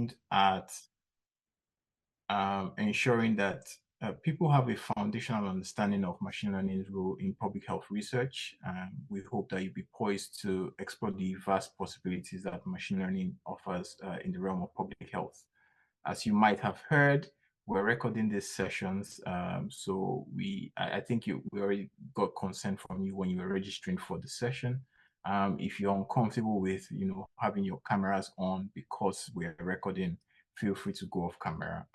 aimed at ensuring that people have a foundational understanding of machine learning's role in public health research. We hope that you'll be poised to explore the vast possibilities that machine learning offers in the realm of public health. As you might have heard, we're recording these sessions, so I think we already got consent from you when you were registering for the session. If you're uncomfortable with having your cameras on because we're recording, feel free to go off camera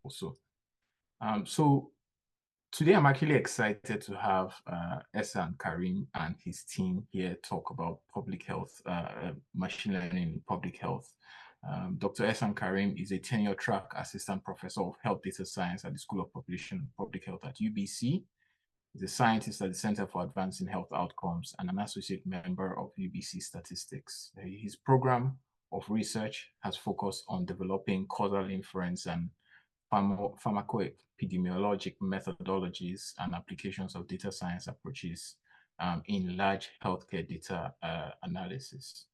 also. So today I'm actually excited to have Ehsan Karim and his team here talk about public health, machine learning in public health. Dr. Ehsan Karim is a tenure-track assistant professor of health data science at the School of Population and Public Health at UBC. He's a scientist at the Center for Advancing Health Outcomes and an associate member of UBC Statistics. His program of research has focused on developing causal inference and pharmacoepidemiologic methodologies and applications of data science approaches in large healthcare data analysis.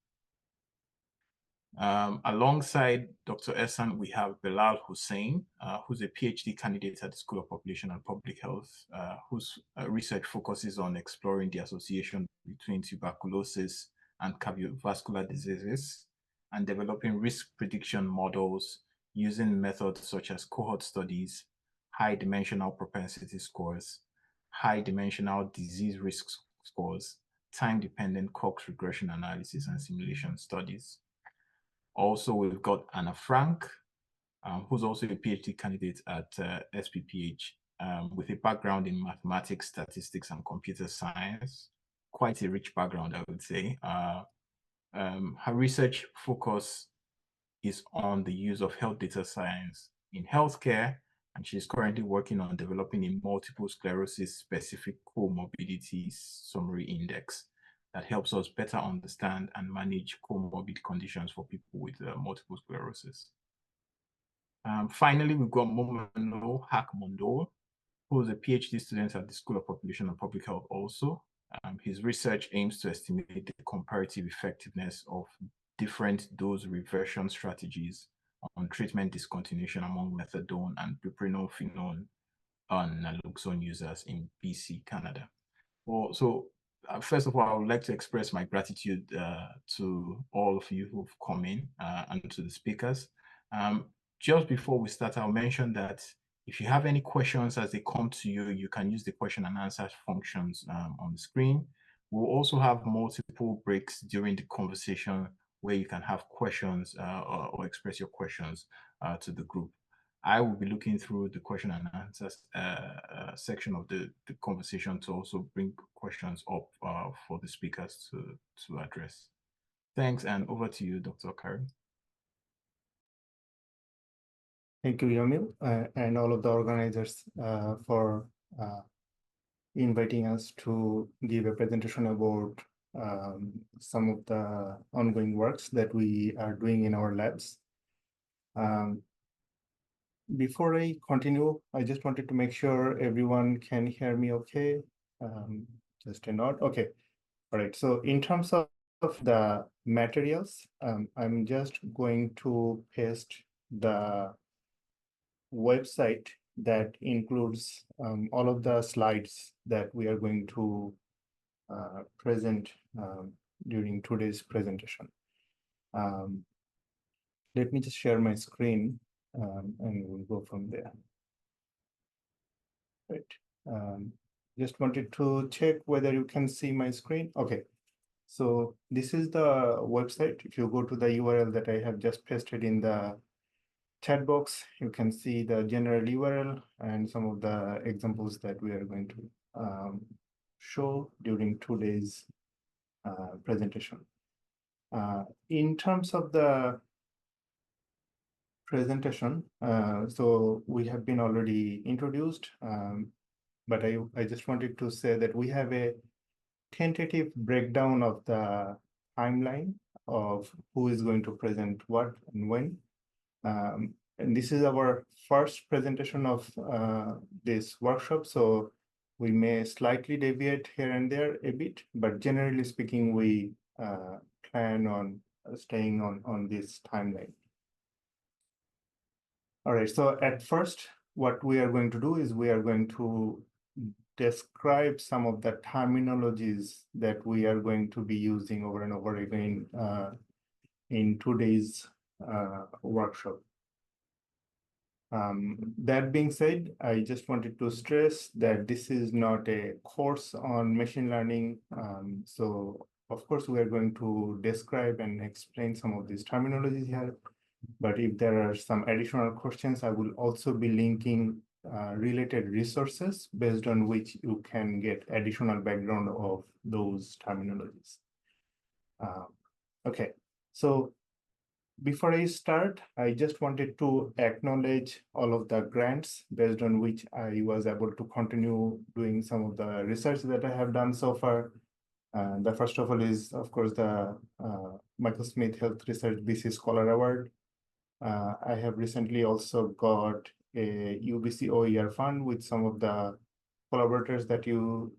Alongside Dr. Ehsan, we have Belal Hossain, who's a PhD candidate at the School of Population and Public Health, whose research focuses on exploring the association between tuberculosis and cardiovascular diseases and developing risk prediction models using methods such as cohort studies, high dimensional propensity scores, high dimensional disease risk scores, time-dependent Cox regression analysis, and simulation studies. Also, we've got Anna Frank, who's also a PhD candidate at SPPH with a background in mathematics, statistics, and computer science. Quite a rich background, I would say. Her research focus is on the use of health data science in healthcare, and she's currently working on developing a multiple sclerosis specific comorbidities summary index that helps us better understand and manage comorbid conditions for people with multiple sclerosis. Finally, we've got Momenul Haque Mondol, who is a PhD student at the School of Population and Public Health also. His research aims to estimate the comparative effectiveness of different dose reversion strategies on treatment discontinuation among methadone and buprenorphine and naloxone users in BC, Canada. First of all, I would like to express my gratitude to all of you who've come in and to the speakers. Just before we start, I'll mention that if you have any questions as they come to you, you can use the question and answer functions on the screen. We'll also have multiple breaks during the conversation where you can have questions or express your questions to the group. I will be looking through the question and answers section of the conversation to also bring questions up for the speakers to address. Thanks, and over to you, Dr. Karim. Thank you, Yamil, and all of the organizers for inviting us to give a presentation about some of the ongoing works that we are doing in our labs. Before I continue, I just wanted to make sure everyone can hear me okay. Just a nod. Okay. All right. So in terms of the materials, I'm just going to paste the website that includes all of the slides that we are going to present during today's presentation. Let me just share my screen and we'll go from there. Right. Just wanted to check whether you can see my screen. Okay. So this is the website. If you go to the URL that I have just pasted in the chat box, you can see the general URL and some of the examples that we are going to show during today's presentation. In terms of the presentation, so we have been already introduced, but I just wanted to say that we have a tentative breakdown of the timeline of who is going to present what and when. And this is our first presentation of this workshop, so we may slightly deviate here and there a bit, but generally speaking, we plan on staying on this timeline. All right, so at first, what we are going to do is we are going to describe some of the terminologies that we are going to be using over and over again in today's workshop. That being said, I just wanted to stress that this is not a course on machine learning. So of course, we are going to describe and explain some of these terminologies here. But if there are some additional questions, I will also be linking related resources based on which you can get additional background of those terminologies. Okay, so before I start, I just wanted to acknowledge all of the grants based on which I was able to continue doing some of the research that I have done so far. The first of all is, of course, the Michael Smith Health Research BC Scholar Award. I have recently also got a UBC OER fund with some of the collaborators that you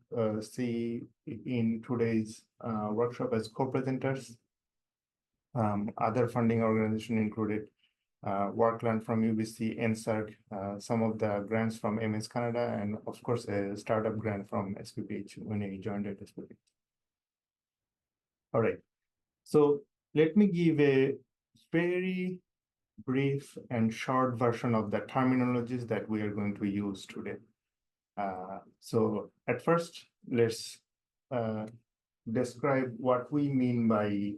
see in today's workshop as co-presenters. Other funding organizations included Workland from UBC, NSERC, some of the grants from MS Canada, and of course, a startup grant from SPPH when I joined at SPPH. All right, so let me give a very brief and short version of the terminologies that we are going to use today. So at first, let's describe what we mean by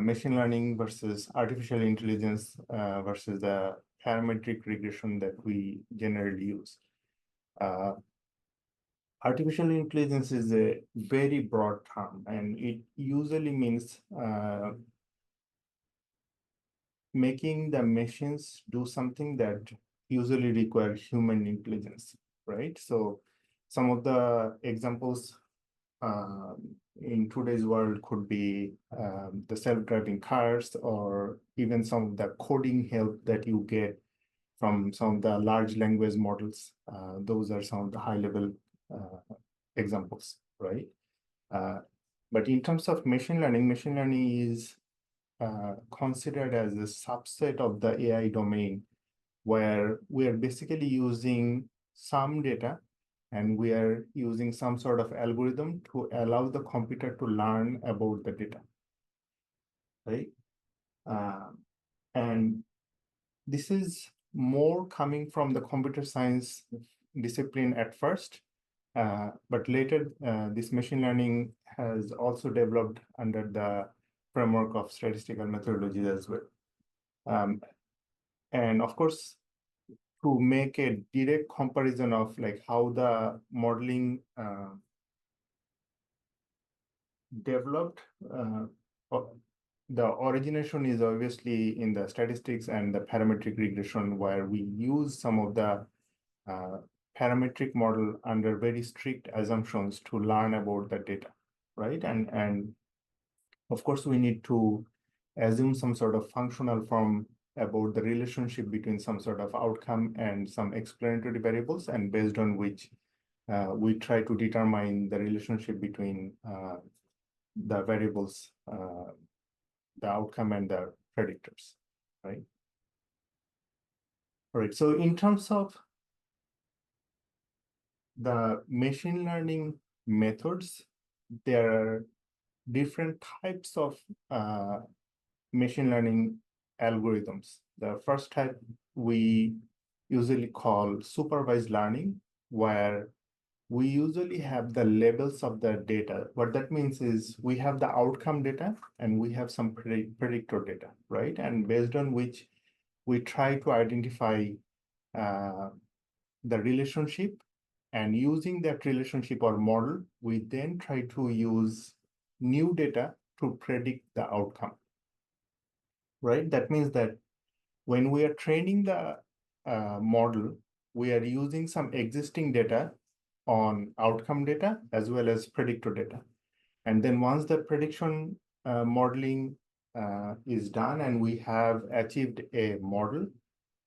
machine learning versus artificial intelligence versus the parametric regression that we generally use. Artificial intelligence is a very broad term, and it usually means making the machines do something that usually require human intelligence, right? So some of the examples in today's world could be the self-driving cars, or even some of the coding help that you get from some of the large language models. Those are some of the high-level examples, right? But in terms of machine learning is considered as a subset of the AI domain, where we are basically using some data and we are using some sort of algorithm to allow the computer to learn about the data, right? And this is more coming from the computer science discipline at first, but later this machine learning has also developed under the framework of statistical methodologies as well. And of course, to make a direct comparison of like how the modeling developed, the origination is obviously in the statistics and the parametric regression, where we use some of the parametric model under very strict assumptions to learn about the data, right? And of course, we need to assume some sort of functional form about the relationship between some sort of outcome and some explanatory variables, and based on which we try to determine the relationship between the variables, the outcome and the predictors, right? All right, so in terms of the machine learning methods, there are different types of machine learning algorithms. The first type we usually call supervised learning, where we usually have the labels of the data. What that means is we have the outcome data and we have some predictor data, right? And based on which we try to identify the relationship, and using that relationship or model, we then try to use new data to predict the outcome, right? That means that when we are training the model, we are using some existing data on outcome data as well as predictor data. And then once the prediction modeling is done and we have achieved a model,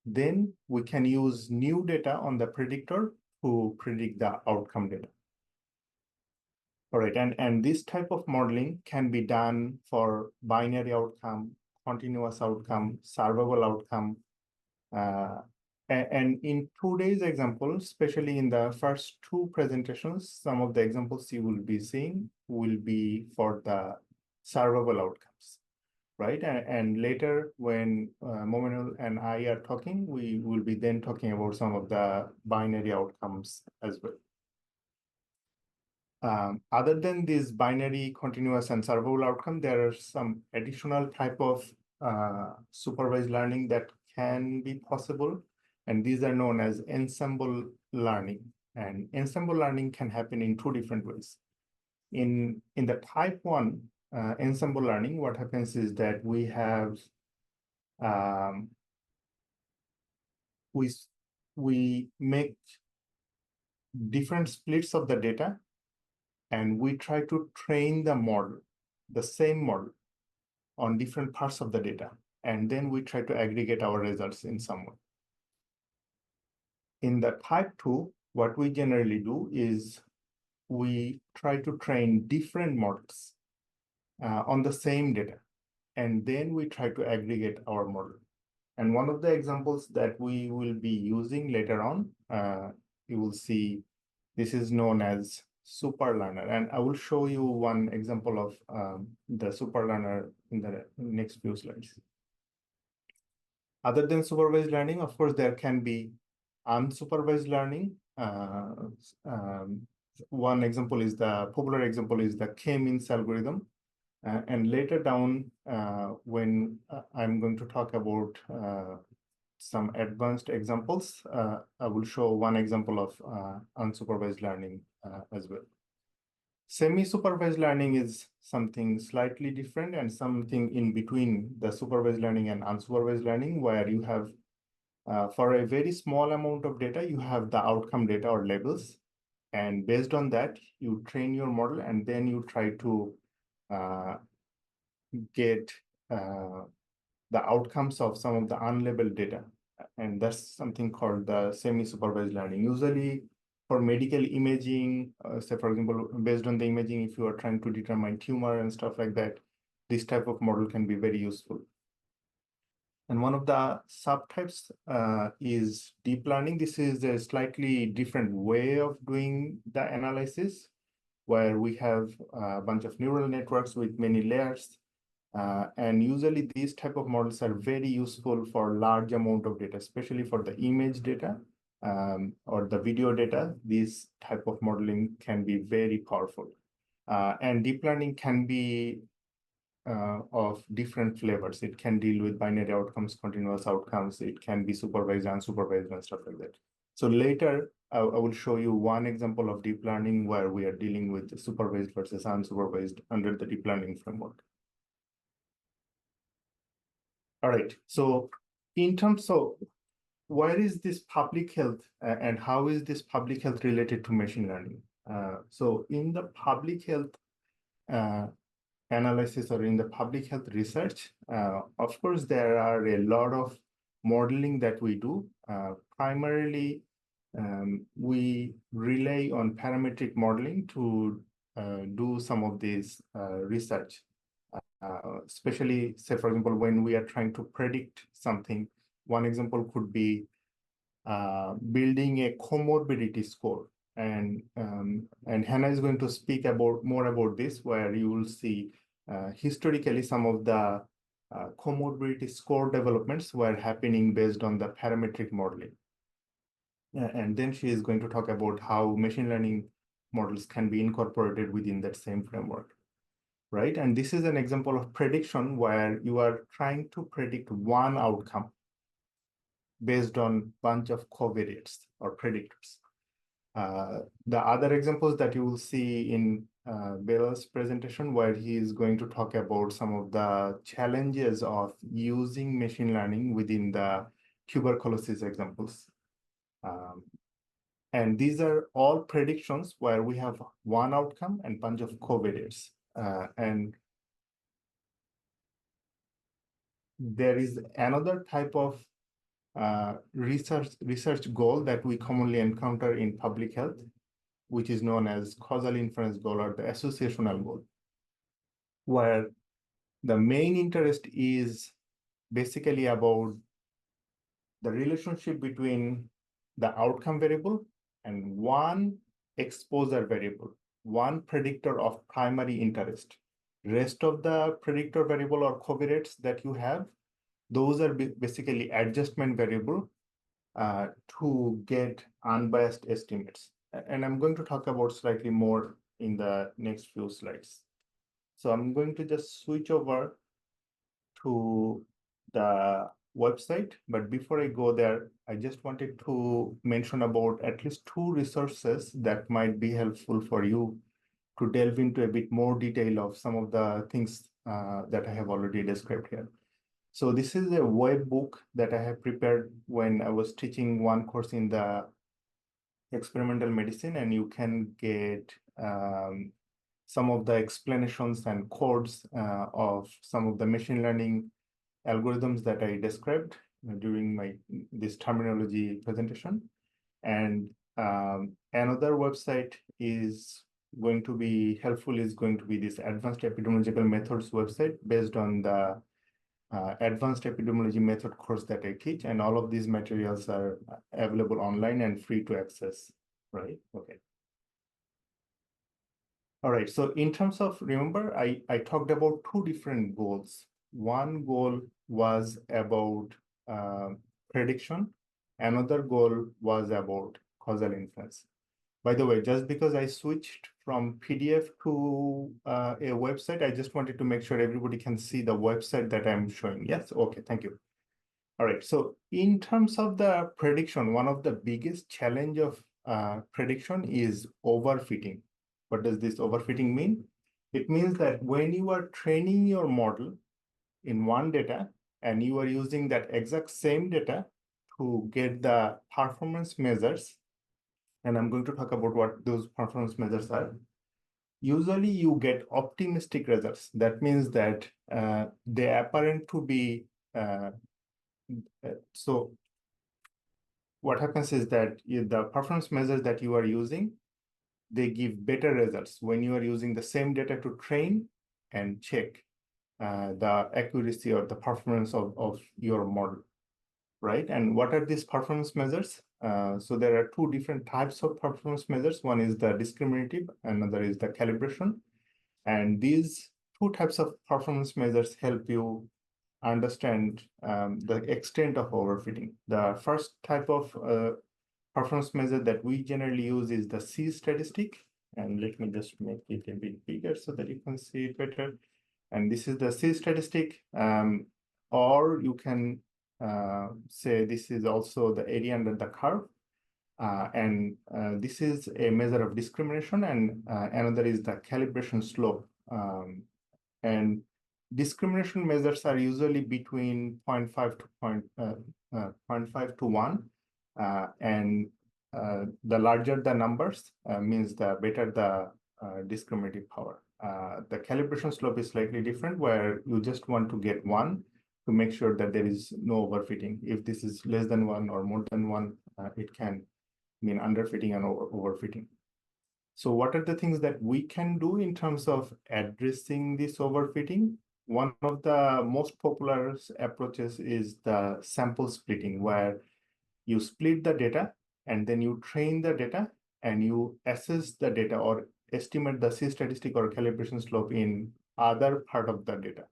then we can use new data on the predictor to predict the outcome data. All right, and this type of modeling can be done for binary outcome, continuous outcome, servable outcome, And in today's example, especially in the first two presentations, some of the examples you will be seeing will be for the survival outcomes, right? And later when Momenul and I are talking, we will be then talking about some of the binary outcomes as well. Other than this binary, continuous, and survival outcome, there are some additional type of supervised learning that can be possible, and these are known as ensemble learning. And ensemble learning can happen in two different ways. In the type 1 ensemble learning, what happens is that we have we make different splits of the data, and we try to train the model, the same model, on different parts of the data. And then we try to aggregate our results in some way. In the type 2, what we generally do is we try to train different models on the same data. And then we try to aggregate our model. And one of the examples that we will be using later on, you will see this is known as super learner, and I will show you one example of the super learner in the next few slides. Other than supervised learning, of course, there can be unsupervised learning. One example is the popular example is the K-means algorithm, and later down when I'm going to talk about some advanced examples, I will show one example of unsupervised learning as well. Semi-supervised learning is something slightly different and something in between the supervised learning and unsupervised learning, where you have, for a very small amount of data, you have the outcome data or labels. And based on that, you train your model, and then you try to get the outcomes of some of the unlabeled data. And that's something called the semi-supervised learning. Usually for medical imaging, say for example, based on the imaging, if you are trying to determine tumor and stuff like that, this type of model can be very useful. And one of the subtypes is deep learning. This is a slightly different way of doing the analysis, where we have a bunch of neural networks with many layers. And usually these type of models are very useful for large amount of data, especially for the image data or the video data. This type of modeling can be very powerful. And deep learning can be of different flavors. It can deal with binary outcomes, continuous outcomes. It can be supervised, unsupervised, and stuff like that. So later, I will show you one example of deep learning where we are dealing with supervised versus unsupervised under the deep learning framework. All right, so in terms of where is this public health and how is this public health related to machine learning? So in the public health analysis or in the public health research, of course, there are a lot of modeling that we do. Primarily, we rely on parametric modeling to do some of this research. Especially, say, for example, when we are trying to predict something, one example could be building a comorbidity score. And Hannah is going to speak more about this, where you will see historically some of the comorbidity score developments were happening based on the parametric modeling. And then she is going to talk about how machine learning models can be incorporated within that same framework. Right? And this is an example of prediction where you are trying to predict one outcome based on a bunch of covariates or predictors. The other examples that you will see in Belal's presentation, where he is going to talk about some of the challenges of using machine learning within the tuberculosis examples. And these are all predictions where we have one outcome and a bunch of covariates. And there is another type of research goal that we commonly encounter in public health, which is known as causal inference goal or the associational goal, where the main interest is basically about the relationship between the outcome variable and one exposure variable, one predictor of primary interest. Rest of the predictor variable or covariates that you have, those are basically adjustment variable to get unbiased estimates. And I'm going to talk about slightly more in the next few slides. So I'm going to just switch over to the website. But before I go there, I just wanted to mention about at least two resources that might be helpful for you to delve into a bit more detail of some of the things that I have already described here. So this is a web book that I have prepared when I was teaching one course in the experimental medicine, and you can get some of the explanations and codes of some of the machine learning algorithms that I described during this terminology presentation. And another website is going to be helpful is going to be this advanced epidemiological methods website based on the advanced epidemiology method course that I teach, and all of these materials are available online and free to access, right? Okay. All right, so in terms of, remember, I talked about two different goals. One goal was about prediction. Another goal was about causal inference. By the way, just because I switched from PDF to a website, I just wanted to make sure everybody can see the website that I'm showing. Yes, okay, thank you. All right, so in terms of the prediction, one of the biggest challenge of prediction is overfitting. What does this overfitting mean? It means that when you are training your model in one data and you are using that exact same data to get the performance measures, and I'm going to talk about what those performance measures are. Usually you get optimistic results. That means that they apparent to be, so what happens is that the performance measures that you are using, they give better results when you are using the same data to train and check the accuracy or the performance of your model, right? And what are these performance measures? So there are two different types of performance measures. One is the discriminative, another is the calibration. And these two types of performance measures help you understand the extent of overfitting. The first type of performance measure that we generally use is the C statistic. And let me just make it a bit bigger so that you can see it better. And this is the C statistic, or you can say this is also the area under the curve. This is a measure of discrimination, and another is the calibration slope. And discrimination measures are usually between 0.5 to 0.5 to 1. The larger the numbers means the better the discriminative power. The calibration slope is slightly different, where you just want to get 1 to make sure that there is no overfitting. If this is less than 1 or more than 1, it can mean underfitting and overfitting. So what are the things that we can do in terms of addressing this overfitting? One of the most popular approaches is the sample splitting, where you split the data and then you train the data and you assess the data or estimate the C statistic or calibration slope in other part of the data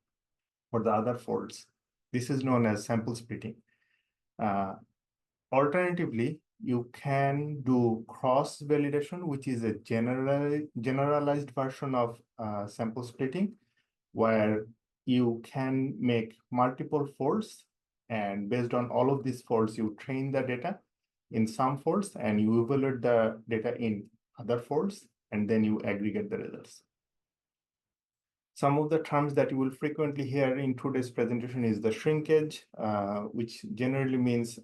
or the other folds. This is known as sample splitting. Alternatively, you can do cross validation, which is a generalized version of sample splitting, where you can make multiple folds, and based on all of these folds, you train the data in some folds and you evaluate the data in other folds, and then you aggregate the results. Some of the terms that you will frequently hear in today's presentation is the shrinkage, which generally means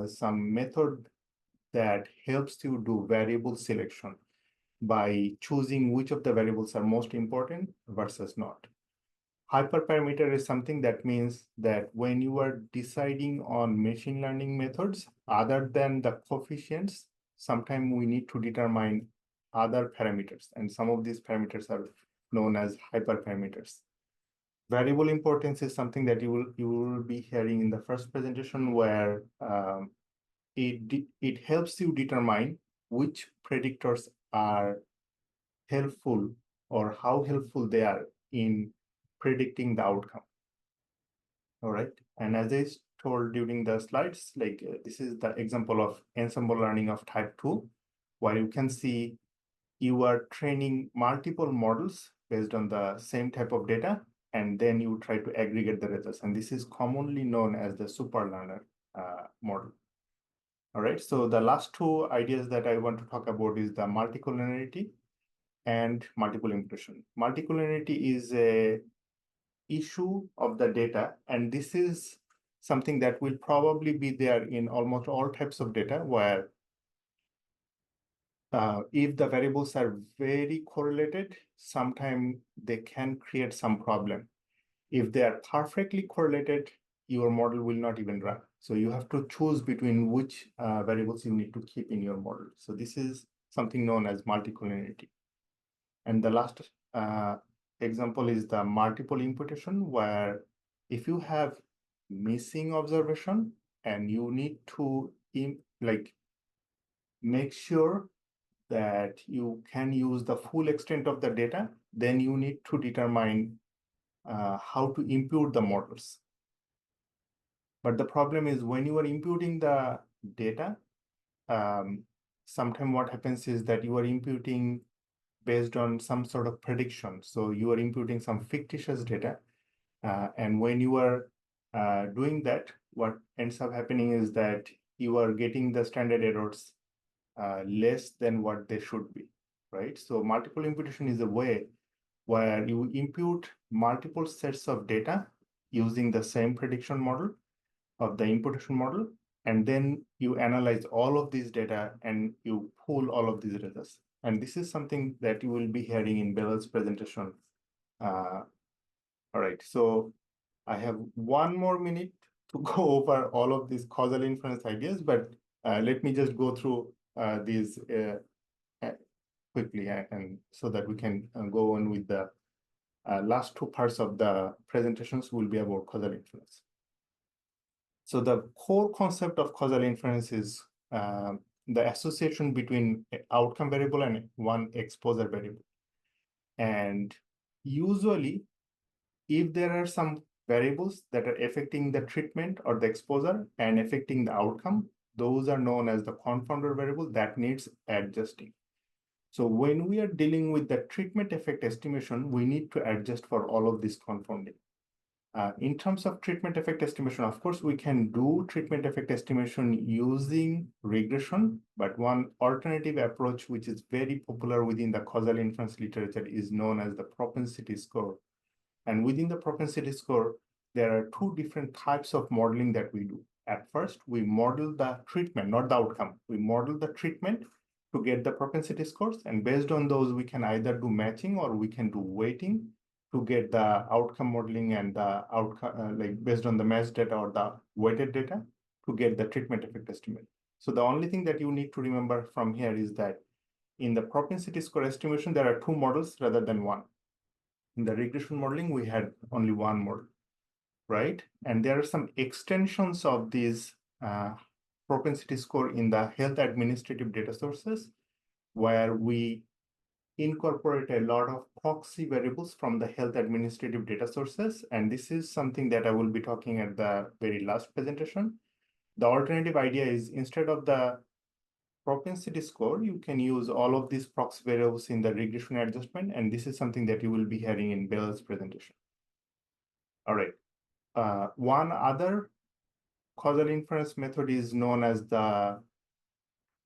some method that helps you do variable selection by choosing which of the variables are most important versus not. Hyperparameter is something that means that when you are deciding on machine learning methods, other than the coefficients, sometimes we need to determine other parameters, and some of these parameters are known as hyperparameters. variable importance is something that you will be hearing in the first presentation, where it helps you determine which predictors are helpful or how helpful they are in predicting the outcome. All right, and as I told during the slides, like this is the example of ensemble learning of type 2, where you can see you are training multiple models based on the same type of data, and then you try to aggregate the results. And this is commonly known as the superlearner model. All right, so the last two ideas that I want to talk about is the multicollinearity and multiple imputation. Multicollinearity is a issue of the data, and this is something that will probably be there in almost all types of data, where if the variables are very correlated, sometimes they can create some problem. If they are perfectly correlated, your model will not even run. So you have to choose between which variables you need to keep in your model. So this is something known as multicollinearity. And the last example is the multiple imputation, where if you have missing observation and you need to make sure that you can use the full extent of the data, then you need to determine how to impute the models. But the problem is when you are imputing the data, sometimes what happens is that you are imputing based on some sort of prediction. So you are imputing some fictitious data. And when you are doing that, what ends up happening is that you are getting the standard errors less than what they should be, right? So multiple imputation is a way where you impute multiple sets of data using the same prediction model of the imputation model, and then you analyze all of these data and you pull all of these results. And this is something that you will be hearing in Belal's presentation. All right, so I have 1 more minute to go over all of these causal inference ideas, but let me just go through these quickly, and so that we can go on with the last two parts of the presentations will be about causal inference. So the core concept of causal inference is the association between an outcome variable and one exposure variable. And usually, if there are some variables that are affecting the treatment or the exposure and affecting the outcome, those are known as the confounder variable that needs adjusting. So when we are dealing with the treatment effect estimation, we need to adjust for all of this confounding. In terms of treatment effect estimation, of course, we can do treatment effect estimation using regression, but one alternative approach, which is very popular within the causal inference literature, is known as the propensity score. And within the propensity score, there are two different types of modeling that we do. At first, we model the treatment, not the outcome. We model the treatment to get the propensity scores, and based on those, we can either do matching or we can do weighting to get the outcome modeling and the outcome, like based on the matched data or the weighted data to get the treatment effect estimate. So the only thing that you need to remember from here is that in the propensity score estimation, there are two models rather than one. In the regression modeling, we had only one model, right? And there are some extensions of these propensity score in the health administrative data sources, where we incorporate a lot of proxy variables from the health administrative data sources. And this is something that I will be talking at the very last presentation. The alternative idea is, instead of the propensity score, you can use all of these proxy variables in the regression adjustment. And this is something that you will be hearing in Belal's presentation. All right. One other causal inference method is known as the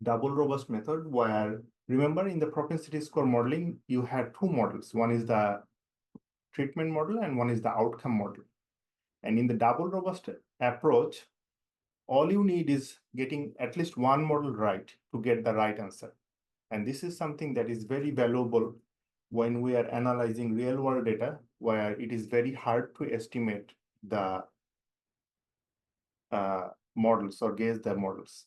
double robust method, where, remember, in the propensity score modeling, you had two models. One is the treatment model and one is the outcome model. And in the double robust approach, all you need is getting at least one model right to get the right answer. And this is something that is very valuable when we are analyzing real world data, where it is very hard to estimate the models or guess the models.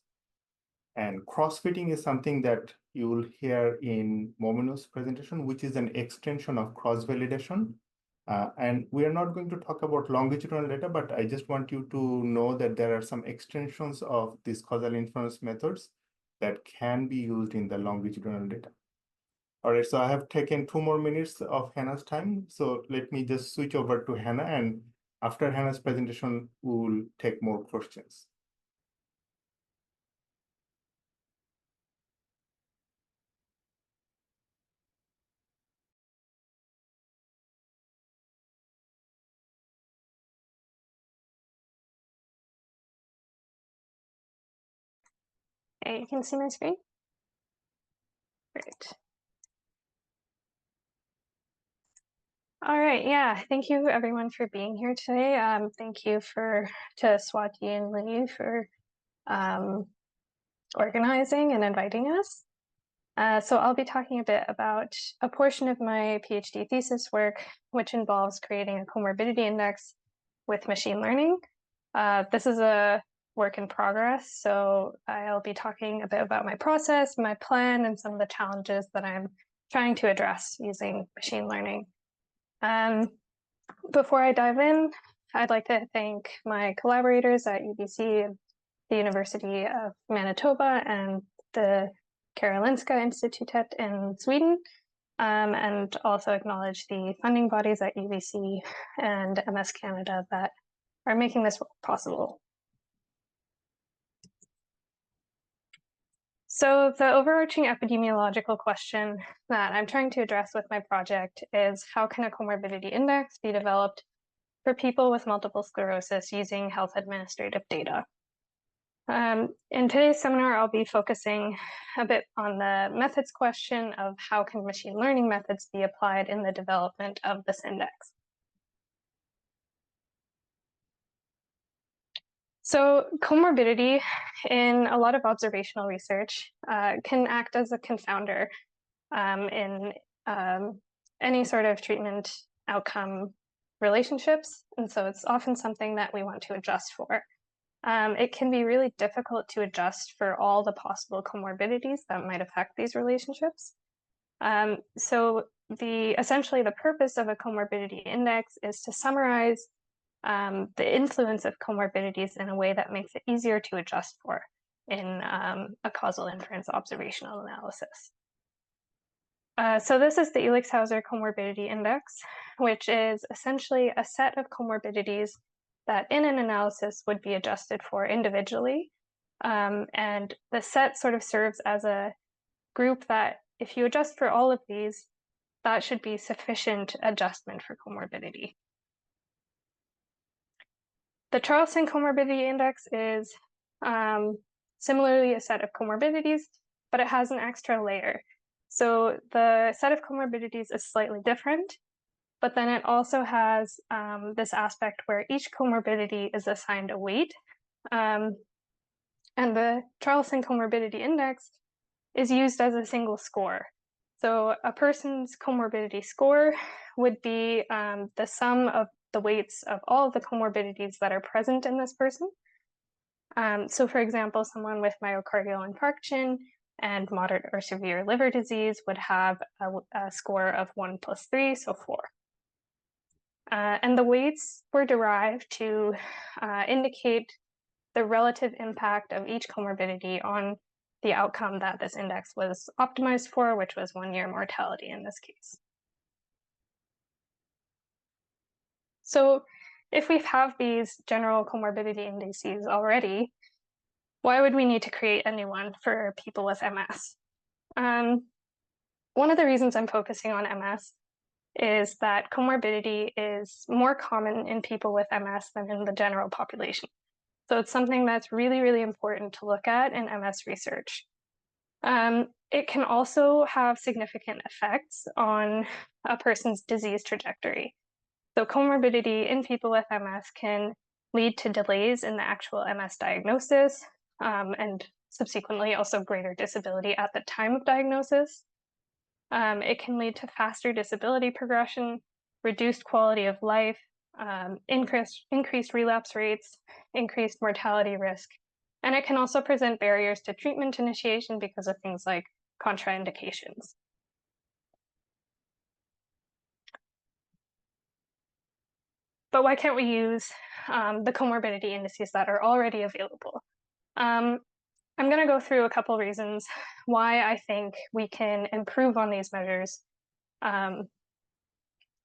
And cross-fitting is something that you will hear in Momenul's presentation, which is an extension of cross-validation. And we are not going to talk about longitudinal data, but I just want you to know that there are some extensions of these causal inference methods that can be used in the longitudinal data. All right, so I have taken 2 more minutes of Hannah's time. So let me just switch over to Hannah, and after Hannah's presentation, we'll take more questions. Okay, you can see my screen? Great. All right, yeah, thank you everyone for being here today. Thank you to Swati and Lee for organizing and inviting us. So I'll be talking a bit about a portion of my PhD thesis work, which involves creating a comorbidity index with machine learning. This is a work in progress, so I'll be talking a bit about my process, my plan, and some of the challenges that I'm trying to address using machine learning. Before I dive in, I'd like to thank my collaborators at UBC, the University of Manitoba, and the Karolinska Institutet in Sweden, and also acknowledge the funding bodies at UBC and MS Canada that are making this possible. So the overarching epidemiological question that I'm trying to address with my project is, how can a comorbidity index be developed for people with multiple sclerosis using health administrative data? In today's seminar, I'll be focusing a bit on the methods question of how can machine learning methods be applied in the development of this index. So comorbidity in a lot of observational research can act as a confounder in any sort of treatment outcome relationships. And so it's often something that we want to adjust for. It can be really difficult to adjust for all the possible comorbidities that might affect these relationships. So essentially the purpose of a comorbidity index is to summarize the influence of comorbidities in a way that makes it easier to adjust for in a causal inference observational analysis. So this is the Elixhauser Comorbidity Index, which is essentially a set of comorbidities that in an analysis would be adjusted for individually. And the set sort of serves as a group that if you adjust for all of these, that should be sufficient adjustment for comorbidity. The Charleston Comorbidity Index is similarly a set of comorbidities, but it has an extra layer. So the set of comorbidities is slightly different, but then it also has this aspect where each comorbidity is assigned a weight. And the Charleston Comorbidity Index is used as a single score. So a person's comorbidity score would be the sum of the weights of all of the comorbidities that are present in this person. So for example, someone with myocardial infarction and moderate or severe liver disease would have a score of 1 + 3, so 4. And the weights were derived to indicate the relative impact of each comorbidity on the outcome that this index was optimized for, which was 1-year mortality in this case. So if we have these general comorbidity indices already, why would we need to create a new one for people with MS? One of the reasons I'm focusing on MS is that comorbidity is more common in people with MS than in the general population. So it's something that's really, really important to look at in MS research. It can also have significant effects on a person's disease trajectory. So comorbidity in people with MS can lead to delays in the actual MS diagnosis, and subsequently also greater disability at the time of diagnosis. It can lead to faster disability progression, reduced quality of life, increased relapse rates, increased mortality risk, and it can also present barriers to treatment initiation because of things like contraindications. But why can't we use the comorbidity indices that are already available? I'm going to go through a couple reasons why I think we can improve on these measures. And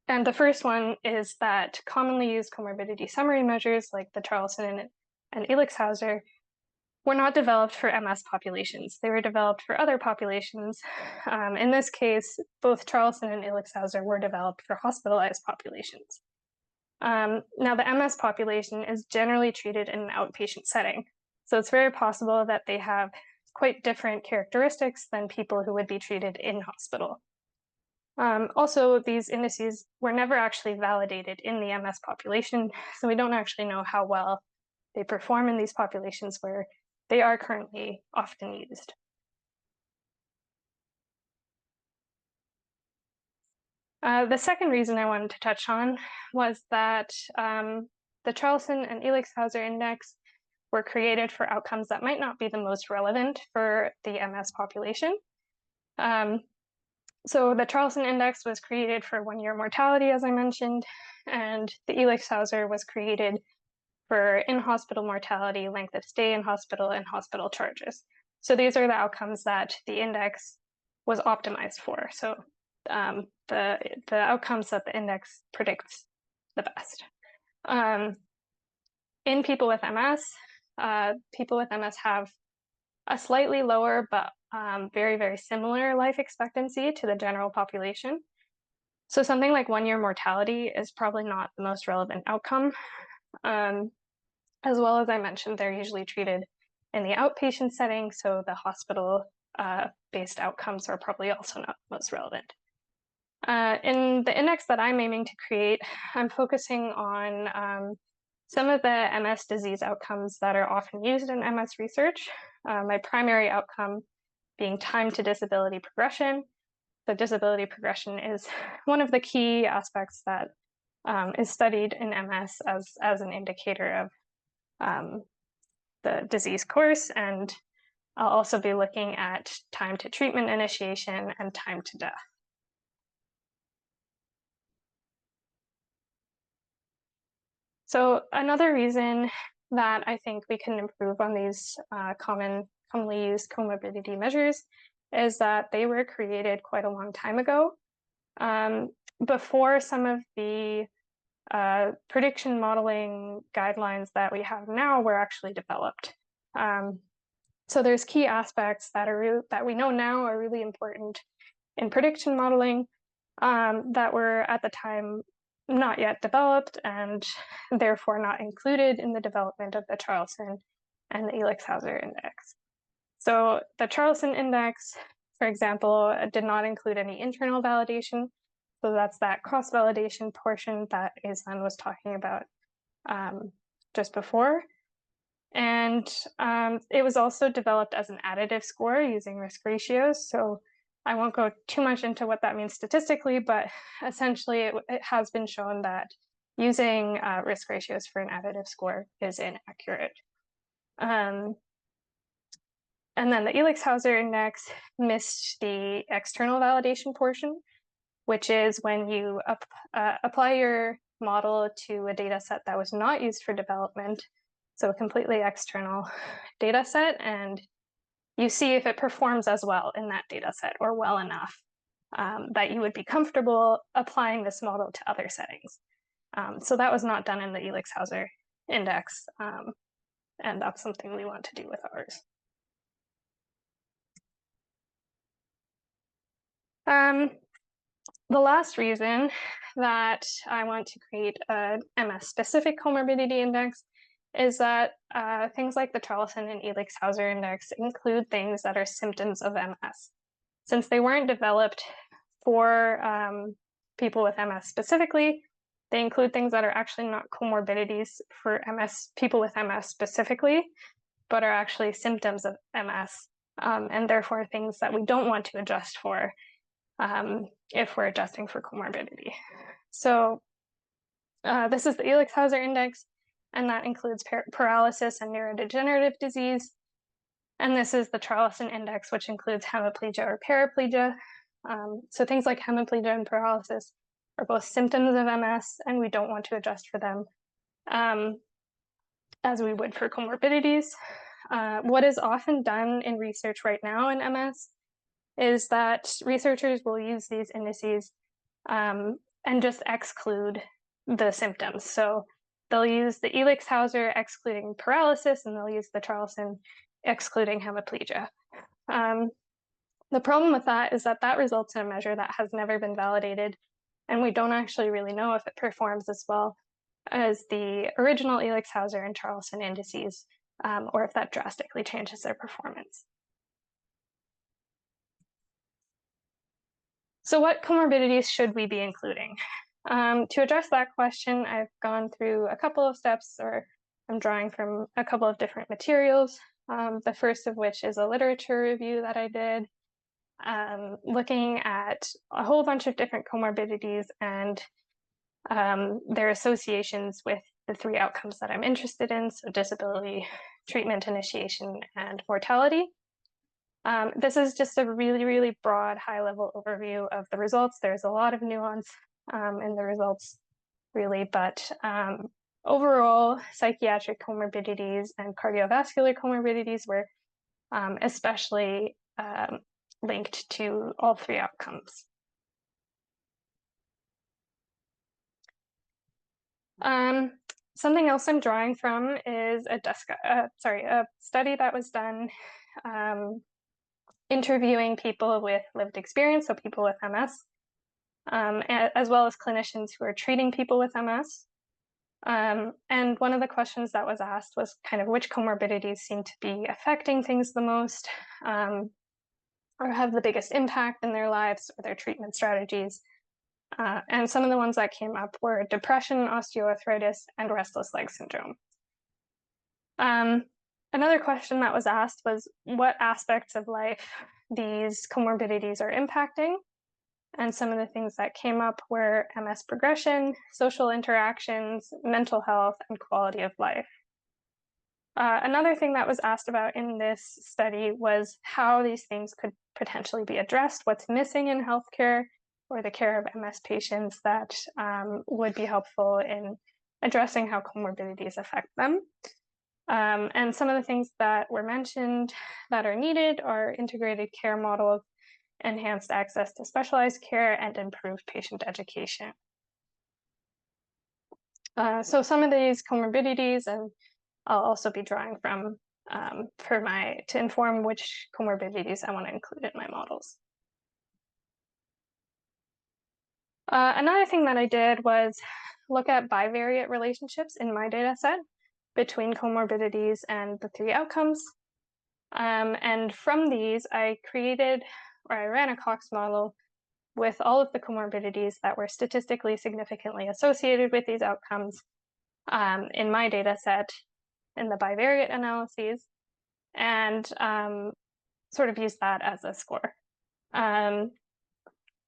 the first one is that commonly used comorbidity summary measures like the Charlson and Elixhauser were not developed for MS populations. They were developed for other populations. In this case, both Charlson and Elixhauser were developed for hospitalized populations. Now, the MS population is generally treated in an outpatient setting. So it's very possible that they have quite different characteristics than people who would be treated in hospital. Also, these indices were never actually validated in the MS population, so we don't actually know how well they perform in these populations where they are currently often used. The second reason I wanted to touch on was that the Charlson and Elixhauser index were created for outcomes that might not be the most relevant for the MS population. So the Charlson index was created for 1-year mortality, as I mentioned, and the Elixhauser was created for in-hospital mortality, length of stay in hospital, and hospital charges. So these are the outcomes that the index was optimized for. So the outcomes that the index predicts the best. In people with MS have a slightly lower but very, very similar life expectancy to the general population. So something like 1-year mortality is probably not the most relevant outcome. As well as I mentioned, they're usually treated in the outpatient setting, so the hospital-based outcomes are probably also not most relevant. In the index that I'm aiming to create, I'm focusing on some of the MS disease outcomes that are often used in MS research. My primary outcome being time to disability progression. So disability progression is one of the key aspects that is studied in MS as an indicator of the disease course, and I'll also be looking at time to treatment initiation and time to death. So another reason that I think we can improve on these commonly used comorbidity measures is that they were created quite a long time ago, before some of the prediction modeling guidelines that we have now were actually developed. So there's key aspects that we know now are really important in prediction modeling that were at the time not yet developed and therefore not included in the development of the Charlson and the Elixhauser index. So the Charlson index, for example, did not include any internal validation. So that's that cross-validation portion that Ehsan was talking about just before. And it was also developed as an additive score using risk ratios. So I won't go too much into what that means statistically, but essentially it has been shown that using risk ratios for an additive score is inaccurate. And then the Elixhauser index missed the external validation portion, which is when you apply your model to a data set that was not used for development, so a completely external data set, and you see if it performs as well in that data set or well enough that you would be comfortable applying this model to other settings. So that was not done in the Elixhauser index, and that's something we want to do with ours. The last reason that I want to create a MS-specific comorbidity index is that things like the Charlson and Elixhauser index include things that are symptoms of MS. Since they weren't developed for people with MS specifically, they include things that are actually not comorbidities for people with MS specifically, but are actually symptoms of MS, and therefore things that we don't want to adjust for if we're adjusting for comorbidity. So this is the Elixhauser index, and that includes paralysis and neurodegenerative disease. And this is the Charlson index, which includes hemiplegia or paraplegia. So things like hemiplegia and paralysis are both symptoms of MS, and we don't want to adjust for them as we would for comorbidities. What is often done in research right now in MS is that researchers will use these indices and just exclude the symptoms. So they'll use the Elix-Hauser excluding paralysis, and they'll use the Charlson excluding hemiplegia. The problem with that is that that results in a measure that has never been validated, and we don't actually really know if it performs as well as the original Elix-Hauser and Charlson indices, or if that drastically changes their performance. So what comorbidities should we be including? To address that question, I've gone through a couple of steps, or I'm drawing from a couple of different materials. The first of which is a literature review that I did, looking at a whole bunch of different comorbidities and their associations with the three outcomes that I'm interested in, so disability, treatment initiation, and mortality. This is just a really, really broad, high-level overview of the results. There's a lot of nuance in the results, really, but overall, psychiatric comorbidities and cardiovascular comorbidities were especially linked to all three outcomes. Something else I'm drawing from is a study that was done interviewing people with lived experience, so people with MS, as well as clinicians who are treating people with MS. And one of the questions that was asked was kind of which comorbidities seem to be affecting things the most, or have the biggest impact in their lives or their treatment strategies. And some of the ones that came up were depression, osteoarthritis, and restless leg syndrome. Another question that was asked was what aspects of life these comorbidities are impacting. And some of the things that came up were MS progression, social interactions, mental health, and quality of life. Another thing that was asked about in this study was how these things could potentially be addressed, what's missing in healthcare or the care of MS patients that would be helpful in addressing how comorbidities affect them. And some of the things that were mentioned that are needed are integrated care models, enhanced access to specialized care, and improved patient education. So some of these comorbidities, and I'll also be drawing from to inform which comorbidities I want to include in my models. Another thing that I did was look at bivariate relationships in my data set between comorbidities and the three outcomes. And from these, I ran a Cox model with all of the comorbidities that were statistically significantly associated with these outcomes in my data set in the bivariate analyses, and sort of used that as a score.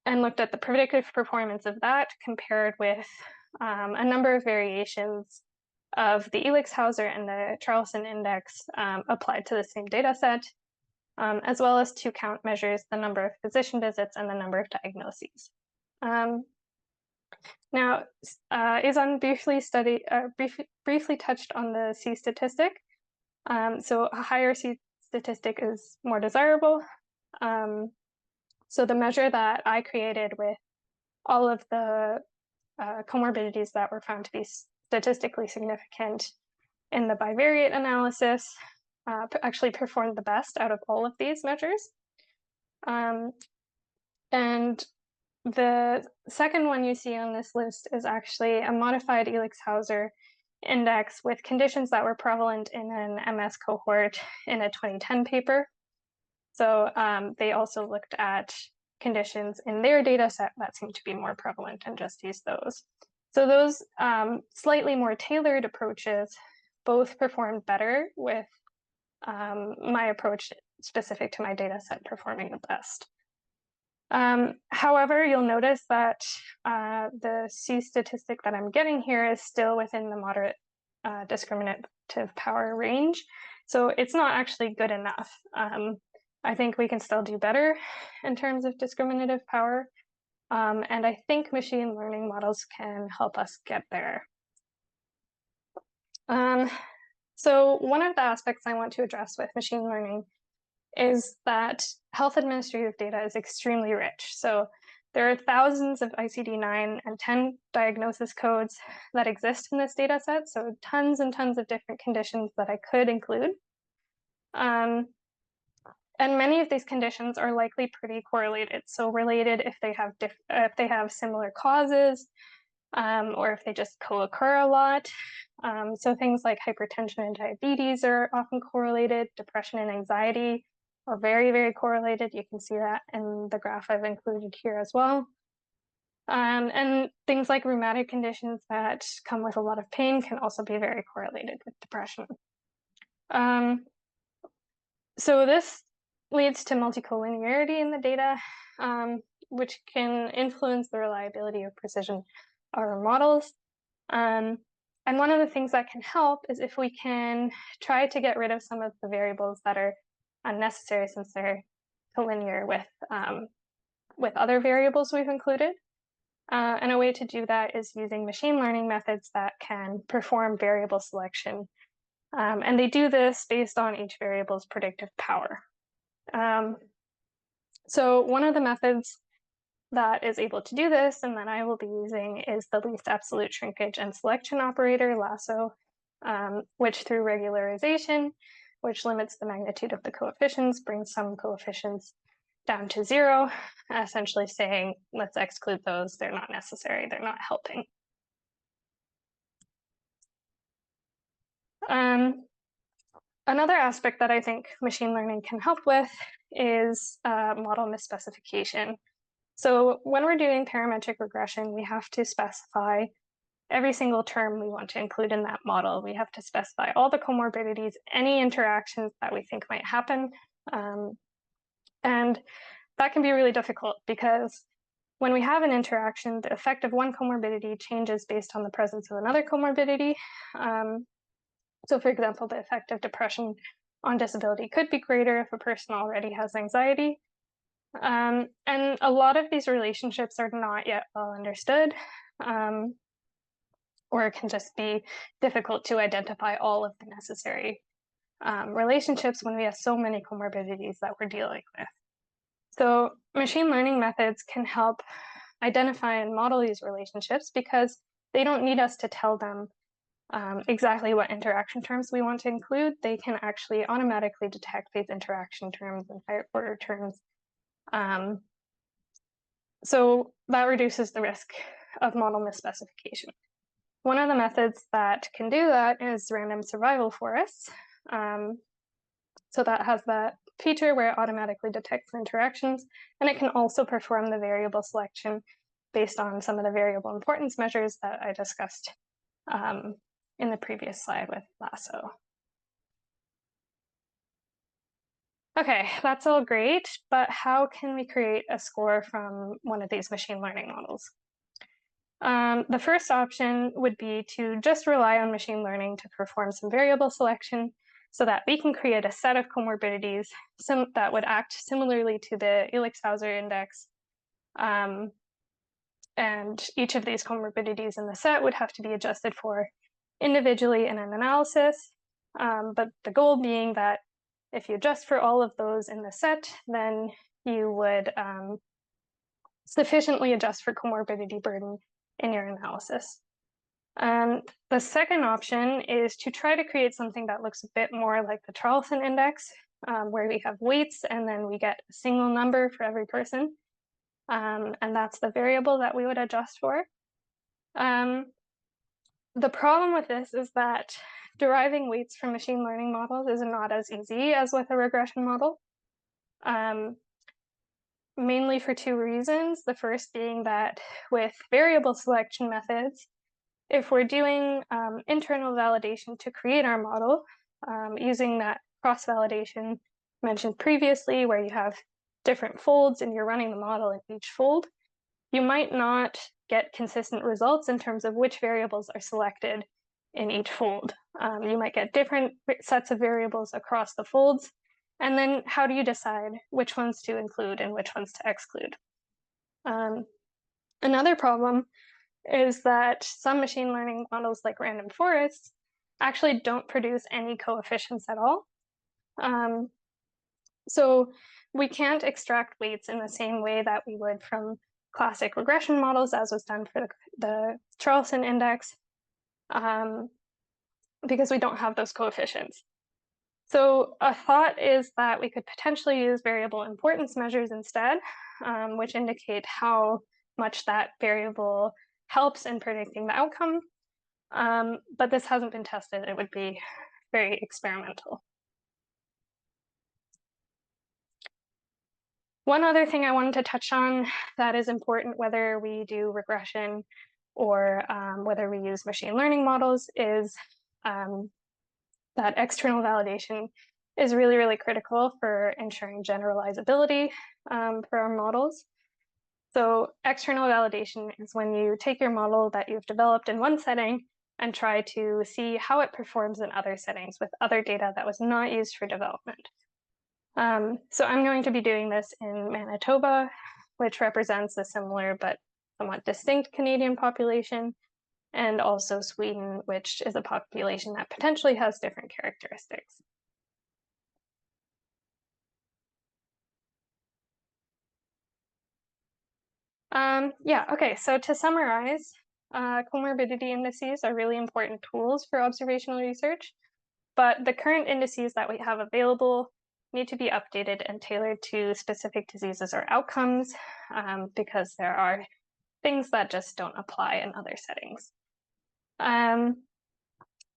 And looked at the predictive performance of that compared with a number of variations of the Elix-Hauser and the Charlson index applied to the same data set, as well as two count measures, the number of physician visits and the number of diagnoses. Now, Ehsan briefly touched on the C statistic. So a higher C statistic is more desirable. So the measure that I created with all of the comorbidities that were found to be statistically significant in the bivariate analysis actually performed the best out of all of these measures. And the second one you see on this list is actually a modified Elix-Hauser index with conditions that were prevalent in an MS cohort in a 2010 paper. So they also looked at conditions in their data set that seemed to be more prevalent and just used those. So those slightly more tailored approaches both performed better, with my approach specific to my data set performing the best. However, you'll notice that the C statistic that I'm getting here is still within the moderate discriminative power range. So it's not actually good enough. I think we can still do better in terms of discriminative power. And I think machine learning models can help us get there. So one of the aspects I want to address with machine learning is that health administrative data is extremely rich. So there are thousands of ICD-9 and 10 diagnosis codes that exist in this data set, so tons and tons of different conditions that I could include. And many of these conditions are likely pretty correlated, so related if they have similar causes, or if they just co-occur a lot. So things like hypertension and diabetes are often correlated. Depression and anxiety are very, very correlated. You can see that in the graph I've included here as well. And things like rheumatic conditions that come with a lot of pain can also be very correlated with depression. So this leads to multicollinearity in the data, which can influence the reliability or precision of our models. And one of the things that can help is if we can try to get rid of some of the variables that are unnecessary since they're collinear with other variables we've included. And a way to do that is using machine learning methods that can perform variable selection. And they do this based on each variable's predictive power. So one of the methods that is able to do this and that I will be using is the least absolute shrinkage and selection operator, LASSO, which through regularization, which limits the magnitude of the coefficients, brings some coefficients down to 0, essentially saying, let's exclude those, they're not necessary, they're not helping. Another aspect that I think machine learning can help with is model misspecification. So when we're doing parametric regression, we have to specify every single term we want to include in that model. We have to specify all the comorbidities, any interactions that we think might happen. And that can be really difficult because when we have an interaction, the effect of one comorbidity changes based on the presence of another comorbidity. So for example, the effect of depression on disability could be greater if a person already has anxiety. And a lot of these relationships are not yet well understood, or it can just be difficult to identify all of the necessary relationships when we have so many comorbidities that we're dealing with. So machine learning methods can help identify and model these relationships because they don't need us to tell them exactly what interaction terms we want to include. They can actually automatically detect these interaction terms and higher order terms. So that reduces the risk of model misspecification. One of the methods that can do that is random survival forests. So that has that feature where it automatically detects interactions, and it can also perform the variable selection based on some of the variable importance measures that I discussed in the previous slide with LASSO. Okay, that's all great, but how can we create a score from one of these machine learning models? The first option would be to just rely on machine learning to perform some variable selection so that we can create a set of comorbidities that would act similarly to the Ilix-Hauser index. And each of these comorbidities in the set would have to be adjusted for individually in an analysis, but the goal being that if you adjust for all of those in the set, then you would sufficiently adjust for comorbidity burden in your analysis. The second option is to try to create something that looks a bit more like the Charlson index, where we have weights and then we get a single number for every person. And that's the variable that we would adjust for. The problem with this is that deriving weights from machine learning models is not as easy as with a regression model. Mainly for two reasons. The first being that with variable selection methods, if we're doing internal validation to create our model, using that cross-validation mentioned previously, where you have different folds and you're running the model in each fold, you might not get consistent results in terms of which variables are selected in each fold. You might get different sets of variables across the folds. And then how do you decide which ones to include and which ones to exclude? Another problem is that some machine learning models like random forests actually don't produce any coefficients at all. So we can't extract weights in the same way that we would from classic regression models, as was done for the Charlson index, because we don't have those coefficients. So a thought is that we could potentially use variable importance measures instead, which indicate how much that variable helps in predicting the outcome. But this hasn't been tested. It would be very experimental. One other thing I wanted to touch on that is important, whether we do regression or whether we use machine learning models, is that external validation is really, really critical for ensuring generalizability for our models. So external validation is when you take your model that you've developed in one setting and try to see how it performs in other settings with other data that was not used for development. So I'm going to be doing this in Manitoba, which represents a similar but somewhat distinct Canadian population, and also Sweden, which is a population that potentially has different characteristics. Yeah, okay, so to summarize, comorbidity indices are really important tools for observational research, but the current indices that we have available need to be updated and tailored to specific diseases or outcomes, because there are things that just don't apply in other settings.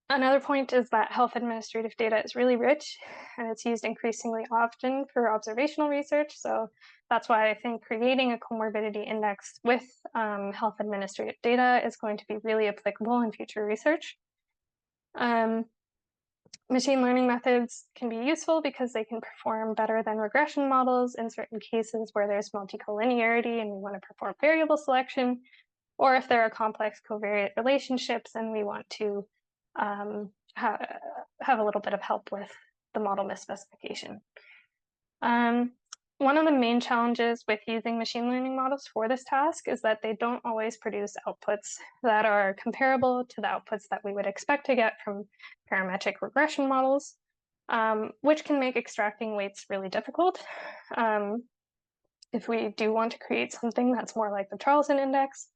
Another point is that health administrative data is really rich and it's used increasingly often for observational research. So that's why I think creating a comorbidity index with health administrative data is going to be really applicable in future research. Machine learning methods can be useful because they can perform better than regression models in certain cases where there's multicollinearity and we want to perform variable selection, or if there are complex covariate relationships and we want to have a little bit of help with the model misspecification. One of the main challenges with using machine learning models for this task is that they don't always produce outputs that are comparable to the outputs that we would expect to get from parametric regression models, which can make extracting weights really difficult. If we do want to create something that's more like the Charlson index.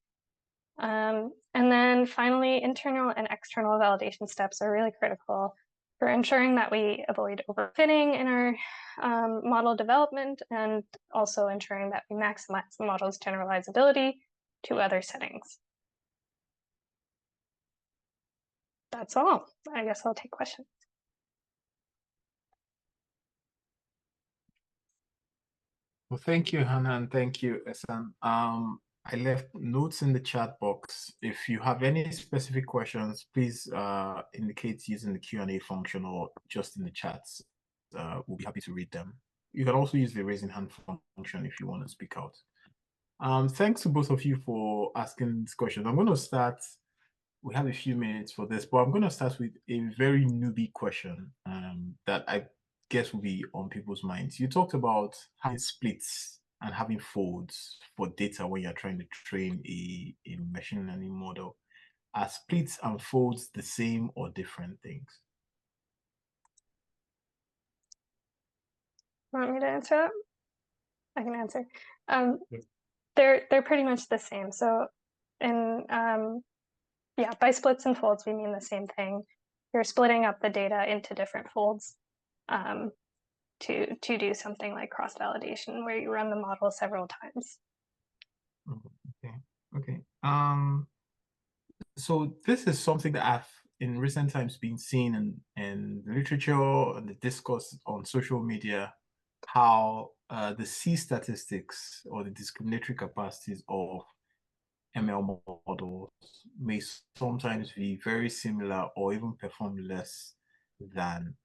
And then finally, internal and external validation steps are really critical for ensuring that we avoid overfitting in our model development, and also ensuring that we maximize the model's generalizability to other settings. That's all. I guess I'll take questions. Well, thank you, Hannah, and thank you, Ehsan. I left notes in the chat box. If you have any specific questions, please indicate using the Q&A function or just in the chats. We'll be happy to read them. You can also use the raising hand function if you want to speak out. Thanks to both of you for asking these questions. I'm going to start. We have a few minutes for this, but I'm going to start with a very newbie question that I guess will be on people's minds. You talked about having splits and having folds for data when you're trying to train a machine learning model. Are splits and folds the same or different things? Want me to answer that? I can answer. They're pretty much the same. So in yeah, by splits and folds, we mean the same thing. You're splitting up the data into different folds to do something like cross-validation, where you run the model several times. Okay. So this is something that I've in recent times been seen in the literature and the discourse on social media, how the C statistics or the discriminatory capacities of ML models may sometimes be very similar or even perform less than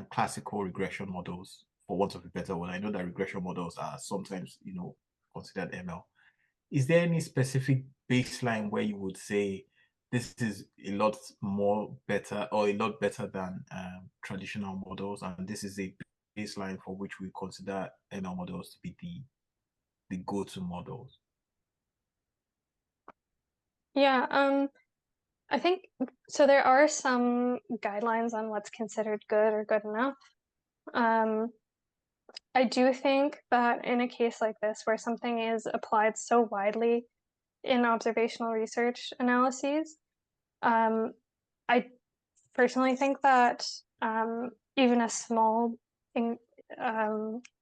classical regression models, for want of a better word. I know that regression models are sometimes, considered ML. Is there any specific baseline where you would say this is a lot more better or a lot better than traditional models, and this is a baseline for which we consider ML models to be the go-to models? Yeah, I think so. There are some guidelines on what's considered good or good enough. I do think that in a case like this, where something is applied so widely in observational research analyses, I personally think that even a small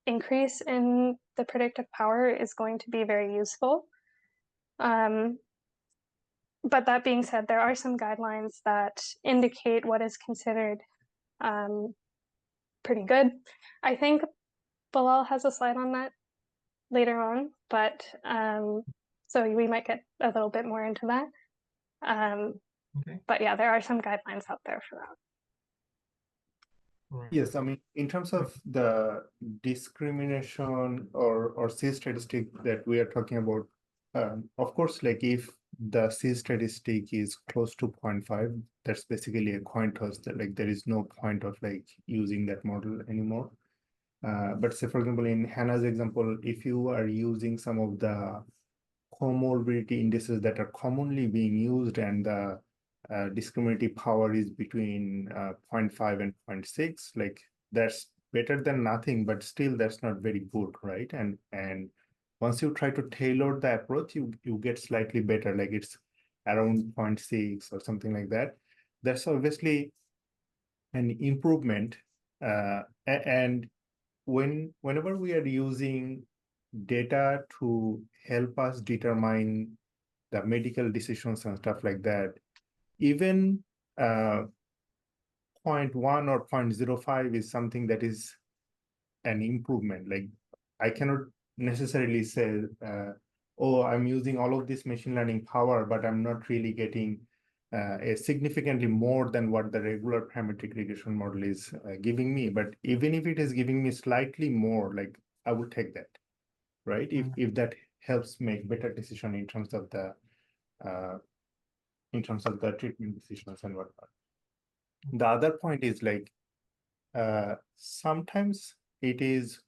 increase in the predictive power is going to be very useful. But that being said, there are some guidelines that indicate what is considered pretty good. I think Belal has a slide on that later on, but so we might get a little bit more into that. Okay. But yeah, there are some guidelines out there for that. Right. Yes, I mean, in terms of the discrimination or C statistic that we are talking about, of course, like if the C statistic is close to 0.5, that's basically a coin toss. That like there is no point of like using that model anymore. But say, for example, in Hannah's example, if you are using some of the comorbidity indices that are commonly being used and the discriminative power is between 0.5 and 0.6, like that's better than nothing, but still that's not very good, right? And once you try to tailor the approach, you get slightly better, like it's around 0.6 or something like that. That's obviously an improvement. And whenever we are using data to help us determine the medical decisions and stuff like that, even 0.1 or 0.05 is something that is an improvement. Like I cannot necessarily say, oh, I'm using all of this machine learning power, but I'm not really getting a significantly more than what the regular parametric regression model is giving me. But even if it is giving me slightly more, like I would take that, right? If that helps make better decision in terms of the treatment decisions and whatnot. The other point is like sometimes it is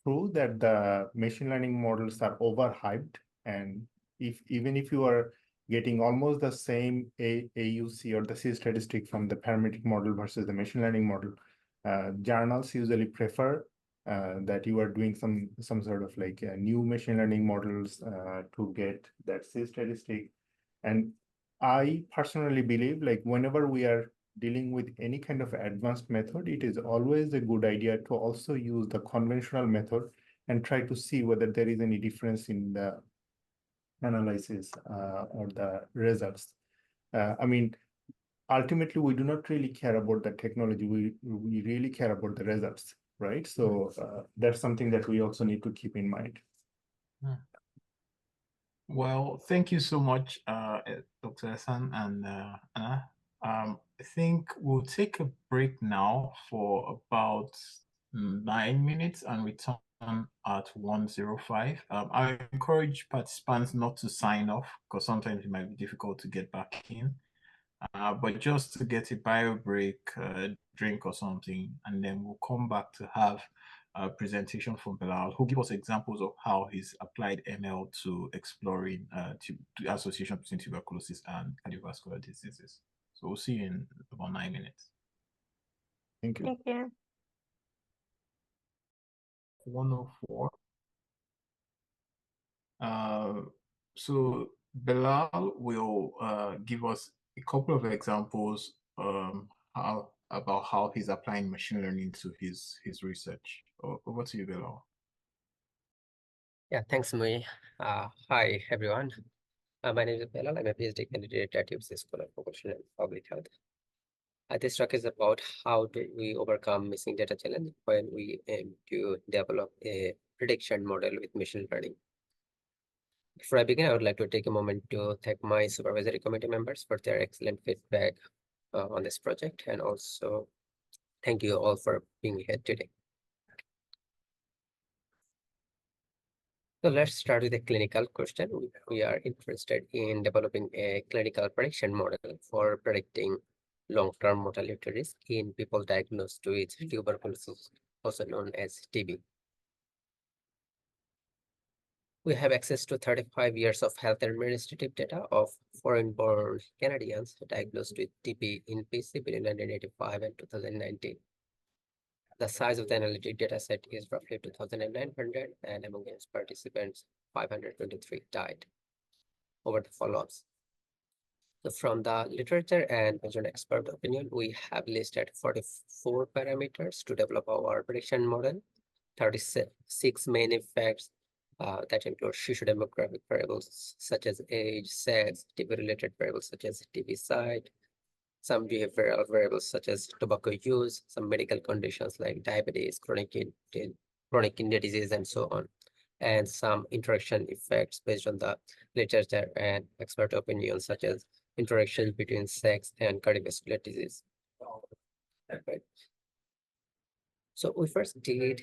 true that the machine learning models are overhyped, and even if you are getting almost the same AUC or the C statistic from the parametric model versus the machine learning model, journals usually prefer that you are doing some sort of like new machine learning models to get that C statistic. And I personally believe like whenever we are dealing with any kind of advanced method, it is always a good idea to also use the conventional method and try to see whether there is any difference in the analysis or the results. I mean, ultimately, we do not really care about the technology. We really care about the results, right? So that's something that we also need to keep in mind. Well, thank you so much, Dr. Ehsan and Anna. I think we'll take a break now for about 9 minutes and return at 1:05. I encourage participants not to sign off because sometimes it might be difficult to get back in. But just to get a bio break, drink or something, and then we'll come back to have a presentation from Belal, who give us examples of how he's applied ML to exploring the association between tuberculosis and cardiovascular diseases. So we'll see you in about 9 minutes. Thank you. Thank you. 104. So Belal will give us a couple of examples about how he's applying machine learning to his research. Over to you, Belal. Yeah, thanks, Mui. Hi, everyone. My name is Belal. I'm a PhD candidate at UC School of Population and Public Health. This talk is about how do we overcome missing data challenge when we aim to develop a prediction model with machine learning. Before I begin, I would like to take a moment to thank my supervisory committee members for their excellent feedback on this project, and also thank you all for being here today. So let's start with a clinical question. We are interested in developing a clinical prediction model for predicting long-term mortality risk in people diagnosed with tuberculosis, also known as TB. We have access to 35 years of health administrative data of foreign-born Canadians diagnosed with TB in BC between 1985 and 2019. The size of the analytic data set is roughly 2,900, and among its participants, 523 died over the follow-ups. So from the literature and based on expert opinion, we have listed 44 parameters to develop our prediction model, 36 main effects that include socio-demographic variables such as age, sex, TB-related variables such as TB site, some behavioral variables such as tobacco use, some medical conditions like diabetes, chronic kidney disease, and so on, and some interaction effects based on the literature and expert opinion, such as interactions between sex and cardiovascular disease. Right. So we first did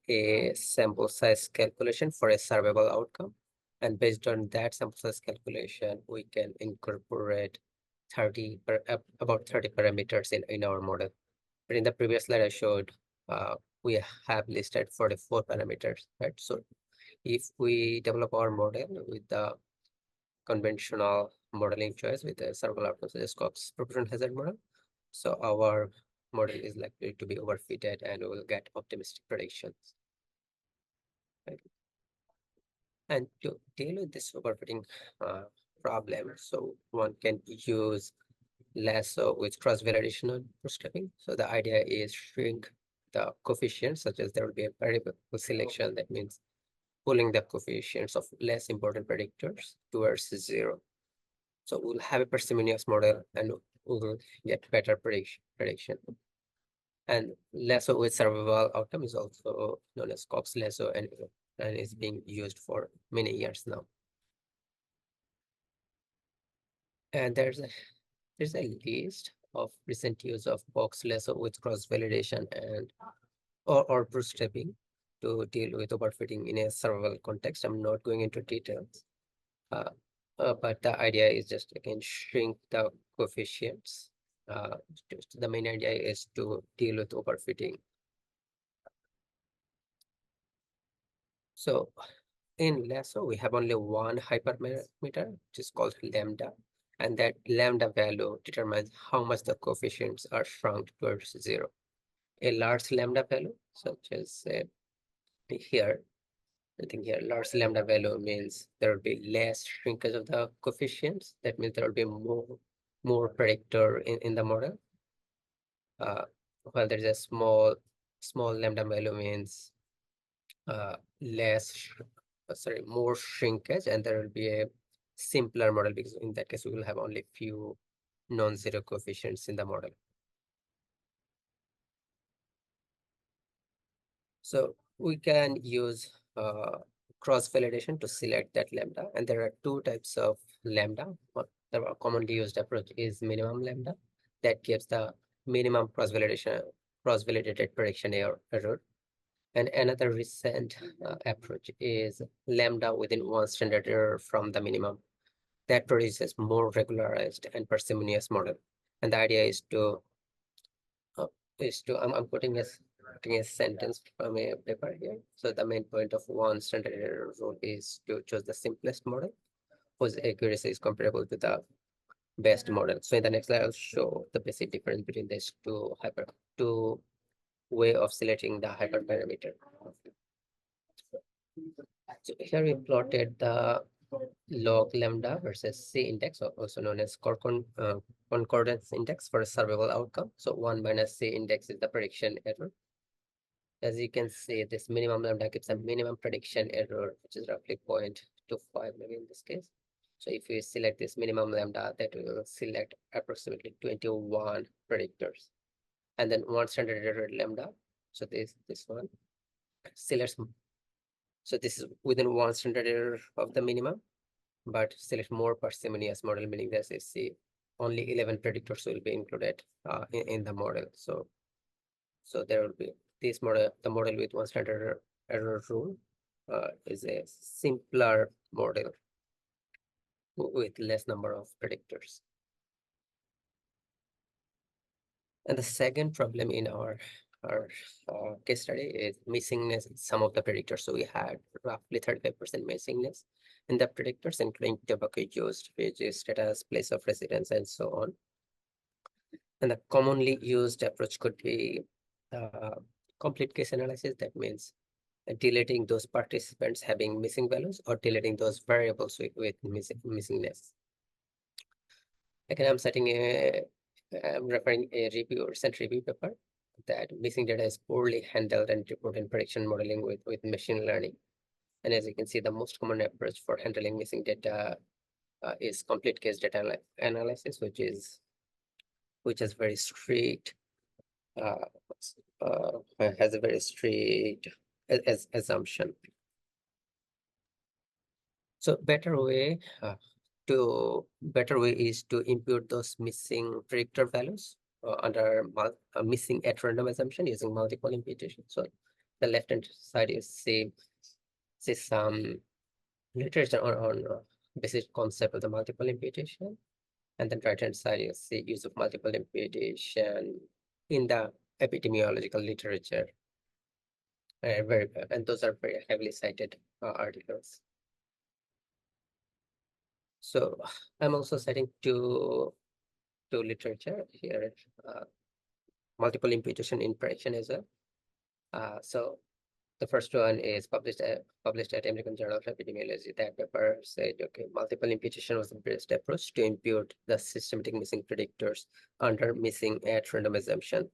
a sample size calculation for a survival outcome, and based on that sample size calculation, we can incorporate about 30 parameters in our model. But in the previous slide I showed, we have listed 44 parameters, right? So if we develop our model with the conventional modeling choice with a survival outcome such as Cox proportion hazard model, so our model is likely to be overfitted and we will get optimistic predictions. Right? And to deal with this overfitting problem, so one can use lasso with cross-validation on bootstrapping. So the idea is shrink the coefficients, such as there will be a variable selection. That means pulling the coefficients of less important predictors towards 0. So we'll have a parsimonious model and we'll get better prediction. And lasso with survival outcome is also known as Cox lasso and is being used for many years now. And there's a list of recent use of Cox lasso with cross-validation and or bootstrapping to deal with overfitting in a survival context. I'm not going into details, but the idea is just again shrink the coefficients. The main idea is to deal with overfitting. So in lasso, we have only one hyperparameter, which is called lambda, and that lambda value determines how much the coefficients are shrunk towards 0. A large lambda value, such as here, I think here large lambda value means there will be less shrinkage of the coefficients. That means there will be more predictor in the model. While there's a small lambda value means more shrinkage, and there will be a simpler model, because in that case we will have only few non-zero coefficients in the model. So we can use cross-validation to select that lambda, and there are two types of lambda. The commonly used approach is minimum lambda, that gives the minimum cross-validated prediction error. And another recent approach is lambda within one standard error from the minimum, that produces more regularized and parsimonious model. And the idea is to I'm putting a sentence from a paper here. So the main point of one standard error rule is to choose the simplest model whose accuracy is comparable to the best model. So in the next slide, I'll show the basic difference between these two way of selecting the hyperparameter. So here we plotted the log lambda versus C index, also known as concordance index for a survival outcome. So 1 minus C index is the prediction error. As you can see, this minimum lambda gives a minimum prediction error, which is roughly 0.25 maybe in this case. So if we select this minimum lambda, that will select approximately 21 predictors. And then one standard error lambda, so this one selects, so this is within one standard error of the minimum, but select more parsimonious model, meaning that only 11 predictors will be included in the model. So there will be this model, the model with one standard error rule is a simpler model with less number of predictors. And the second problem in our our case study is missingness in some of the predictors. So we had roughly 35% missingness in the predictors, including tobacco use, wages, status, place of residence, and so on. And the commonly used approach could be complete case analysis. That means deleting those participants having missing values or deleting those variables with missingness. Again, I'm referring a recent review paper that missing data is poorly handled and reported in prediction modeling with machine learning. And as you can see, the most common approach for handling missing data is complete case data analysis, which is very strict, has a very strict assumption. So better way is to impute those missing predictor values under missing at random assumption using multiple imputation. So the left hand side you see some literature on basic concept of the multiple imputation, and then right hand side you see use of multiple imputation in the epidemiological literature. And those are very heavily cited articles. So I'm also citing two literature here, multiple imputation in prediction as well. So the first one is published at American Journal of Epidemiology. That paper said, okay, multiple imputation was the best approach to impute the systematic missing predictors under missing at random assumption.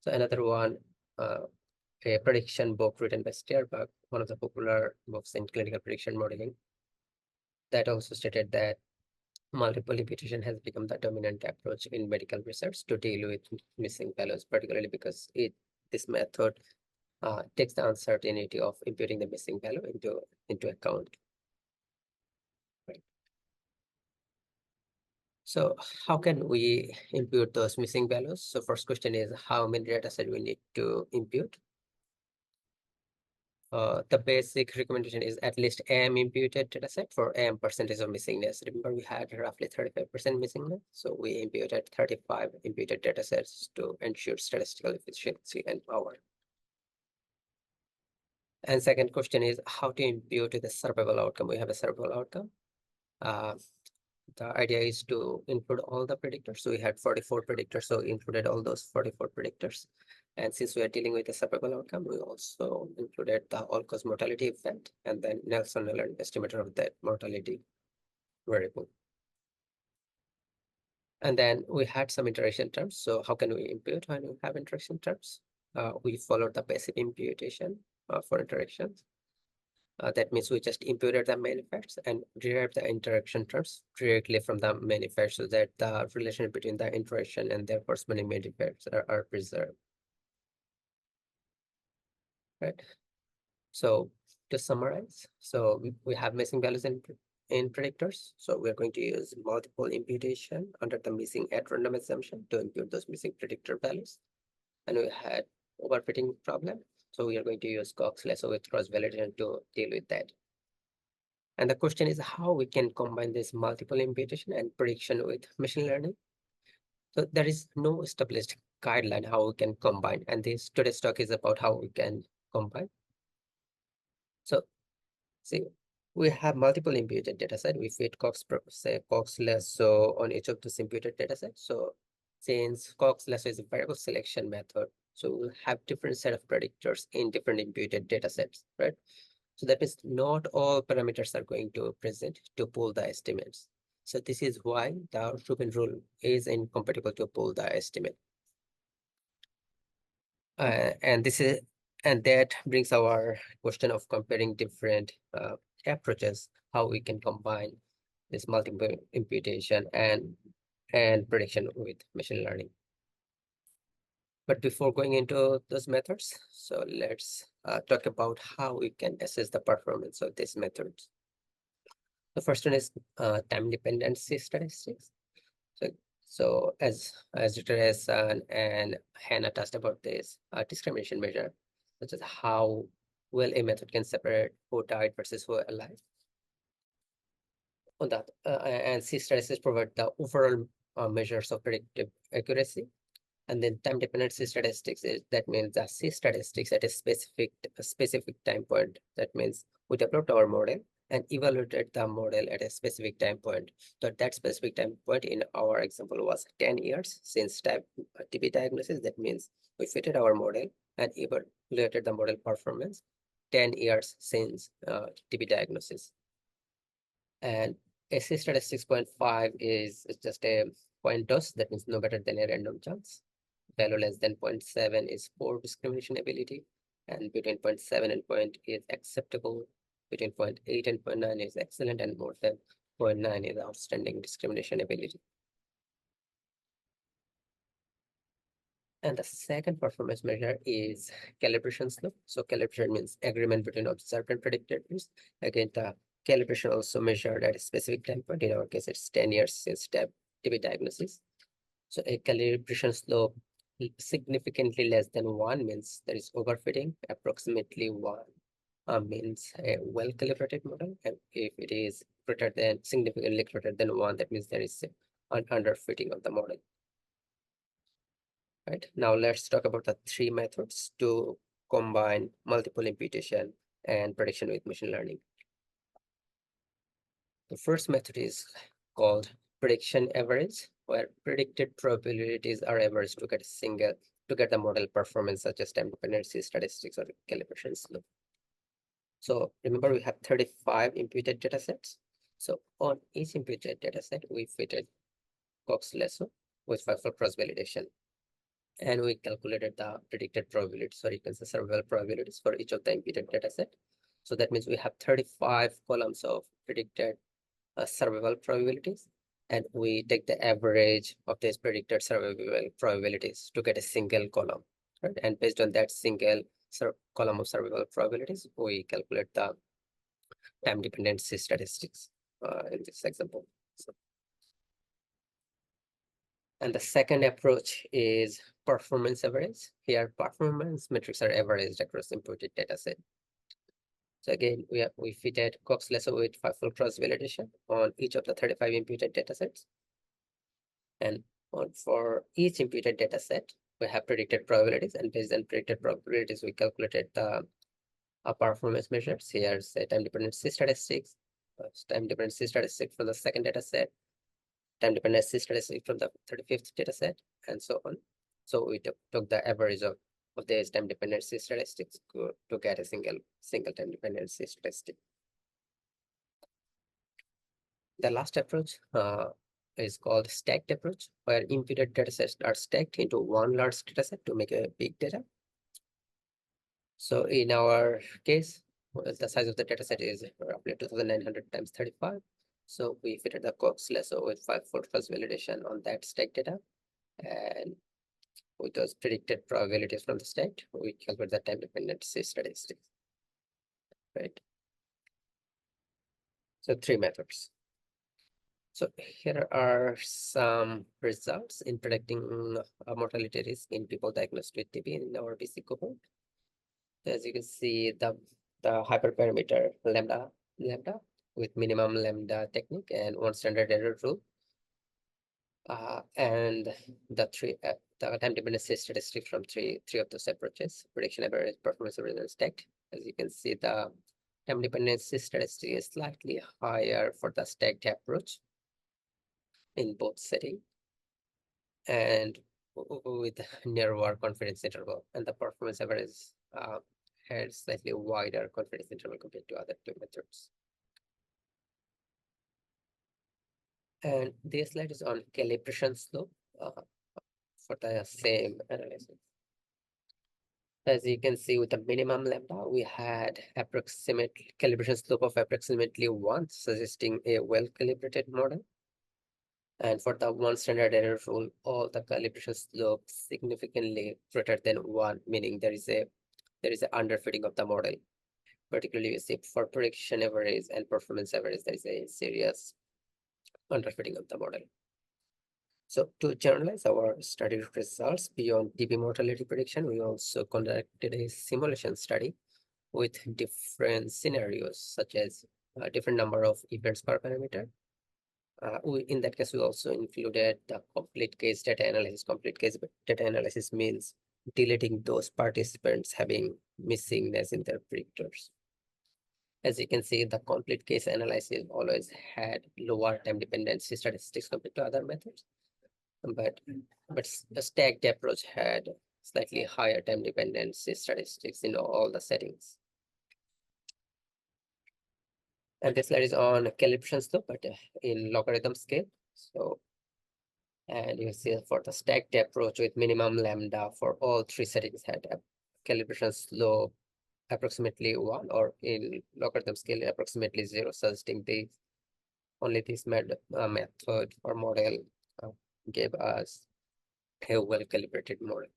So another one, a prediction book written by Stierbach, one of the popular books in clinical prediction modeling, that also stated that multiple imputation has become the dominant approach in medical research to deal with missing values, particularly because this method takes the uncertainty of imputing the missing value into account. Right. So how can we impute those missing values? So first question is, how many data sets we need to impute? The basic recommendation is at least m imputed data set for m percentage of missingness. Remember, we had roughly 35% missingness, so we imputed 35 imputed data sets to ensure statistical efficiency and power. And second question is how to impute the survival outcome. We have a survival outcome. The idea is to include all the predictors. So we had 44 predictors, so included all those 44 predictors. And since we are dealing with the survival outcome, we also included the all-cause mortality event and then Nelson-Allen estimator of that mortality variable. And then we had some interaction terms. So how can we impute when we have interaction terms? We followed the passive imputation for interactions. That means we just imputed the main effects and derived the interaction terms directly from the main effects so that the relation between the interaction and their corresponding main effects are preserved. Right. So to summarize, so we have missing values in predictors. So we're going to use multiple imputation under the missing at random assumption to impute those missing predictor values. And we had overfitting problem. So we are going to use Cox lasso with cross-validation to deal with that. And the question is how we can combine this multiple imputation and prediction with machine learning. So there is no established guideline how we can combine. And this today's talk is about how we can combine. So see, we have multiple imputed data set. We fit Cox lasso on each of those imputed data sets. So since Cox lasso is a variable selection method, so we'll have different set of predictors in different imputed data sets, right? So that means not all parameters are going to present to pull the estimates. So this is why the Rubin rule is incompatible to pull the estimate. And that brings our question of comparing different approaches, how we can combine this multiple imputation and prediction with machine learning. But before going into those methods, so let's talk about how we can assess the performance of these methods. The first one is time dependency statistics. So as Dr. Ehsan and Hannah touched about this discrimination measure, such as how well a method can separate who died versus who are alive. On that, and C statistics provide the overall measures of predictive accuracy. And then time dependency statistics that means the C statistics at a specific time point. That means we developed our model and evaluated the model at a specific time point. So that specific time point in our example was 10 years since TB diagnosis. That means we fitted our model and evaluated the model performance 10 years since TB diagnosis. And SC statistics 0.5 is just a point toss, that means no better than a random chance. Value less than 0.7 is poor discrimination ability, and between 0.7 and 0.8 is acceptable. Between 0.8 and 0.9 is excellent, and more than 0.9 is outstanding discrimination ability. And the second performance measure is calibration slope. So calibration means agreement between observed and predicted risk. Again, the calibration also measured at a specific time point. In our case, it's 10 years since TB diagnosis. So a calibration slope significantly less than 1 means there is overfitting. Approximately 1 means a well-calibrated model. And if it is greater than, significantly greater than 1, that means there is an underfitting of the model. Right, now let's talk about the 3 methods to combine multiple imputation and prediction with machine learning. The first method is called prediction average, where predicted probabilities are averaged to get the model performance, such as time dependency statistics or calibration slope. So remember, we have 35 imputed data sets. So on each imputed data set, we fitted Cox lasso with 5-fold cross validation. And we calculated the predicted probability, so you can say survival probabilities for each of the imputed data set. So that means we have 35 columns of predicted survival probabilities, and we take the average of these predicted survival probabilities to get a single column, right? And based on that single column of survival probabilities, we calculate the time dependency statistics in this example. And the second approach is performance average. Here, performance metrics are averaged across imputed data set. So again, we fitted Cox lasso with 5-fold cross validation on each of the 35 imputed data sets. And for each imputed data set, we have predicted probabilities, and based on predicted probabilities, we calculated the performance measures. Here's a time dependency statistics, from the second data set, time dependency statistic from the 35th data set, and so on. So we took the average of these time dependency statistics to get a single time dependency statistic. The last approach is called stacked approach, where imputed data sets are stacked into one large data set to make a big data. So in our case, the size of the data set is roughly 2,900 times 35. So we fitted the Cox lasso with 5-fold cross validation on that stacked data, and with those predicted probabilities from the stacked, we calculate the time dependency statistics. Right. So 3 methods. So here are some results in predicting mortality risk in people diagnosed with TB in our BC cohort. As you can see, the hyperparameter lambda with minimum lambda technique and 1 standard error rule, and the time dependency statistic from three of those approaches: prediction average, performance average, and stacked. As you can see, the time dependency statistic is slightly higher for the stacked approach in both settings, and with narrower confidence interval, and the performance average had slightly wider confidence interval compared to other 2 methods. And this slide is on calibration slope for the same analysis. As you can see, with the minimum lambda, we had approximate calibration slope of approximately 1, suggesting a well-calibrated model. And for the 1 standard error rule, all the calibration slope significantly greater than 1, meaning there is an underfitting of the model. Particularly, you see for prediction average and performance average, there is a serious underfitting of the model. So to generalize our study results beyond TB mortality prediction, we also conducted a simulation study with different scenarios, such as a different number of events per parameter, in that case, we also included the complete case data analysis. Complete case data analysis means deleting those participants having missingness in their predictors. As you can see, the complete case analysis always had lower time dependency statistics compared to other methods, but the stacked approach had slightly higher time dependency statistics in all the settings. And this slide is on calibration slope, but in logarithm scale. So, and you see for the stacked approach with minimum lambda for all three settings had a calibration slope approximately 1, or in logarithm scale approximately 0, suggesting only this method or model gave us a well-calibrated model.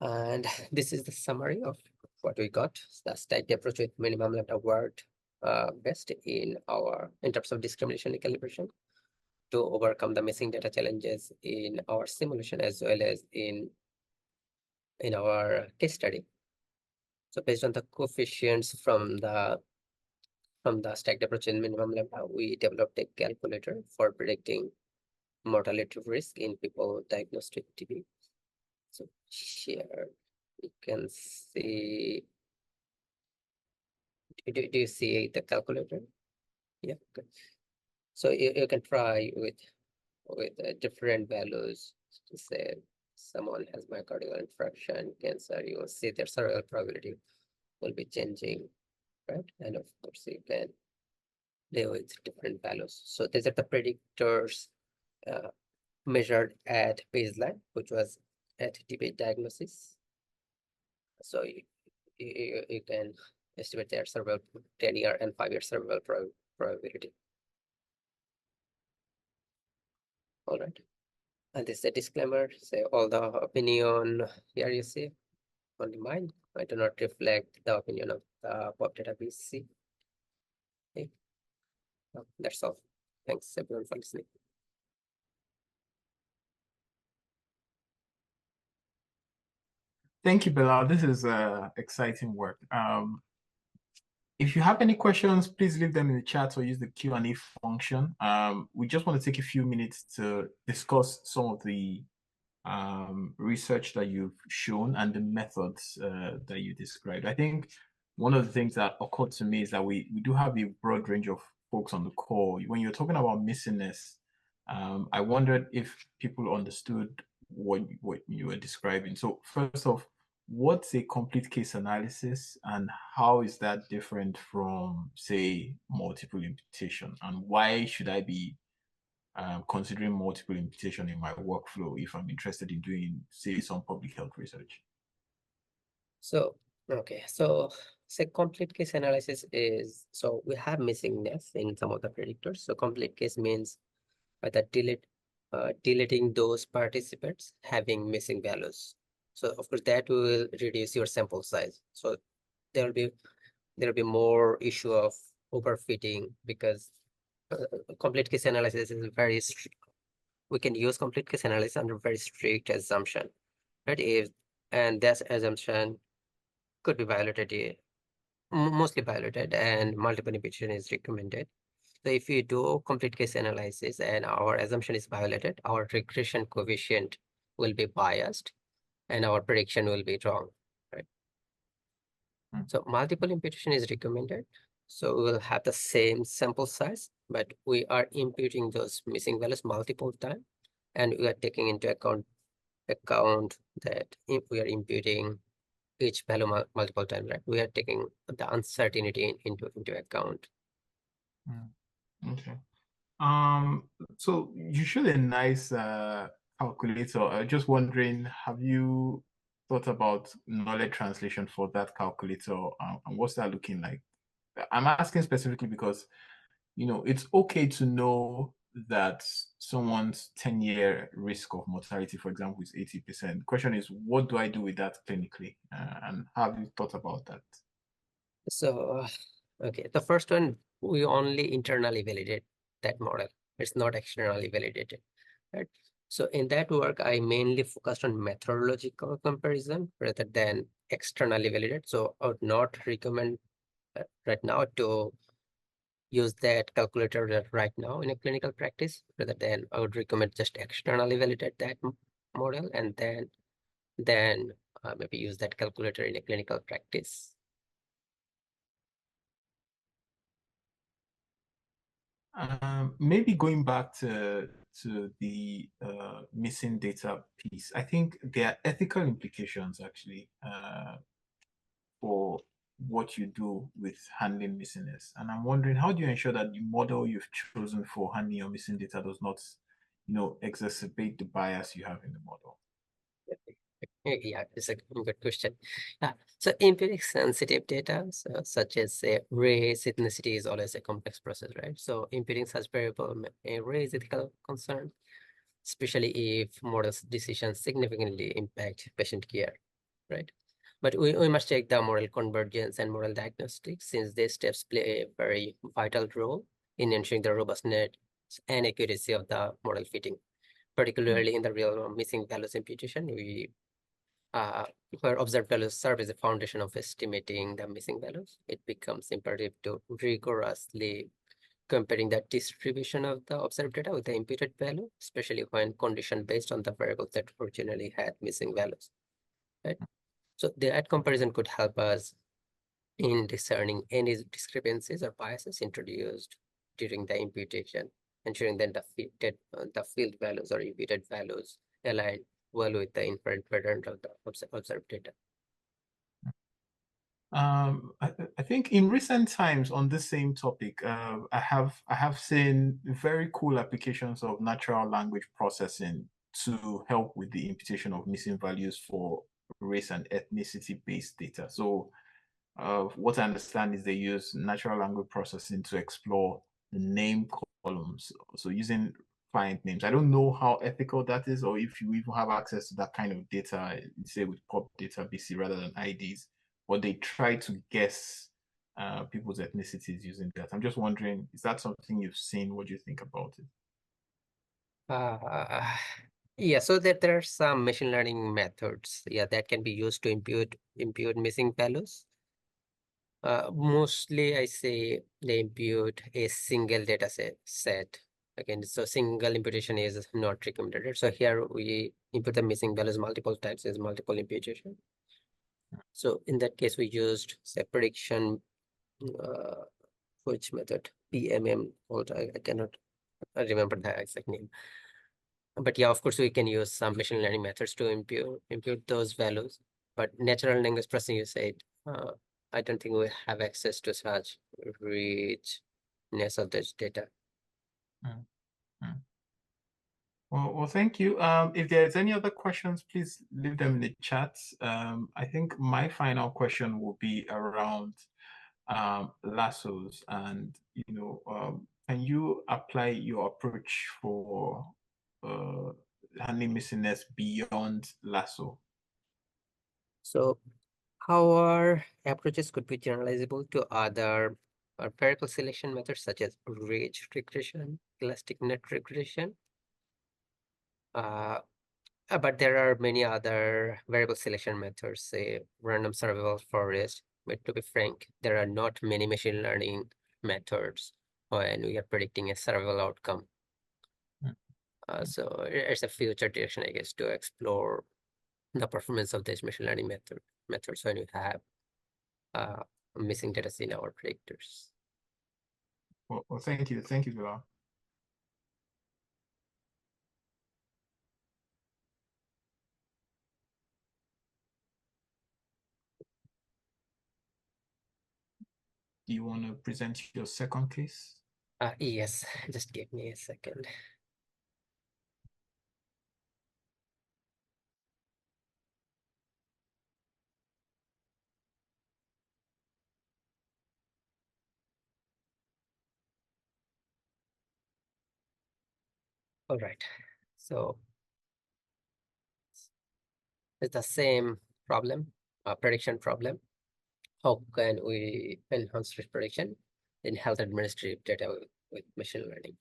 And this is the summary of what we got. The stacked approach with minimum lambda worked best in terms of discrimination and calibration to overcome the missing data challenges in our simulation as well as in our case study. So based on the coefficients from the stacked approach in minimum lambda, we developed a calculator for predicting mortality risk in people diagnosed with TB. So here you can see. Do you see the calculator? Yeah. Good. So you can try with different values to say someone has myocardial infarction, cancer. You will see their survival probability will be changing, right? And of course you can play with different values. So these are the predictors measured at baseline, which was at TB diagnosis. So you can estimate their survival 10-year and 5-year survival probability. All right. And this is a disclaimer. Say all the opinion here you see only mine. I do not reflect the opinion of the pop data BC. Okay. That's all. Thanks everyone for listening. Thank you, Belal. This is exciting work. If you have any questions, please leave them in the chat or use the Q&A function. We just want to take a few minutes to discuss some of the research that you've shown and the methods that you described. I think one of the things that occurred to me is that we do have a broad range of folks on the call. When you're talking about missingness, I wondered if people understood what you were describing. So first off, what's a complete case analysis and how is that different from, say, multiple imputation? And why should I be considering multiple imputation in my workflow if I'm interested in doing, say, some public health research? So, okay. So say complete case analysis is, so we have missingness in some of the predictors. So complete case means by the deleting those participants having missing values. So of course that will reduce your sample size. So there will be more issue of overfitting because complete case analysis is very we can use complete case analysis under very strict assumption, right? And that assumption could be violated, mostly violated, and multiple imputation is recommended. So if you do complete case analysis and our assumption is violated, our regression coefficient will be biased and our prediction will be wrong, right? So multiple imputation is recommended. So we will have the same sample size, but we are imputing those missing values multiple times, and we are taking into account that if we are imputing each value multiple times, right? We are taking the uncertainty into account. Okay. So you showed a nice calculator. Just wondering, have you thought about knowledge translation for that calculator, and what's that looking like? I'm asking specifically because, it's okay to know that someone's 10-year risk of mortality, for example, is 80%. The question is, what do I do with that clinically? And have you thought about that? So, okay, the first one, we only internally validate that model. It's not externally validated, right? So in that work, I mainly focused on methodological comparison rather than externally validated. So I would not recommend right now to use that calculator right now in a clinical practice, rather than I would recommend just externally validate that model and then maybe use that calculator in a clinical practice. Maybe going back to the missing data piece, I think there are ethical implications actually for what you do with handling missingness. And I'm wondering, how do you ensure that the model you've chosen for handling your missing data does not, exacerbate the bias you have in the model? Yeah, it's a good question. So empiric sensitive data, such as race, ethnicity, is always a complex process, right? So imputing such variable may raise ethical concern, especially if models' decisions significantly impact patient care, right? But we must take the moral convergence and moral diagnostics, since these steps play a very vital role in ensuring the robustness and accuracy of the model fitting, particularly in the realm of missing values imputation. Where observed values serve as a foundation of estimating the missing values, it becomes imperative to rigorously comparing the distribution of the observed data with the imputed value, especially when conditioned based on the variables that originally had missing values, right? So that comparison could help us in discerning any discrepancies or biases introduced during the imputation, ensuring that the field values or imputed values align well with the inferred pattern of the observed data. I think in recent times on this same topic, I have seen very cool applications of natural language processing to help with the imputation of missing values for race and ethnicity based data. So what I understand is they use natural language processing to explore the name columns. So using client names. I don't know how ethical that is, or if you even have access to that kind of data, say with pop data BC rather than IDs, or they try to guess people's ethnicities using that. I'm just wondering, is that something you've seen? What do you think about it? Yeah, so there are some machine learning methods, that can be used to impute missing values. Mostly I say they impute a single data set. Again, so single imputation is not recommended. So here we input the missing values multiple times as multiple imputation. So in that case, we used say prediction, which method, PMM, I cannot remember the exact name. But yeah, of course, we can use some machine learning methods to impute those values. But natural language processing, you said, I don't think we have access to such richness of this data. Well, thank you. If there's any other questions, please leave them in the chat. I think my final question will be around lassos, and can you apply your approach for handling missingness beyond lasso? So our approaches could be generalizable to other variable selection methods such as ridge regression, elastic net regression. But there are many other variable selection methods, say random survival forest. But to be frank, there are not many machine learning methods when we are predicting a survival outcome. So it's a future direction, I guess, to explore the performance of this machine learning methods when you have missing data in our predictors. Well, thank you. Thank you, Belal. Do you want to present your second case? Yes, just give me a second. All right, so it's the same problem, prediction problem. How can we enhance risk prediction in health administrative data with machine learning?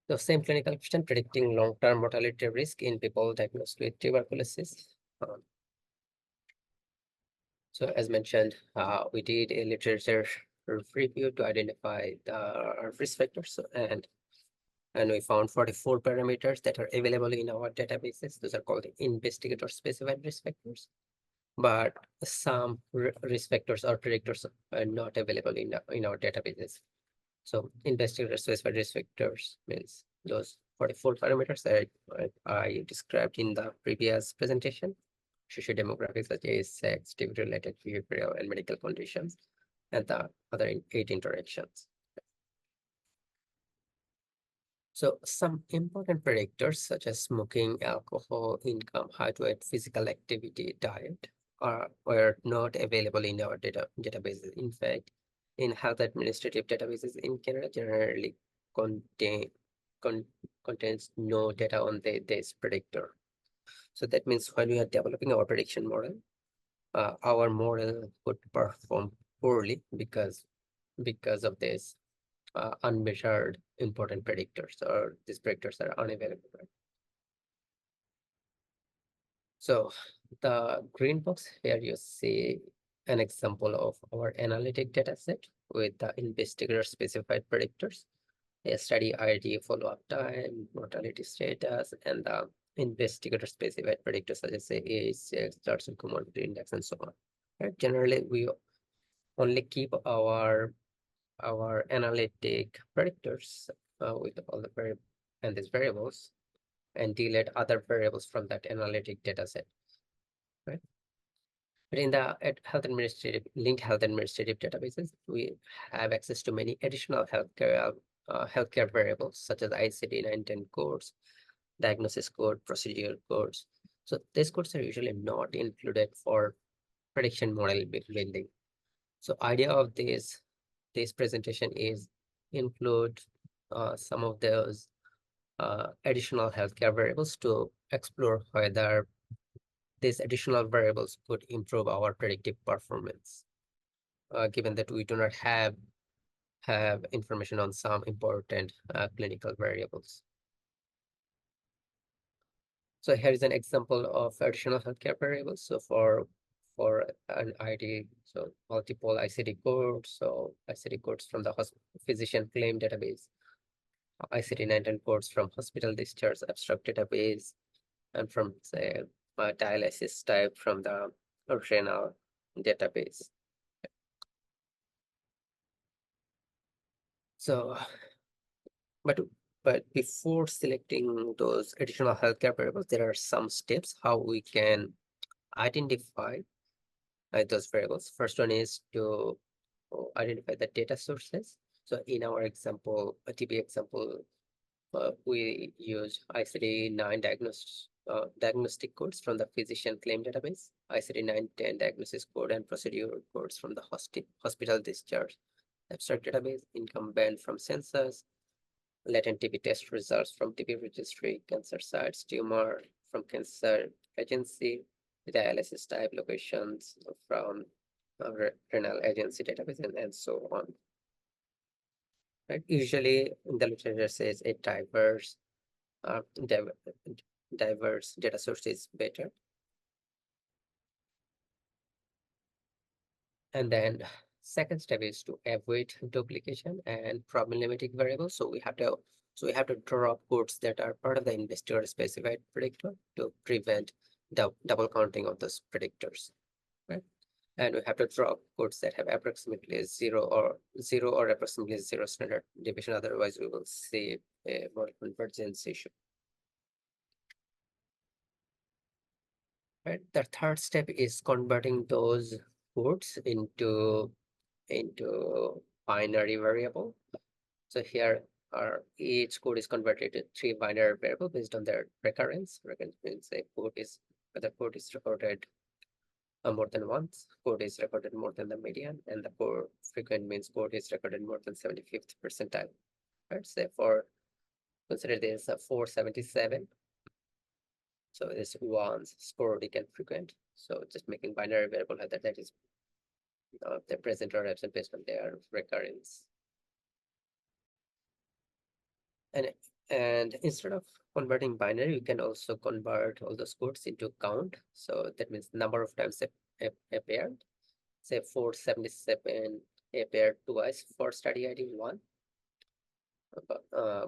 The same clinical question, predicting long-term mortality risk in people diagnosed with tuberculosis. So as mentioned, we did a literature review to identify the risk factors, and we found 44 parameters that are available in our databases. Those are called investigator-specified risk factors. But some risk factors or predictors are not available in our databases. So investigator-specified risk factors means those 44 parameters that I described in the previous presentation: socio-demographics such as sex, activity-related, behavioral, and medical conditions, and the other 8 interactions. So some important predictors such as smoking, alcohol, income, height, weight, physical activity, diet were not available in our databases. In fact, in health administrative databases in Canada generally contains no data on this predictor. So that means when we are developing our prediction model, our model would perform poorly because of this unmeasured important predictors, or these predictors are unavailable. Right? So the green box here, you see an example of our analytic data set with the investigator specified predictors, a study ID, follow-up time, mortality status, and the investigator specified predictors such as say age, sex, certain comorbidity index, and so on. Right? Generally, we only keep our analytic predictors with all the these variables, and delete other variables from that analytic data set. Right? But in the linked health administrative databases, we have access to many additional healthcare variables such as ICD-910 codes, diagnosis code, procedure codes. So these codes are usually not included for prediction model building. So idea of this presentation is include some of those additional healthcare variables to explore whether these additional variables could improve our predictive performance, given that we do not have information on some important clinical variables. So here is an example of additional healthcare variables. So for an ID, so multiple ICD codes, so ICD codes from the physician claim database, ICD-910 codes from hospital discharge abstract database, and from say dialysis type from the renal database. So, but before selecting those additional healthcare variables, there are some steps how we can identify those variables. First one is to identify the data sources. So in our example, a TB example, we use ICD-9 diagnostic codes from the physician claim database, ICD-910 diagnosis code and procedure codes from the hospital discharge abstract database, income band from census, latent TB test results from TB registry, cancer sites, tumor from cancer agency, dialysis type locations from renal agency database, and so on. Right? Usually the literature says a diverse data source is better. And then second step is to avoid duplication and problematic variables. So we have to drop codes that are part of the investigator specified predictor to prevent double counting of those predictors. Right? And we have to drop codes that have approximately zero or approximately zero standard deviation. Otherwise, we will see a model convergence issue. Right. The third step is converting those codes into binary variable. So here each code is converted to 3 binary variables based on their recurrence. Recurrence means whether code is recorded more than once, code is recorded more than the median, and the code frequent means code is recorded more than 75th percentile. Right. So therefore, consider this a 477. So it's once, sporadic, and frequent. So just making binary variable that is the present or absent based on their recurrence. And instead of converting binary, you can also convert all those codes into count. So that means number of times a pair. say 477 appeared twice for study ID 1,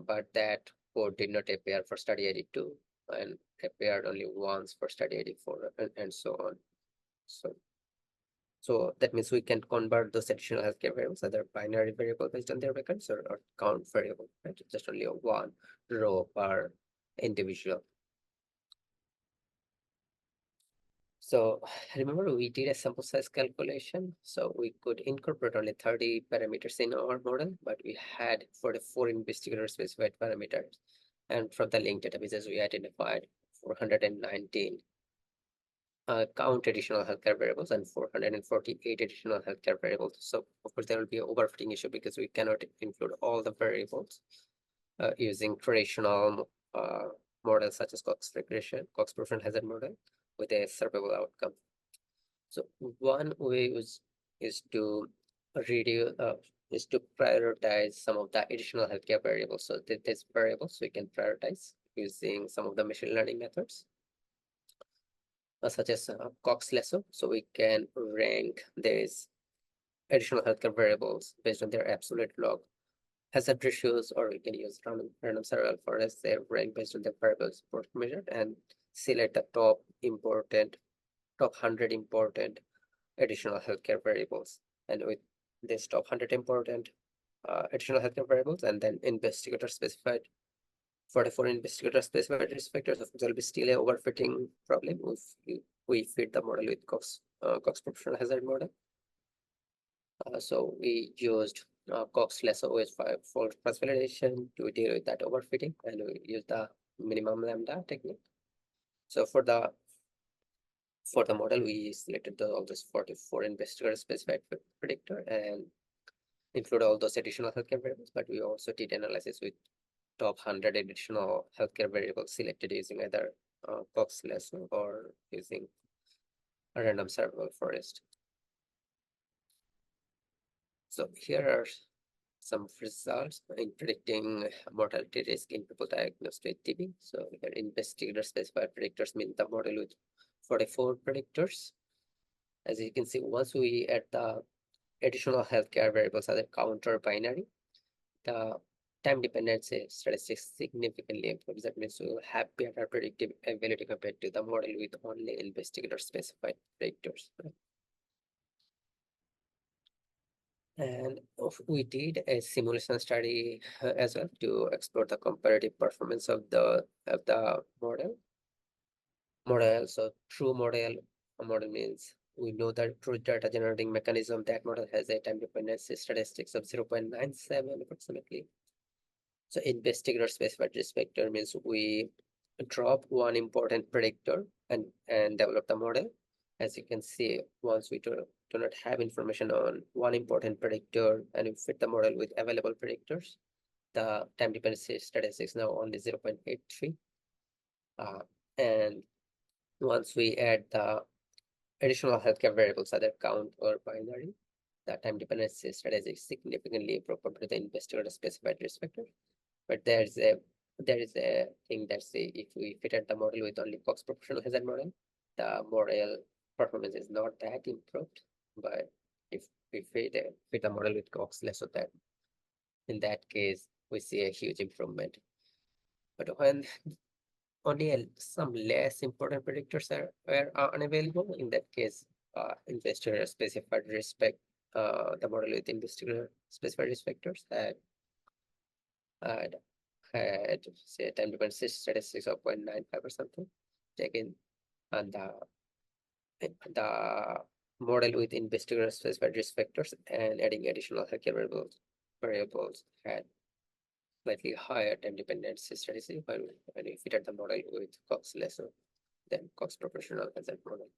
but that code did not appear for study ID 2 and appeared only once for study ID 4 and so on. So that means we can convert those additional healthcare variables, either binary variable based on their records or count variable, right? Just only one row per individual. So remember, we did a sample size calculation, so we could incorporate only 30 parameters in our model, but we had 44 investigator specified parameters. And from the linked databases, we identified 419 count additional healthcare variables and 448 additional healthcare variables. So of course there will be an overfitting issue because we cannot include all the variables using traditional models such as Cox regression, Cox proportional hazard model with a survivable outcome. So one way is to reduce is to prioritize some of the additional healthcare variables. So these variables we can prioritize using some of the machine learning methods. Such as Cox lasso, so we can rank these additional healthcare variables based on their absolute log hazard ratios, or we can use random serial forest, their rank based on the variables measured, and select the top 100 important additional healthcare variables. And with this top 100 important additional healthcare variables, and then investigator specified 44 investigator specified risk factors, there will be still a overfitting problem if we fit the model with Cox proportional hazard model. So we used Cox lasso with false cross validation to deal with that overfitting, and we used the minimum lambda technique. So for the model, we selected all those 44 investigator specified predictor and include all those additional healthcare variables, but we also did analysis with top 100 additional healthcare variables selected using either Cox lasso or using a random survival forest. So here are some results in predicting mortality risk in people diagnosed with TB. So here investigator specified predictors mean the model with 44 predictors. As you can see, once we add the additional healthcare variables as a counter binary, the time dependency statistics significantly improves. That means we will have better predictive ability compared to the model with only investigator specified predictors. And we did a simulation study as well to explore the comparative performance of the model. So true model means we know that true data generating mechanism, that model has a time dependency statistics of 0.97 approximately. So investigator specified risk factor means we drop one important predictor and develop the model. As you can see, once we do not have information on one important predictor and we fit the model with available predictors, the time dependency statistics now only 0.83. And once we add the additional healthcare variables, either count or binary, the time dependency statistics significantly improve compared to the investigator specified risk factor. But there is a thing that say if we fitted the model with only Cox proportional hazard model, the model performance is not that improved. But if we fit the model with Cox lasso, that in that case we see a huge improvement. But when only some less important predictors are unavailable, in that case, investigator specified the model with investigator specified risk factors had say time dependency statistics of 0.95 or something. Again, and the model with investigator specified risk factors and adding additional healthcare variables had slightly higher time dependency statistic when we fitted the model with Cox lasso than Cox proportional hazard model.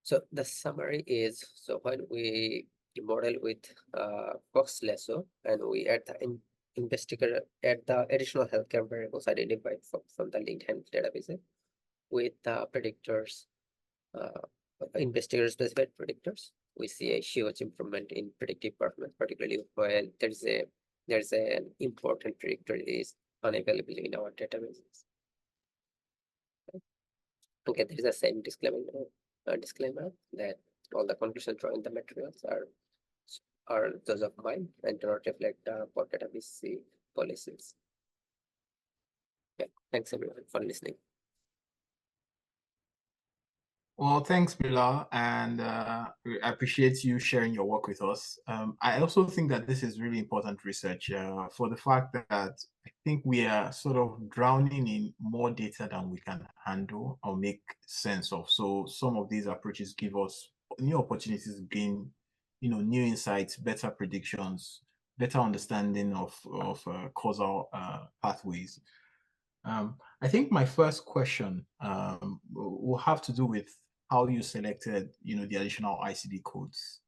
So the summary is, so when we model with Cox lasso and we add the additional healthcare variables identified from the linked hand database with the predictors, investigator specified predictors, we see a huge improvement in predictive performance, particularly when there's an important predictor is unavailable in our databases. Okay, there is the same disclaimer disclaimer that all the conclusions drawn in the materials are those of mine and do not reflect the Port database policies. Yeah, thanks everyone for listening. Well, thanks, Belal, and I appreciate you sharing your work with us. I also think that this is really important research for the fact that I think we are sort of drowning in more data than we can handle or make sense of. So some of these approaches give us new opportunities to gain, new insights, better predictions, better understanding of causal pathways. I think my first question will have to do with how you selected, the additional ICD codes.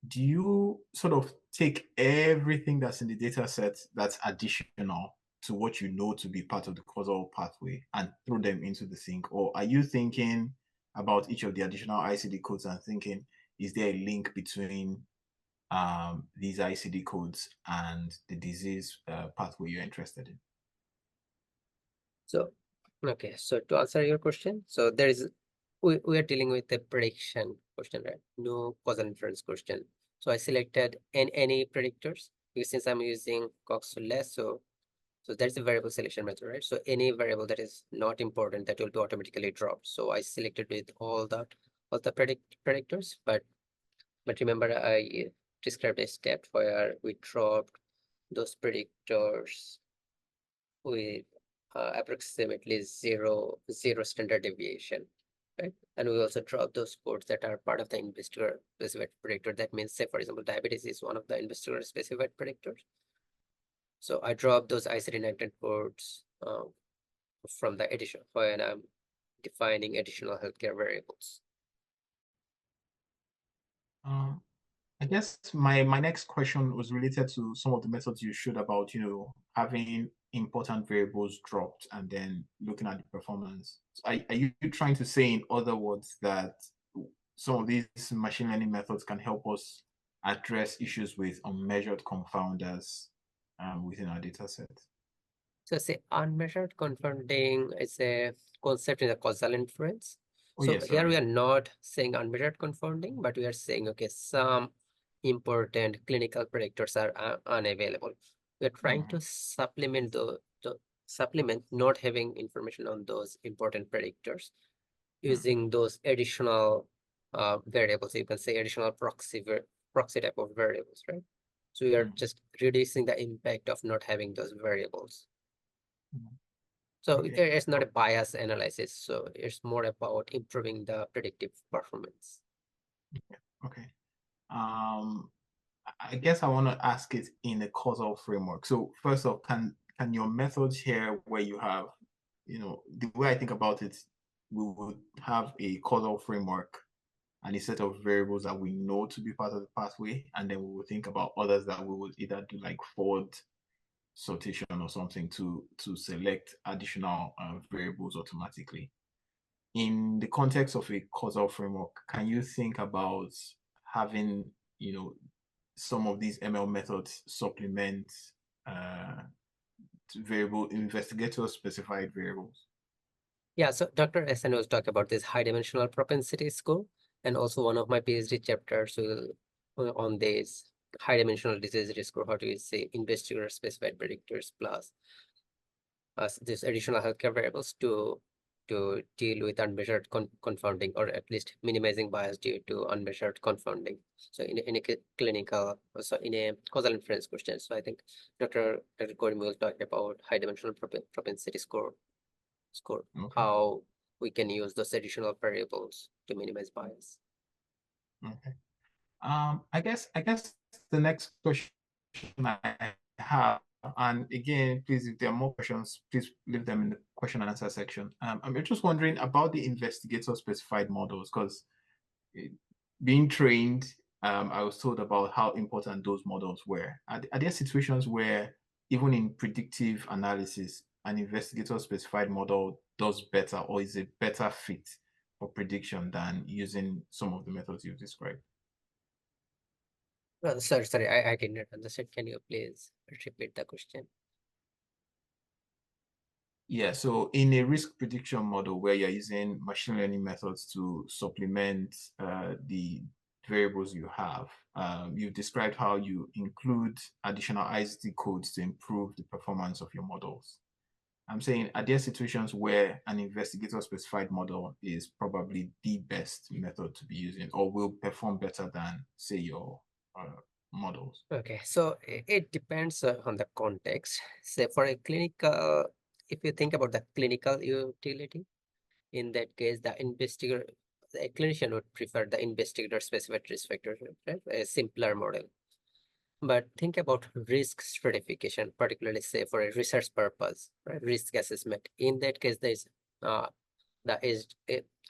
Do you sort of take everything that's in the data set that's additional to what you know to be part of the causal pathway and throw them into the sink? Or are you thinking about each of the additional ICD codes and thinking, is there a link between these ICD codes and the disease pathway you're interested in? So, okay, so to answer your question, so there is we are dealing with the prediction question, right? No causal inference question. So I selected any predictors because since I'm using causal less, so there's a variable selection method, right? So any variable that is not important that will be automatically dropped. So I selected with all the predictors, but remember I described a step where we dropped those predictors with approximately zero standard deviation, right? And we also drop those codes that are part of the investigator specified predictor. That means, say for example, diabetes is one of the investigator specified predictors. So I drop those ICD-19 codes from the addition when I'm defining additional healthcare variables. I guess my next question was related to some of the methods you showed about, having important variables dropped and then looking at the performance. Are you trying to say, in other words, that some of these machine learning methods can help us address issues with unmeasured confounders within our data set? So say unmeasured confounding is a concept in the causal inference. Oh, So yes, here we sorry. are not saying unmeasured confounding, but we are saying, okay, some important clinical predictors are unavailable. We're trying to supplement the supplement not having information on those important predictors using those additional variables. You can say additional proxy type of variables, right? So we are just reducing the impact of not having those variables. So Okay. it's not a bias analysis. So it's more about improving the predictive performance. Okay. I guess I want to ask it in a causal framework. So first off, can your methods here, where you have, the way I think about it, we would have a causal framework and a set of variables that we know to be part of the pathway, and then we will think about others that we would either do like forward sortation or something to select additional variables automatically. In the context of a causal framework, can you think about having, some of these ML methods supplement investigator specified variables? Yeah, so Dr. Ehsan was talking about this high dimensional propensity score, and also one of my PhD chapters will on this high dimensional disease risk score, how do you say investigator specified predictors plus this additional healthcare variables to deal with unmeasured confounding, or at least minimizing bias due to unmeasured confounding. So in a clinical, so in a causal inference question. So I think Dr. Karim will talk about high dimensional propensity score, okay, how we can use those additional variables to minimize bias. Okay. I guess the next question I have, and again, please, if there are more questions, please leave them in the question and answer section. I'm just wondering about the investigator specified models, because being trained, I was told about how important those models were. Are there situations where even in predictive analysis, an investigator specified model does better, or is a better fit for prediction than using some of the methods you've described? Well, sorry, I did not understand. Can you please repeat the question? Yeah, so in a risk prediction model where you're using machine learning methods to supplement the variables you have, you've described how you include additional ICT codes to improve the performance of your models. I'm saying, are there situations where an investigator-specified model is probably the best method to be using or will perform better than, say, your models? Okay, so it depends on the context. Say for a clinical, if you think about the clinical utility, in that case, the clinician would prefer the investigator-specified risk factor, right? A simpler model. But think about risk stratification, particularly say for a research purpose, right? Risk assessment. In that case, there's the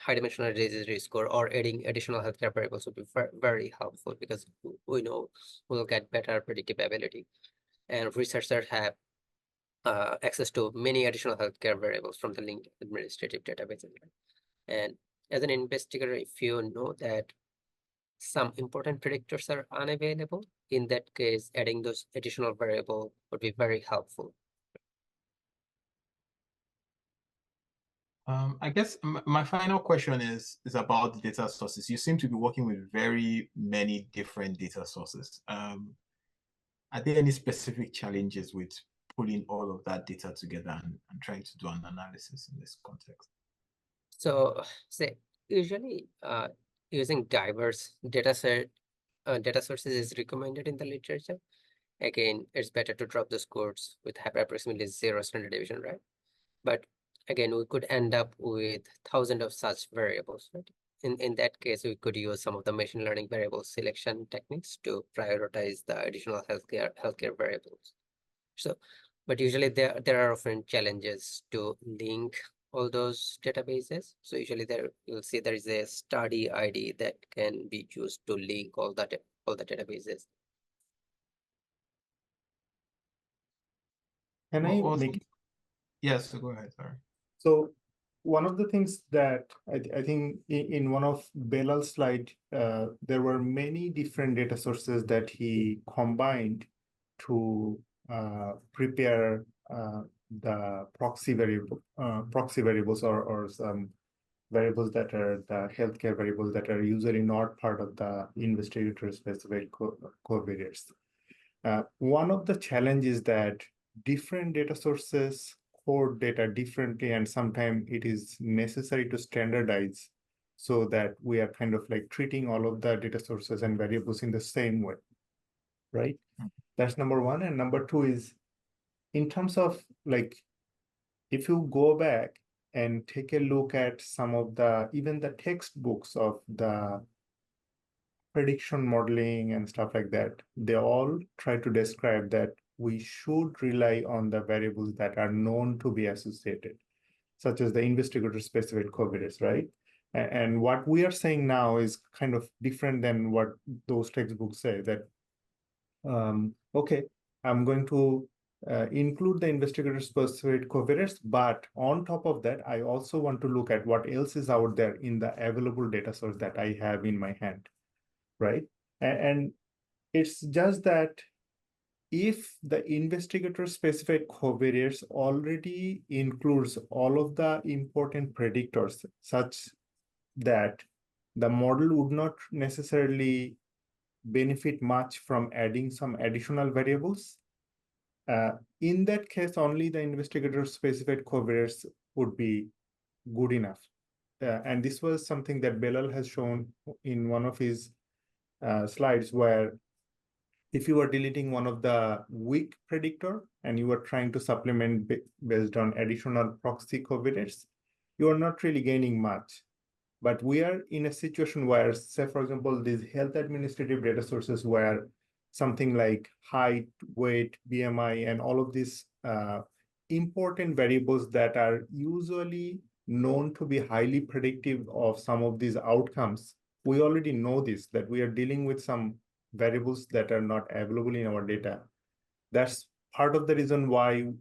high dimensional disease risk score or adding additional healthcare variables would be very helpful because we know we'll get better predictive ability. And researchers have access to many additional healthcare variables from the linked administrative database. And as an investigator, if you know that some important predictors are unavailable, in that case, adding those additional variable would be very helpful. I guess my final question is about the data sources. You seem to be working with very many different data sources. Are there any specific challenges with pulling all of that data together and trying to do an analysis in this context? So, say usually using diverse data sources is recommended in the literature. Again, it's better to drop the scores with approximately 0 standard deviation, right? But again, we could end up with thousands of such variables, right? In that case, we could use some of the machine learning variable selection techniques to prioritize the additional healthcare variables. So, but usually there are often challenges to link all those databases. So usually you'll see there is a study ID that can be used to link all the databases. Can I make? Yes, go ahead, sorry. So one of the things that I think in one of Belal's slide, there were many different data sources that he combined to prepare the proxy variables or some variables that are the healthcare variables that are usually not part of the investigator-specified covariates. One of the challenges that different data sources code data differently, and sometimes it is necessary to standardize so that we are kind of like treating all of the data sources and variables in the same way, right? That's number one. And number two is in terms of like, if you go back and take a look at some of even the textbooks of the prediction modeling and stuff like that, they all try to describe that we should rely on the variables that are known to be associated, such as the investigator-specific covariates, right? And what we are saying now is kind of different than what those textbooks say, that, okay, I'm going to include the investigator-specific covariates, but on top of that, I also want to look at what else is out there in the available data source that I have in my hand, right? And it's just that if the investigator-specific covariates already includes all of the important predictors such that the model would not necessarily benefit much from adding some additional variables, in that case, only the investigator-specific covariates would be good enough. And this was something that Belal has shown in one of his slides, where if you are deleting one of the weak predictor and you are trying to supplement based on additional proxy covariates, you are not really gaining much. But we are in a situation where, say, for example, these health administrative data sources where something like height, weight, BMI, and all of these important variables that are usually known to be highly predictive of some of these outcomes, we already know this, that we are dealing with some variables that are not available in our data. That's part of the reason why,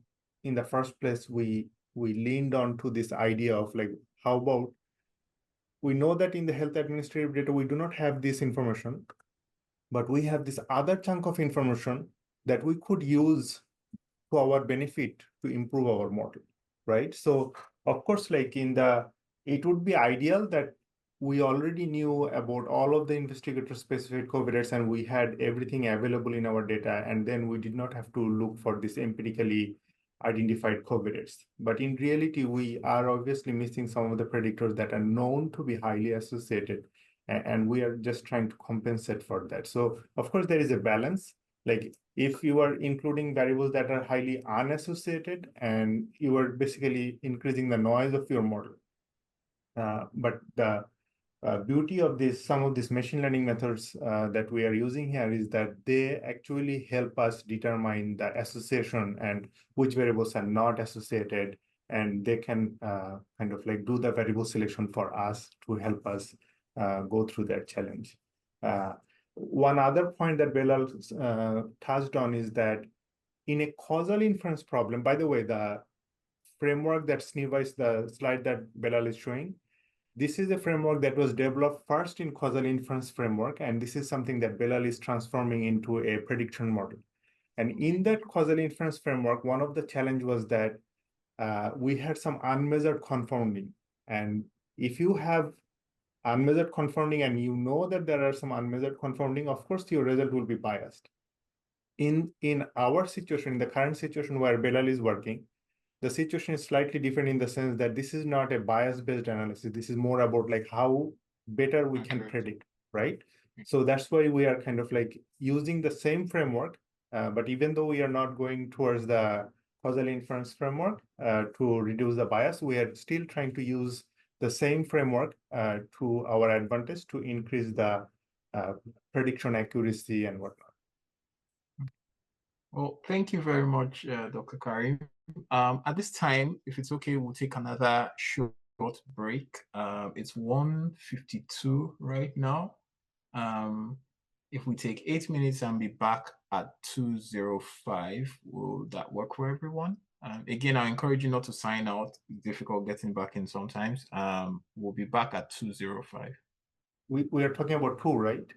in the first place, we leaned on to this idea of like, how about we know that in the health administrative data, we do not have this information, but we have this other chunk of information that we could use to our benefit to improve our model, right? So of course, like it would be ideal that we already knew about all of the investigator-specific covariates and we had everything available in our data, and then we did not have to look for this empirically identified covariates. But in reality, we are obviously missing some of the predictors that are known to be highly associated, and we are just trying to compensate for that. So of course, there is a balance. Like if you are including variables that are highly unassociated, and you are basically increasing the noise of your model. But the beauty of some of these machine learning methods that we are using here is that they actually help us determine the association and which variables are not associated, and they can kind of like do the variable selection for us to help us go through that challenge. One other point that Belal touched on is that in a causal inference problem, by the way, the framework that Sneevice, the slide that Belal is showing, this is a framework that was developed first in causal inference framework, and this is something that Belal is transforming into a prediction model. And in that causal inference framework, one of the challenge was that we had some unmeasured confounding. And if you have unmeasured confounding and you know that there are some unmeasured confounding, of course, your result will be biased. In our situation, the current situation where Belal is working, the situation is slightly different in the sense that this is not a bias-based analysis. This is more about like how better we can predict, right? So that's why we are kind of like using the same framework, but even though we are not going towards the causal inference framework to reduce the bias, we are still trying to use the same framework to our advantage to increase the prediction accuracy and whatnot. Well, thank you very much, Dr. Karim. At this time, if it's okay, we'll take another short break. It's 1:52 right now. If we take 8 minutes and be back at 2:05, will that work for everyone? Again, I encourage you not to sign out. It's difficult getting back in sometimes. We'll be back at 2:05. We are talking about 2, right?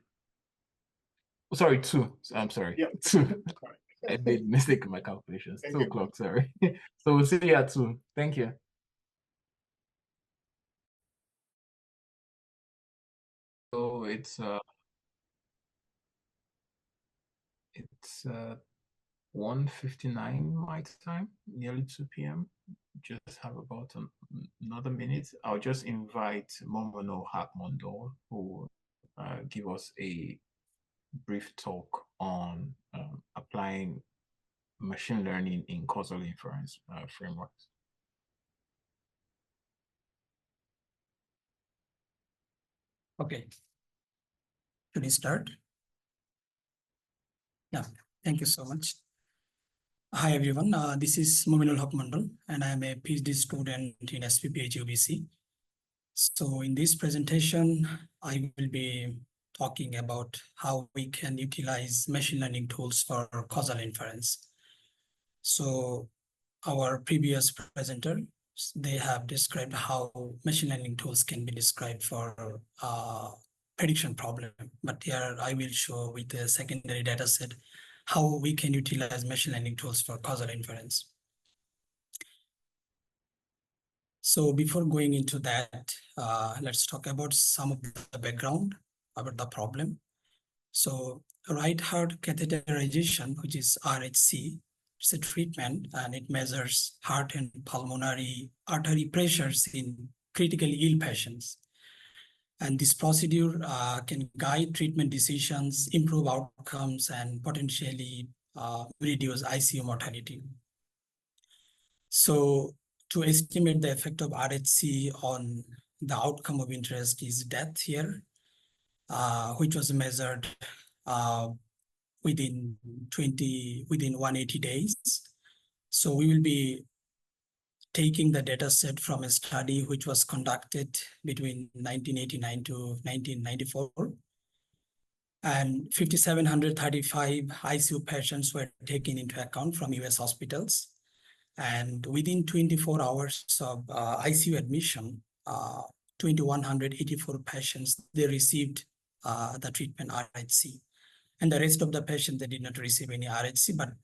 Oh, sorry, 2. I'm sorry. Yeah. 2. I made a mistake in my calculations. 2 o'clock, sorry. So we'll see you at 2. Thank you. So it's 1:59 my time, nearly 2 p.m. Just have about another minute. I'll just invite Momenul Haque Mondol, who will give us a brief talk on applying machine learning in causal inference frameworks. Okay. Should we start? Yeah, thank you so much. Hi, everyone. This is Momenul Haque Mondol, and I am a PhD student in SPPH UBC. So in this presentation, I will be talking about how we can utilize machine learning tools for causal inference. So our previous presenter, they have described how machine learning tools can be described for prediction problem. But here I will show with a secondary data set how we can utilize machine learning tools for causal inference. So before going into that, let's talk about some of the background about the problem. So right heart catheterization, which is RHC, it's a treatment and it measures heart and pulmonary artery pressures in critically ill patients. And this procedure can guide treatment decisions, improve outcomes, and potentially reduce ICU mortality. So to estimate the effect of RHC on the outcome of interest is death here, which was measured within 180 days. So we will be taking the data set from a study which was conducted between 1989 to 1994. And 5,735 ICU patients were taken into account from US hospitals. And within 24 hours of ICU admission, 2,184 patients, they received the treatment RHC. And the rest of the patients, they did not receive any RHC, but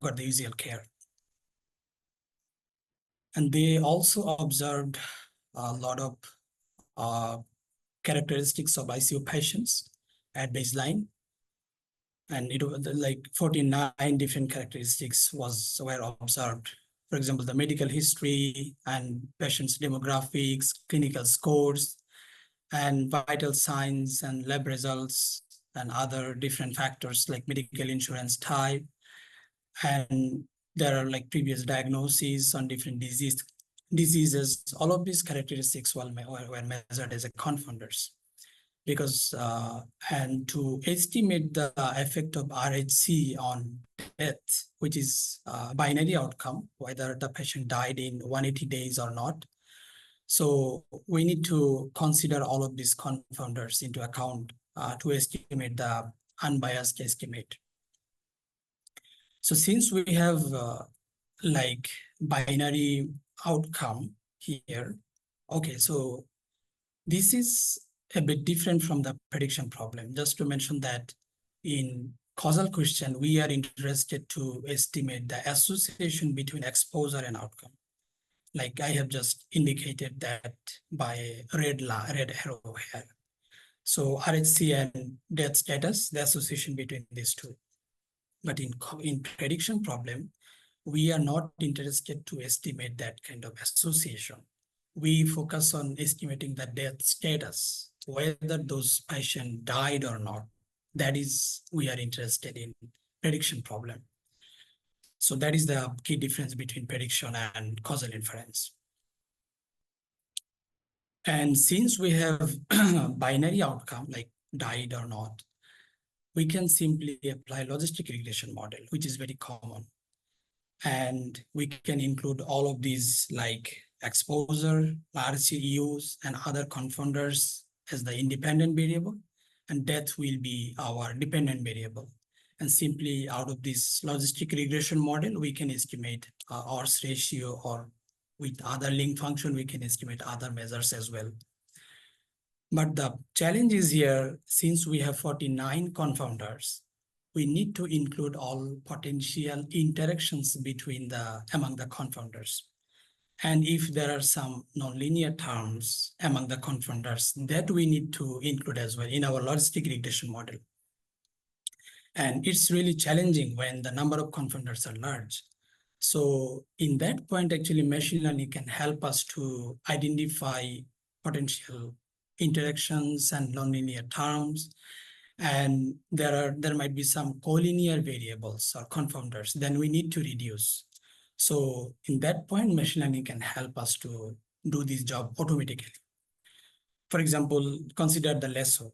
got the usual care. And they also observed a lot of characteristics of ICU patients at baseline. And it was like 49 different characteristics were observed. For example, the medical history and patients' demographics, clinical scores, and vital signs and lab results, and other different factors like medical insurance type. And there are like previous diagnoses on different diseases. All of these characteristics were measured as a confounders. Because and to estimate the effect of RHC on death, which is binary outcome, whether the patient died in 180 days or not. So we need to consider all of these confounders into account to estimate the unbiased estimate. So since we have like binary outcome here, okay, so this is a bit different from the prediction problem. Just to mention that in causal question, we are interested to estimate the association between exposure and outcome. Like I have just indicated that by red arrow here. So RHC and death status, the association between these two. But in prediction problem, we are not interested to estimate that kind of association. We focus on estimating the death status, whether those patients died or not. That is, we are interested in prediction problem. So that is the key difference between prediction and causal inference. And since we have binary outcome, like died or not, we can simply apply logistic regression model, which is very common. And we can include all of these like exposure, ICUs, and other confounders as the independent variable, and death will be our dependent variable. And simply out of this logistic regression model, we can estimate odds ratio, or with other link function, we can estimate other measures as well. But the challenge is here, since we have 49 confounders, we need to include all potential interactions among the confounders. And if there are some nonlinear terms among the confounders, that we need to include as well in our logistic regression model. And it's really challenging when the number of confounders are large. So in that point, actually, machine learning can help us to identify potential interactions and nonlinear terms. And there might be some collinear variables or confounders, then we need to reduce. So in that point, machine learning can help us to do this job automatically. For example, consider the lasso,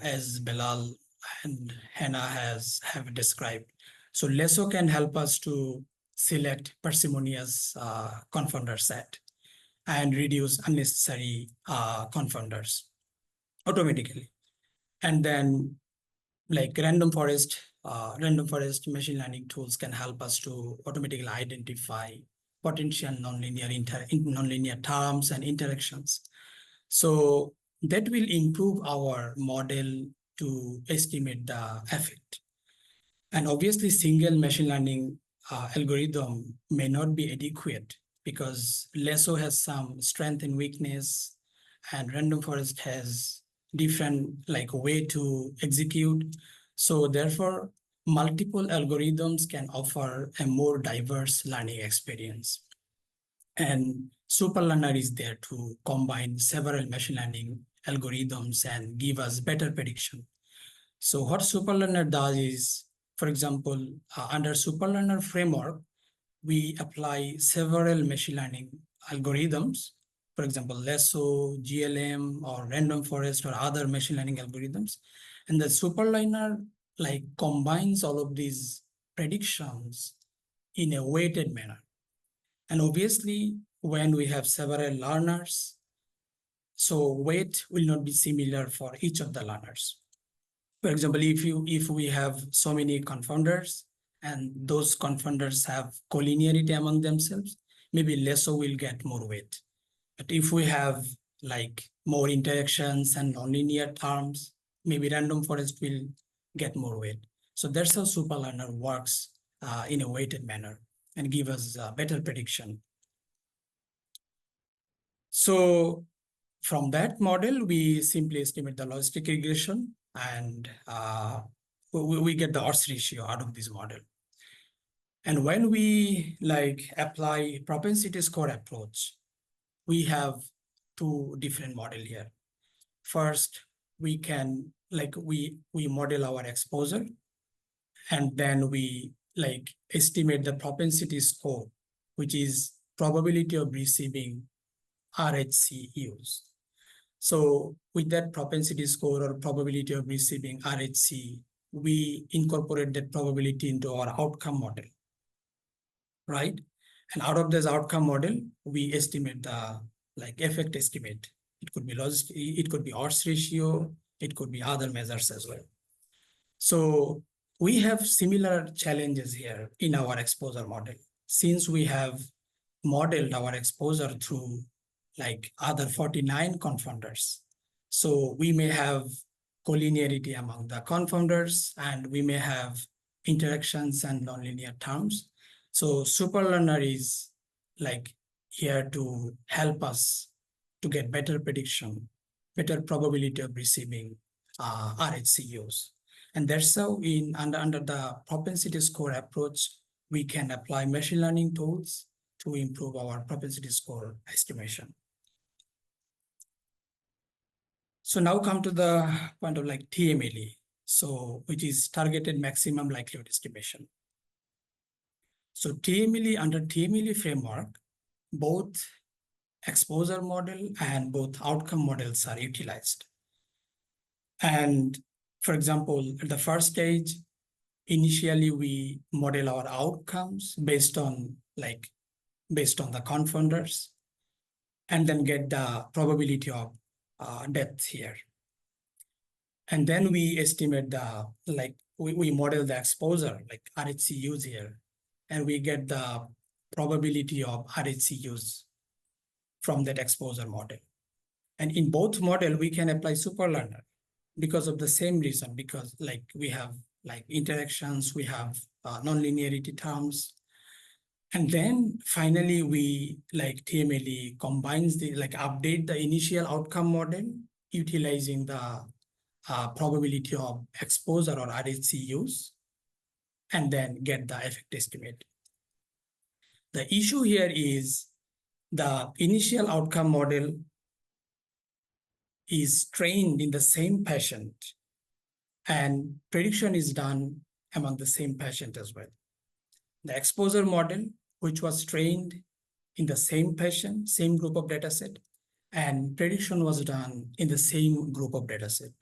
as Belal and Hannah have described. So lasso can help us to select parsimonious confounder set and reduce unnecessary confounders automatically. And then like random forest machine learning tools can help us to automatically identify potential nonlinear terms and interactions. So that will improve our model to estimate the effect. And obviously, single machine learning algorithm may not be adequate because lasso has some strength and weakness, and random forest has different like way to execute. So therefore, multiple algorithms can offer a more diverse learning experience. And superlearner is there to combine several machine learning algorithms and give us better prediction. So what superlearner does is, for example, under superlearner framework, we apply several machine learning algorithms, for example, lasso, GLM, or random forest, or other machine learning algorithms. And the superlearner like combines all of these predictions in a weighted manner. And obviously, when we have several learners, so weight will not be similar for each of the learners. For example, if we have so many confounders and those confounders have collinearity among themselves, maybe lasso will get more weight. But if we have like more interactions and nonlinear terms, maybe random forest will get more weight. So that's how superlearner works in a weighted manner and give us a better prediction. So from that model, we simply estimate the logistic regression, and we get the odds ratio out of this model. And when we apply propensity score approach, we have two different model here. First, we can we model our exposure, and then we estimate the propensity score, which is probability of receiving RHCUs. So with that propensity score or probability of receiving RHC, we incorporate that probability into our outcome model, right? And out of this outcome model, we estimate the effect estimate. It could be it could be odds ratio, it could be other measures as well. So we have similar challenges here in our exposure model. Since we have modeled our exposure through other 49 confounders, so we may have collinearity among the confounders, and we may have interactions and nonlinear terms. So superlearner is here to help us to get better prediction, better probability of receiving RHCUs. And that's how under the propensity score approach, we can apply machine learning tools to improve our propensity score estimation. So now come to the point of TMLE, so which is targeted maximum likelihood estimation. So TMLE, under TMLE framework, both exposure model and both outcome models are utilized. And for example, at the first stage, initially we model our outcomes based on the confounders, and then get the probability of death here. And then we estimate the we model the exposure RHCUs here, and we get the probability of RHCUs from that exposure model. And in both model, we can apply superlearner because of the same reason, because we have interactions, we have nonlinearity terms. And then finally, we TMLE combines the update the initial outcome model utilizing the probability of exposure or RHCUs, and then get the effect estimate. The issue here is the initial outcome model is trained in the same patient, and prediction is done among the same patient as well. The exposure model, which was trained in the same patient, same group of dataset, and prediction was done in the same group of dataset.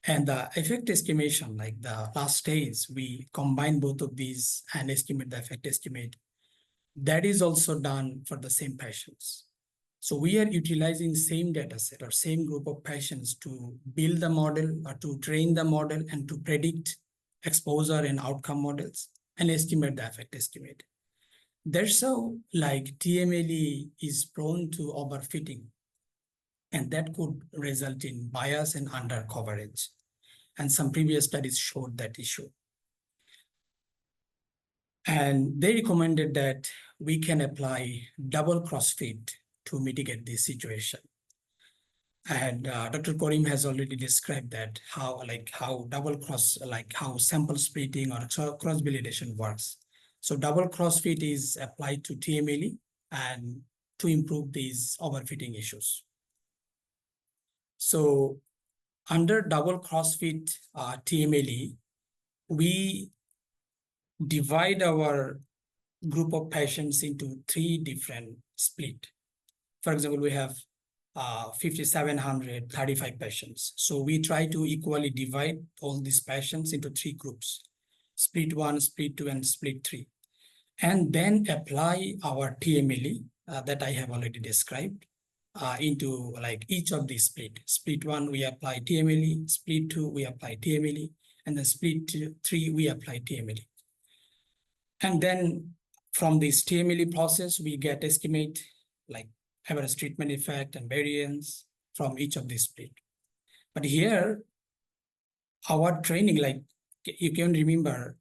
And the effect estimation, the last stage, we combine both of these and estimate the effect estimate. That is also done for the same patients. So we are utilizing same dataset or same group of patients to build the model or to train the model and to predict exposure and outcome models and estimate the effect estimate. That's how TMLE is prone to overfitting, and that could result in bias and under coverage. And some previous studies showed that issue. And they recommended that we can apply double crossfit to mitigate this situation. And Dr. Karim has already described that how double cross, how sample splitting or cross validation works. So double crossfit is applied to TMLE and to improve these overfitting issues. So under double crossfit TMLE, we divide our group of patients into 3 different split. For example, we have 5,735 patients. So we try to equally divide all these patients into 3 groups: split 1, split 2, and split 3. And then apply our TMLE that I have already described into each of these split. Split 1, we apply TMLE. Split 2, we apply TMLE. And then split 3, we apply TMLE. And then from this TMLE process, we get estimate average treatment effect and variance from each of these split. But here, our training, you can remember,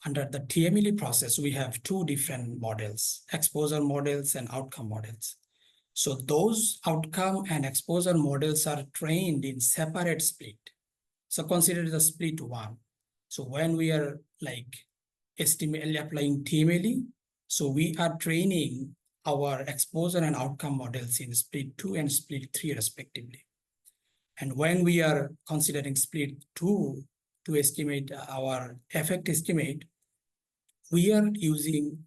under the TMLE process, we have 2 different models: exposure models and outcome models. So those outcome and exposure models are trained in separate split. So consider the split 1. So when we are like applying TMLE, so we are training our exposure and outcome models in split 2 and split 3 respectively. And when we are considering split 2 to estimate our effect estimate, we are using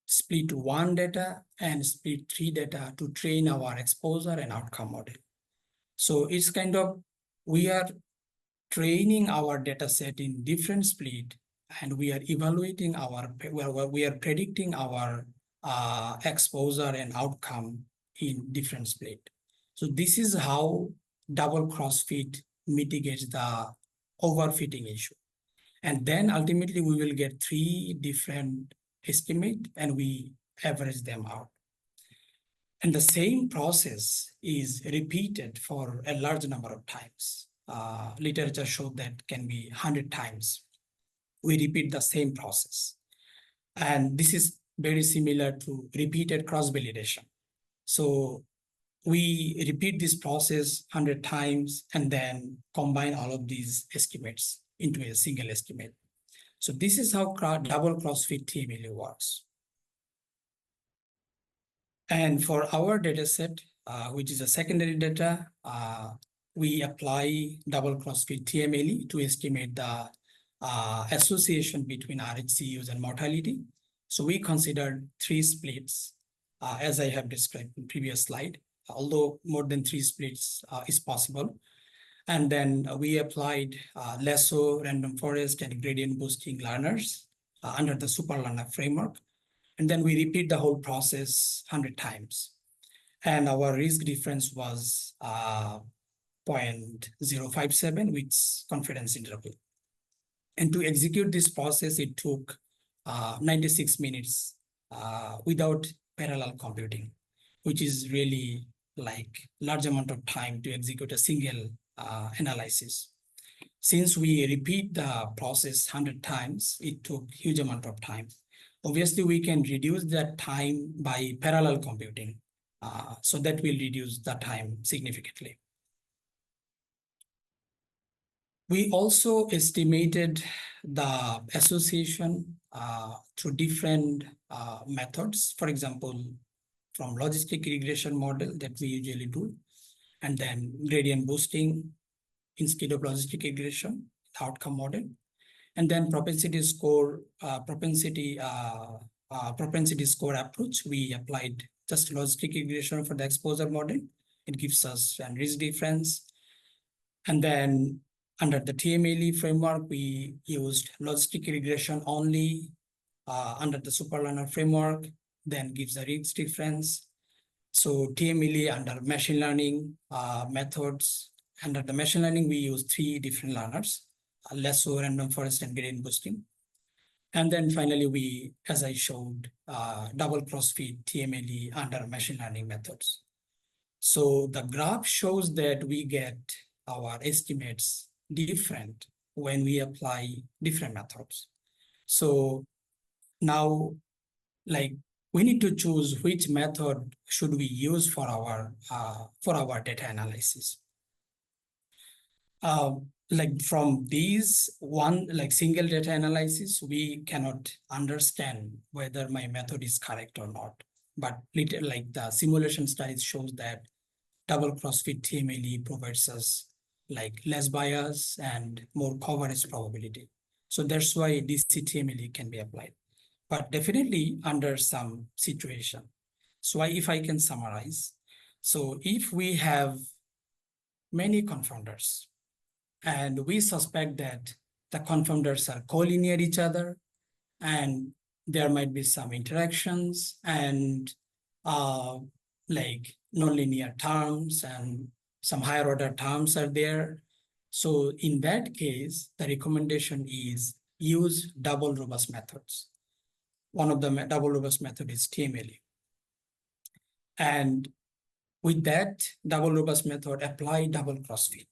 split 1 data and split 3 data to train our exposure and outcome model. So it's kind of, we are training our data set in different split, and we are evaluating we are predicting our exposure and outcome in different split. So this is how double crossfit mitigates the overfitting issue. And then ultimately we will get 3 different estimate and we average them out. And the same process is repeated for a large number of times. Literature showed that can be 100 times. We repeat the same process. And this is very similar to repeated cross-validation. So we repeat this process 100 times and then combine all of these estimates into a single estimate. So this is how double crossfit TMLE works. And for our data set, which is a secondary data, we apply double crossfit TMLE to estimate the association between RHCUs and mortality. So we considered 3 splits, as I have described in previous slide, although more than 3 splits is possible. And then we applied lasso, random forest, and gradient boosting learners under the super learner framework. And then we repeat the whole process 100 times. And our risk difference was 0.057 with confidence interval. And to execute this process, it took 96 minutes without parallel computing, which is really like large amount of time to execute a single analysis. Since we repeat the process 100 times, it took huge amount of time. Obviously, we can reduce that time by parallel computing. So that will reduce the time significantly. We also estimated the association through different methods. For example, from logistic regression model that we usually do, and then gradient boosting instead of logistic regression, the outcome model, and then propensity score approach. We applied just logistic regression for the exposure model. It gives us a risk difference. And then under the TMLE framework, we used logistic regression only under the superlearner framework, then gives a risk difference. So TMLE under machine learning methods, under the machine learning, we use 3 different learners, lasso, random forest, and gradient boosting. And then finally, we, as I showed, double crossfit TMLE under machine learning methods. So the graph shows that we get our estimates different when we apply different methods. So now, like, we need to choose which method should we use for our data analysis. Like from these single data analysis, we cannot understand whether my method is correct or not. But like the simulation studies shows that double crossfit TMLE provides us like less bias and more coverage probability. So that's why DC TMLE can be applied, but definitely under some situation. So if I can summarize, so if we have many confounders and we suspect that the confounders are collinear each other and there might be some interactions and like nonlinear terms and some higher order terms are there. So in that case, the recommendation is use double robust methods. One of the double robust method is TMLE. And with that double robust method, apply double crossfit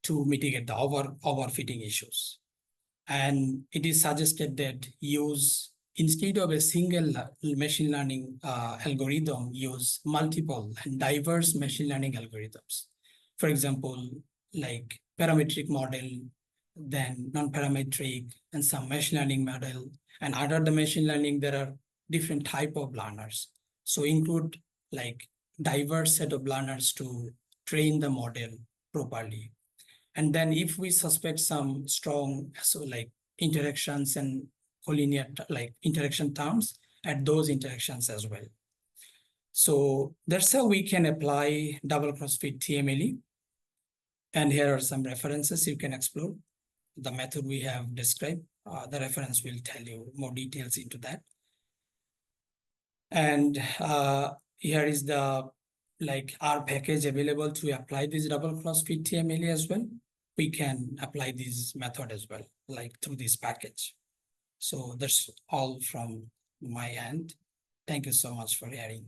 to mitigate the overfitting issues. And it is suggested that use instead of a single machine learning algorithm, use multiple and diverse machine learning algorithms. For example, like parametric model, then non-parametric, and some machine learning model. And under the machine learning, there are different type of learners. So include like diverse set of learners to train the model properly. And then if we suspect some strong, so like interactions and collinear like interaction terms at those interactions as well. So that's how we can apply double crossfit TMLE. And here are some references you can explore. The method we have described, the reference will tell you more details into that. And here is the like R package available to apply this double crossfit TMLE as well. We can apply this method as well, like through this package. So that's all from my end. Thank you so much for hearing.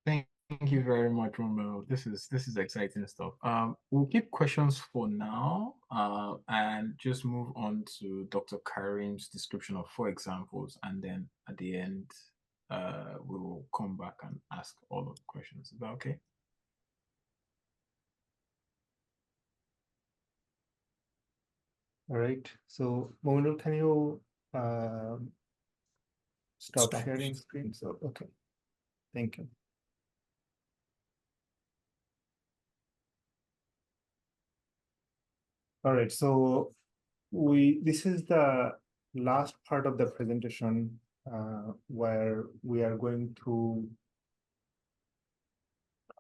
Thank you very much, Romeo. This is exciting stuff. We'll keep questions for now, and just move on to Dr. Karim's description of 4 examples, and then at the end, we will come back and ask all of the questions. Is that okay? All right. So, Momenul, can you stop sharing screen? So, okay. Thank you. All right. So, this is the last part of the presentation where we are going to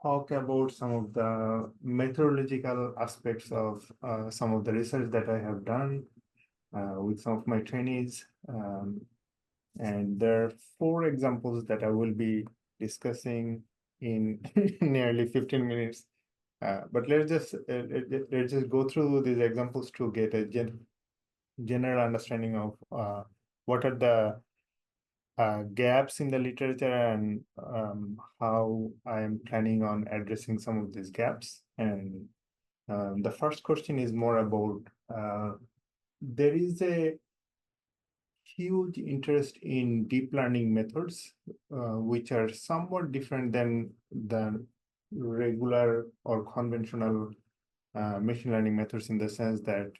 talk about some of the methodological aspects of some of the research that I have done with some of my trainees. And there are 4 examples that I will be discussing in nearly 15 minutes. But let's just go through these examples to get a general understanding of what are the gaps in the literature and how I am planning on addressing some of these gaps. And the first question is more about there is a huge interest in deep learning methods, which are somewhat different than the regular or conventional machine learning methods, in the sense that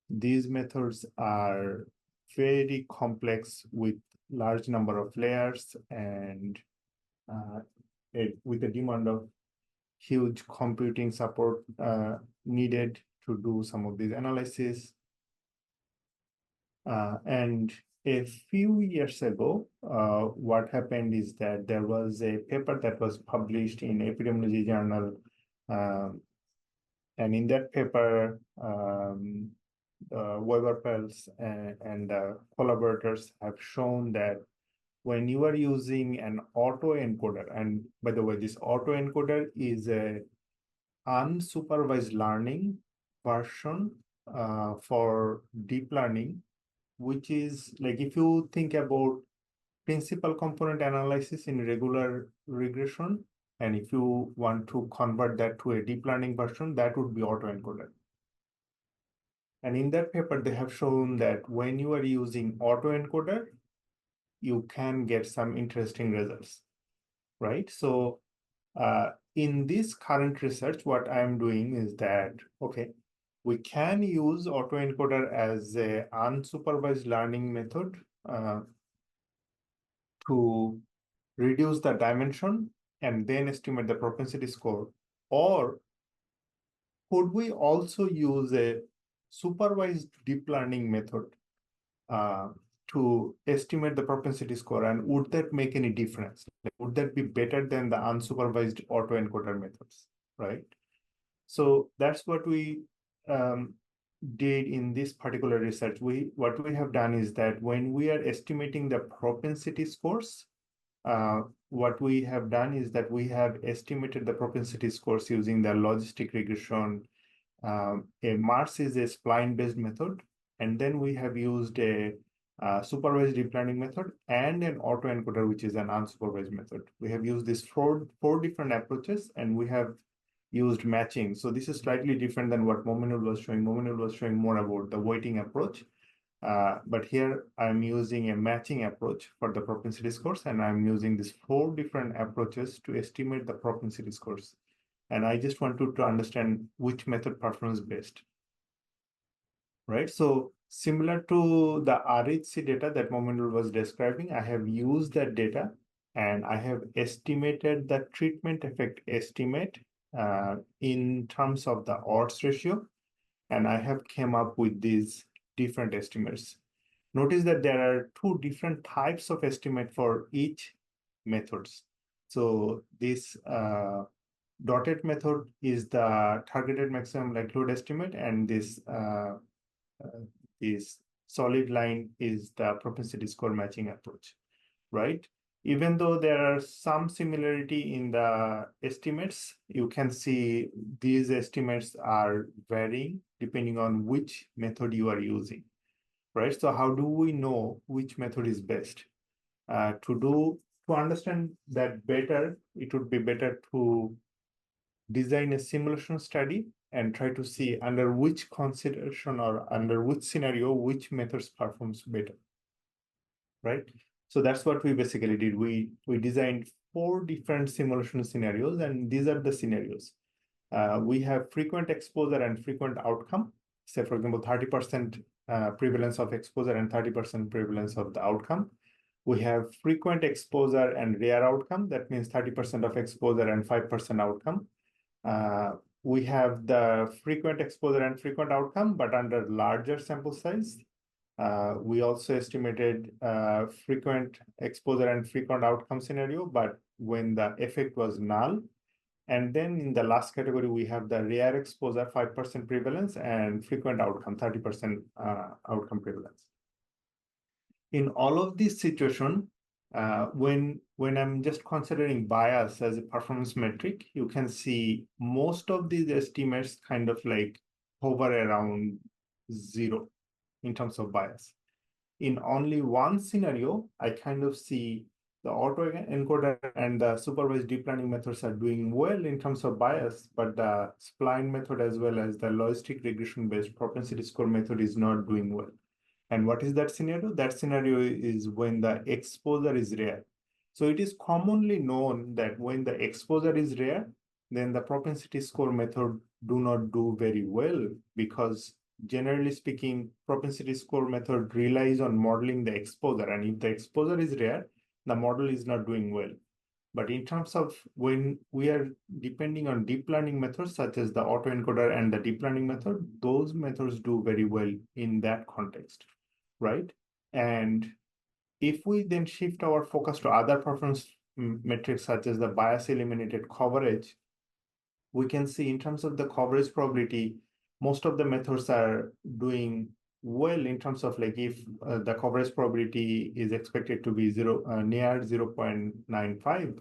these methods are very complex with large number of layers and with a demand of huge computing support needed to do some of these analyses. And a few years ago, what happened is that there was a paper that was published in Epidemiological journal, and in that paper, Weber-Peltz and collaborators have shown that when you are using an autoencoder, and by the way, this autoencoder is a unsupervised learning version for deep learning, which is like, if you think about principal component analysis in regular regression, and if you want to convert that to a deep learning version, that would be autoencoder. And in that paper, they have shown that when you are using autoencoder, you can get some interesting results, right? So in this current research, what I'm doing is that, okay, we can use autoencoder as an unsupervised learning method to reduce the dimension and then estimate the propensity score. Or could we also use a supervised deep learning method to estimate the propensity score? And would that make any difference? Like, would that be better than the unsupervised autoencoder methods, right? So that's what we did in this particular research. What we have done is that when we are estimating the propensity scores, what we have done is that we have estimated the propensity scores using the logistic regression. A MARS is a spline-based method, and then we have used a supervised deep learning method and an autoencoder, which is an unsupervised method. We have used these four different approaches, and we have used matching. So this is slightly different than what Momenul was showing. Momenul was showing more about the weighting approach. But here I'm using a matching approach for the propensity scores, and I'm using these 4 different approaches to estimate the propensity scores. And I just wanted to understand which method performs best. Right, so similar to the RHC data that Momenul was describing, I have used that data and I have estimated the treatment effect estimate in terms of the odds ratio, and I have came up with these different estimates. Notice that there are 2 different types of estimate for each methods. So this dotted method is the targeted maximum likelihood estimate, and this solid line is the propensity score matching approach, right? Even though there are some similarity in the estimates, you can see these estimates are varying depending on which method you are using, right? So how do we know which method is best? To understand that better, it would be better to design a simulation study and try to see under which consideration or under which scenario, which methods performs better, right? So that's what we basically did. We designed 4 different simulation scenarios, and these are the scenarios. We have frequent exposure and frequent outcome. Say, for example, 30% prevalence of exposure and 30% prevalence of the outcome. We have frequent exposure and rare outcome. That means 30% of exposure and 5% outcome. We have the frequent exposure and frequent outcome, but under larger sample size. We also estimated frequent exposure and frequent outcome scenario, but when the effect was null. And then in the last category, we have the rare exposure, 5% prevalence, and frequent outcome, 30% outcome prevalence. In all of these situations, when I'm just considering bias as a performance metric, you can see most of these estimates kind of like hover around 0 in terms of bias. In only one scenario, I kind of see the autoencoder and the supervised deep learning methods are doing well in terms of bias, but the spline method as well as the logistic regression-based propensity score method is not doing well. And what is that scenario? That scenario is when the exposure is rare. So it is commonly known that when the exposure is rare, then the propensity score method do not do very well, because generally speaking, propensity score method relies on modeling the exposure. And if the exposure is rare, the model is not doing well. But in terms of when we are depending on deep learning methods, such as the autoencoder and the deep learning method, those methods do very well in that context, right? And if we then shift our focus to other performance metrics, such as the bias eliminated coverage, we can see in terms of the coverage probability, most of the methods are doing well in terms of like if the coverage probability is expected to be near 0.95,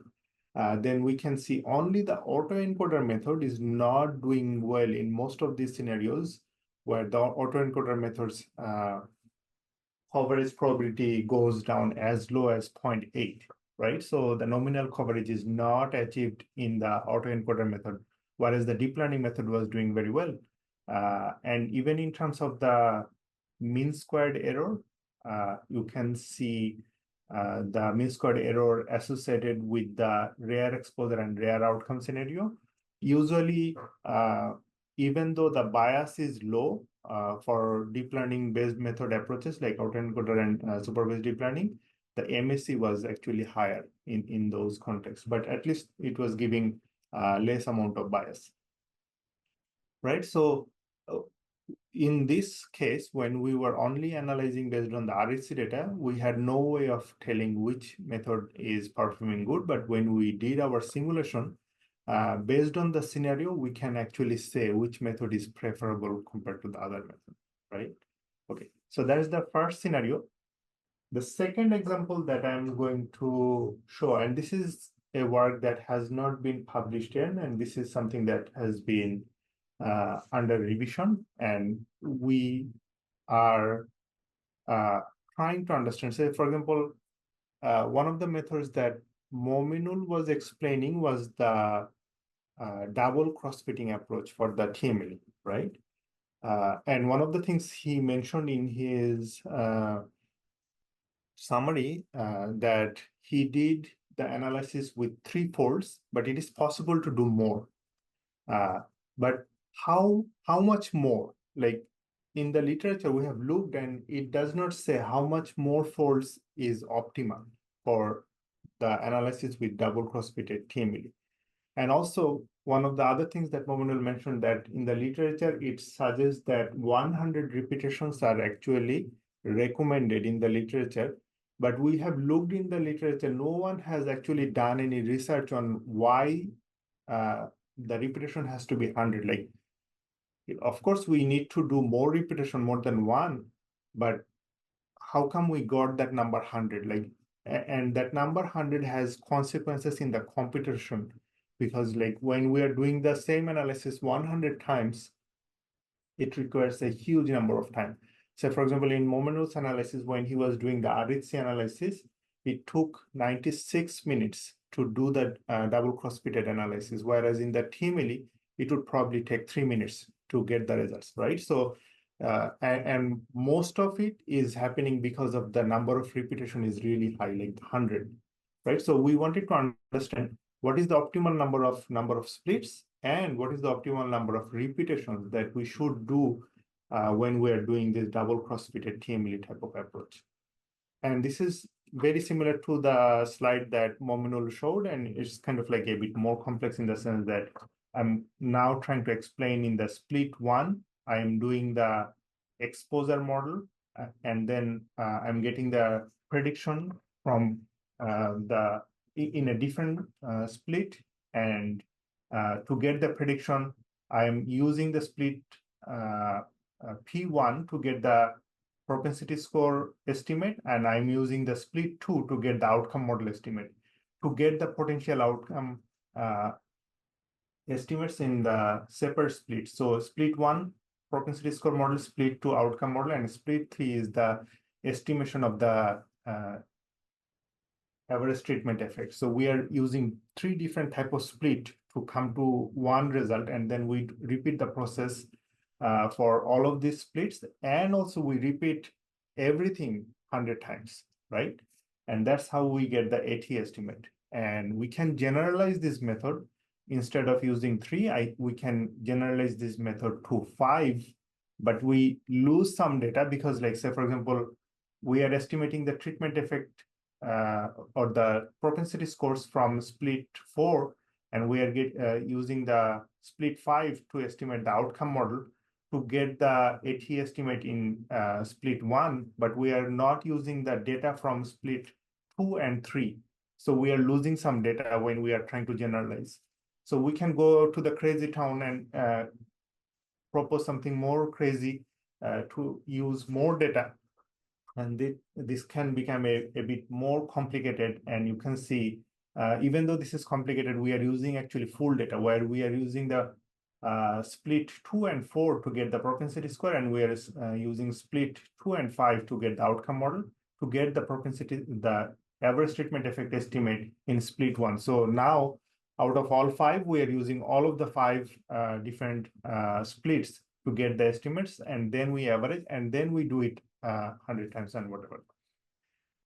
then we can see only the autoencoder method is not doing well in most of these scenarios where the autoencoder methods coverage probability goes down as low as 0.8, right? So the nominal coverage is not achieved in the autoencoder method, whereas the deep learning method was doing very well. And even in terms of the mean squared error, you can see the mean squared error associated with the rare exposure and rare outcome scenario. Usually, even though the bias is low for deep learning based method approaches like autoencoder and supervised deep learning, the MSE was actually higher in those contexts, but at least it was giving less amount of bias, right? So in this case, when we were only analyzing based on the RHC data, we had no way of telling which method is performing good. But when we did our simulation, based on the scenario, we can actually say which method is preferable compared to the other method, right? Okay, so that is the first scenario. The second example that I'm going to show, and this is a work that has not been published yet, and this is something that has been under revision, and we are trying to understand. Say, for example, one of the methods that Momenul was explaining was the double cross-fitting approach for the TML, right? And one of the things he mentioned in his summary that he did the analysis with 3 folds, but it is possible to do more. But how much more? Like in the literature we have looked, and it does not say how much more folds is optimal for the analysis with double cross-fitted TML. And also one of the other things that Momenul mentioned, that in the literature it suggests that 100 repetitions are actually recommended in the literature. But we have looked in the literature, no one has actually done any research on why the repetition has to be 100. Like, of course, we need to do more repetition, more than one, but how come we got that number 100? Like, and that number 100 has consequences in the computation, because like when we are doing the same analysis 100 times, it requires a huge number of time. So for example, in Momenul's analysis, when he was doing the RHC analysis, it took 96 minutes to do the double cross-fitted analysis, whereas in the TML, it would probably take 3 minutes to get the results, right? So, and most of it is happening because of the number of repetition is really high, like 100, right? So we wanted to understand what is the optimal number of splits, and what is the optimal number of repetitions that we should do when we are doing this double cross-fitted TML type of approach. And this is very similar to the slide that Momenul showed, and it's kind of like a bit more complex in the sense that I'm now trying to explain in the split 1, I am doing the exposure model, and then I'm getting the prediction from in a different split, and to get the prediction, I'm using the split P1 to get the propensity score estimate, and I'm using the split 2 to get the outcome model estimate, to get the potential outcome estimates in the separate split. So split 1 propensity score model, split 2 outcome model, and split 3 is the estimation of the average treatment effect. So we are using 3 different type of split to come to one result, and then we repeat the process for all of these splits, and also we repeat everything 100 times, right? And that's how we get the AT estimate. And we can generalize this method. Instead of using 3, we can generalize this method to 5, but we lose some data because, like, say, for example, we are estimating the treatment effect or the propensity scores from split 4, and we are using the split 5 to estimate the outcome model to get the AT estimate in split 1, but we are not using the data from split 2 and 3. So we are losing some data when we are trying to generalize. So we can go to the crazy town and propose something more crazy to use more data. And this can become a bit more complicated. And you can see, even though this is complicated, we are using actually full data, where we are using the split 2 and 4 to get the propensity score, and we are using split 2 and 5 to get the outcome model, to get the propensity, the average treatment effect estimate in split 1. So now, out of all 5, we are using all of the 5 different splits to get the estimates, and then we average, and then we do it 100 times and whatever.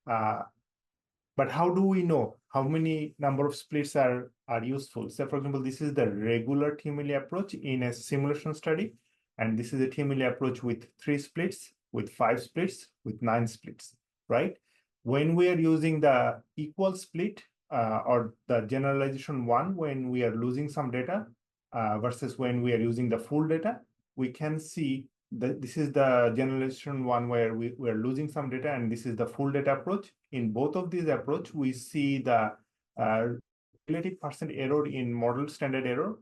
But how do we know how many number of splits are useful? So for example, this is the regular TML approach in a simulation study, and this is a TML approach with 3 splits, with 5 splits, with 9 splits, right? When we are using the equal split or the generalization 1, when we are losing some data versus when we are using the full data, we can see that this is the generalization 1 where we are losing some data, and this is the full data approach. In both of these approach, we see the relative percent error in model standard error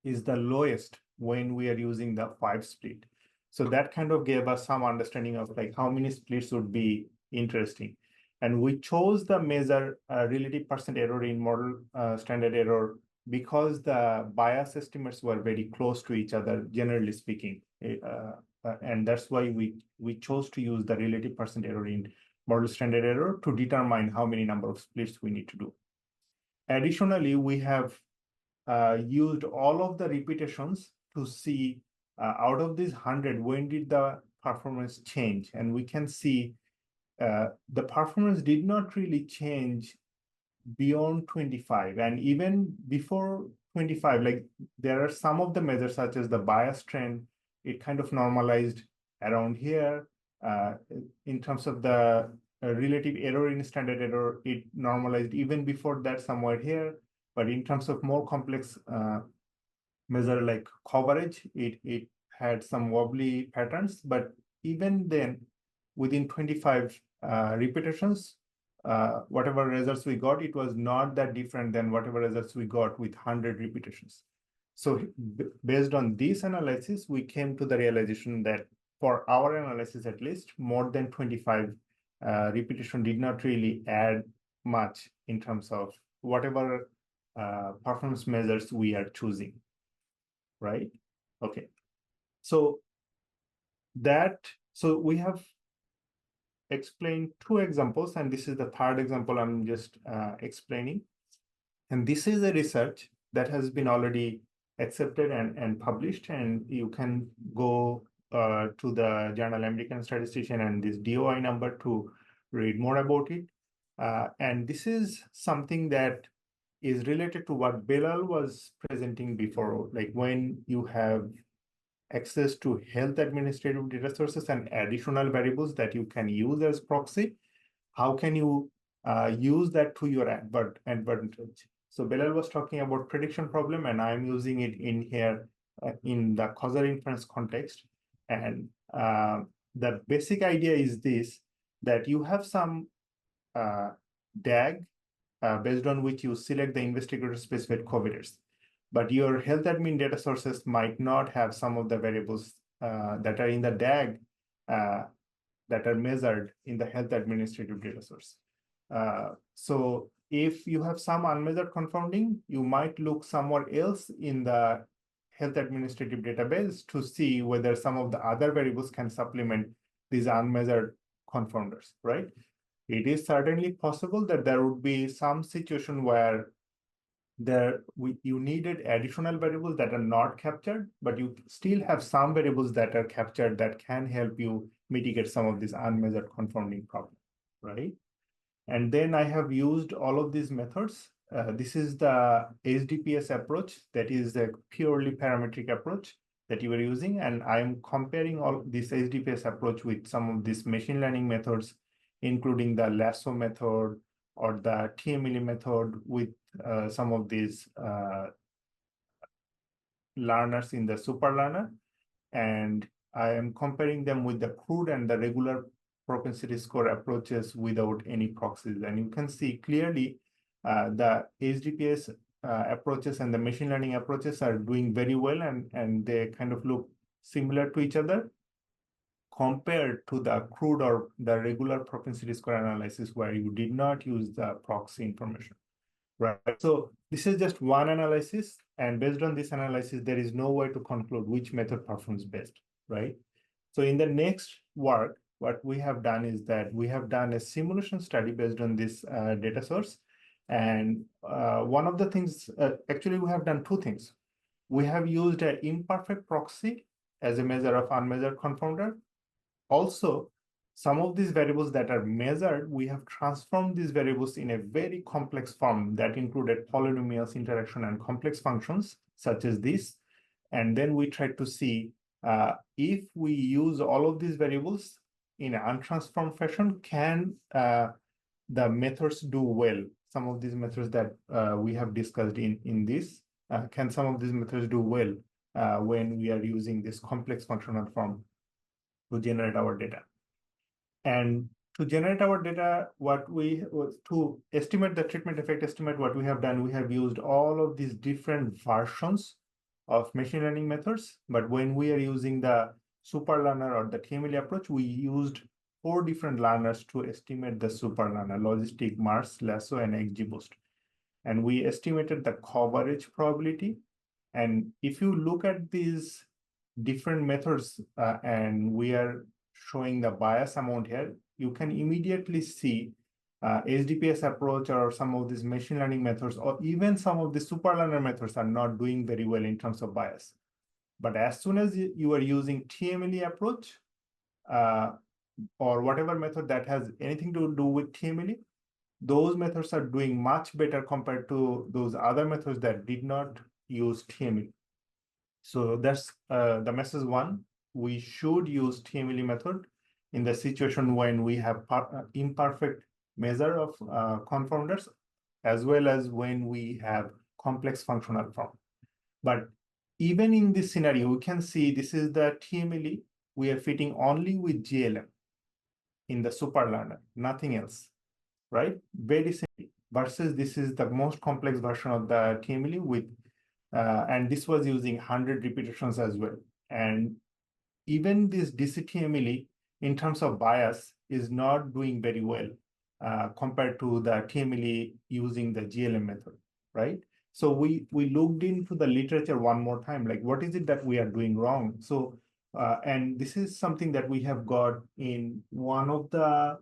is the lowest when we are using the 5 split. So that kind of gave us some understanding of like how many splits would be interesting. And we chose the measure relative percent error in model standard error because the bias estimates were very close to each other, generally speaking. And that's why we chose to use the relative percent error in model standard error to determine how many number of splits we need to do. Additionally, we have used all of the repetitions to see out of these 100, when did the performance change? And we can see the performance did not really change beyond 25. And even before 25, like there are some of the measures such as the bias trend, it kind of normalized around here. In terms of the relative error in standard error, it normalized even before that somewhere here. But in terms of more complex measure like coverage, it had some wobbly patterns. But even then, within 25 repetitions, whatever results we got, it was not that different than whatever results we got with 100 repetitions. So based on this analysis, we came to the realization that for our analysis, at least, more than 25 repetition did not really add much in terms of whatever performance measures we are choosing, right? Okay, so we have explained 2 examples, and this is the 3rd example I'm just explaining. And this is a research that has been already accepted and published, and you can go to the journal American Statistician and this DOI number to read more about it. And this is something that is related to what Belal was presenting before, like when you have access to health administrative data sources and additional variables that you can use as proxy, how can you use that to your advantage? So Belal was talking about prediction problem, and I'm using it in here in the causal inference context. And the basic idea is this, that you have some DAG based on which you select the investigator-specified covariates. But your health admin data sources might not have some of the variables that are in the DAG that are measured in the health administrative data source. So if you have some unmeasured confounding, you might look somewhere else in the health administrative database to see whether some of the other variables can supplement these unmeasured confounders, right? It is certainly possible that there would be some situation where you needed additional variables that are not captured, but you still have some variables that are captured that can help you mitigate some of these unmeasured confounding problem, right? And then I have used all of these methods. This is the HDPS approach, that is a purely parametric approach that you are using. And I'm comparing all this HDPS approach with some of these machine learning methods, including the lasso method or the TMLE method with some of these learners in the super learner. And I am comparing them with the crude and the regular propensity score approaches without any proxies. And you can see clearly the HDPS approaches and the machine learning approaches are doing very well, and they kind of look similar to each other compared to the crude or the regular propensity score analysis where you did not use the proxy information, right? So this is just one analysis, and based on this analysis, there is no way to conclude which method performs best, right? So in the next work, what we have done is that we have done a simulation study based on this data source. And one of the things, actually we have done 2 things. We have used an imperfect proxy as a measure of unmeasured confounder. Also, some of these variables that are measured, we have transformed these variables in a very complex form that included polynomials, interaction, and complex functions such as this. And then we tried to see if we use all of these variables in an untransformed fashion, can the methods do well? Some of these methods that we have discussed in this, can some of these methods do well when we are using this complex functional form to generate our data? And to generate our data, to estimate the treatment effect estimate, what we have done, we have used all of these different versions of machine learning methods. But when we are using the super learner or the TMLE approach, we used 4 different learners to estimate the super learner: logistic, Mars, lasso, and XGBoost. And we estimated the coverage probability. And if you look at these different methods and we are showing the bias amount here, you can immediately see HDPS approach or some of these machine learning methods, or even some of the superlearner methods are not doing very well in terms of bias. But as soon as you are using TMLE approach, or whatever method that has anything to do with TMLE, those methods are doing much better compared to those other methods that did not use TMLE. So that's the message one. We should use TMLE method in the situation when we have imperfect measure of confounders, as well as when we have complex functional form. But even in this scenario, we can see this is the TMLE. We are fitting only with GLM in the superlearner, nothing else, right? Very simple. Versus this is the most complex version of the TMLE with, and this was using 100 repetitions as well. And even this DCTMLE, in terms of bias, is not doing very well compared to the TMLE using the GLM method, right? So we looked into the literature one more time, like what is it that we are doing wrong? So, and this is something that we have got in one of the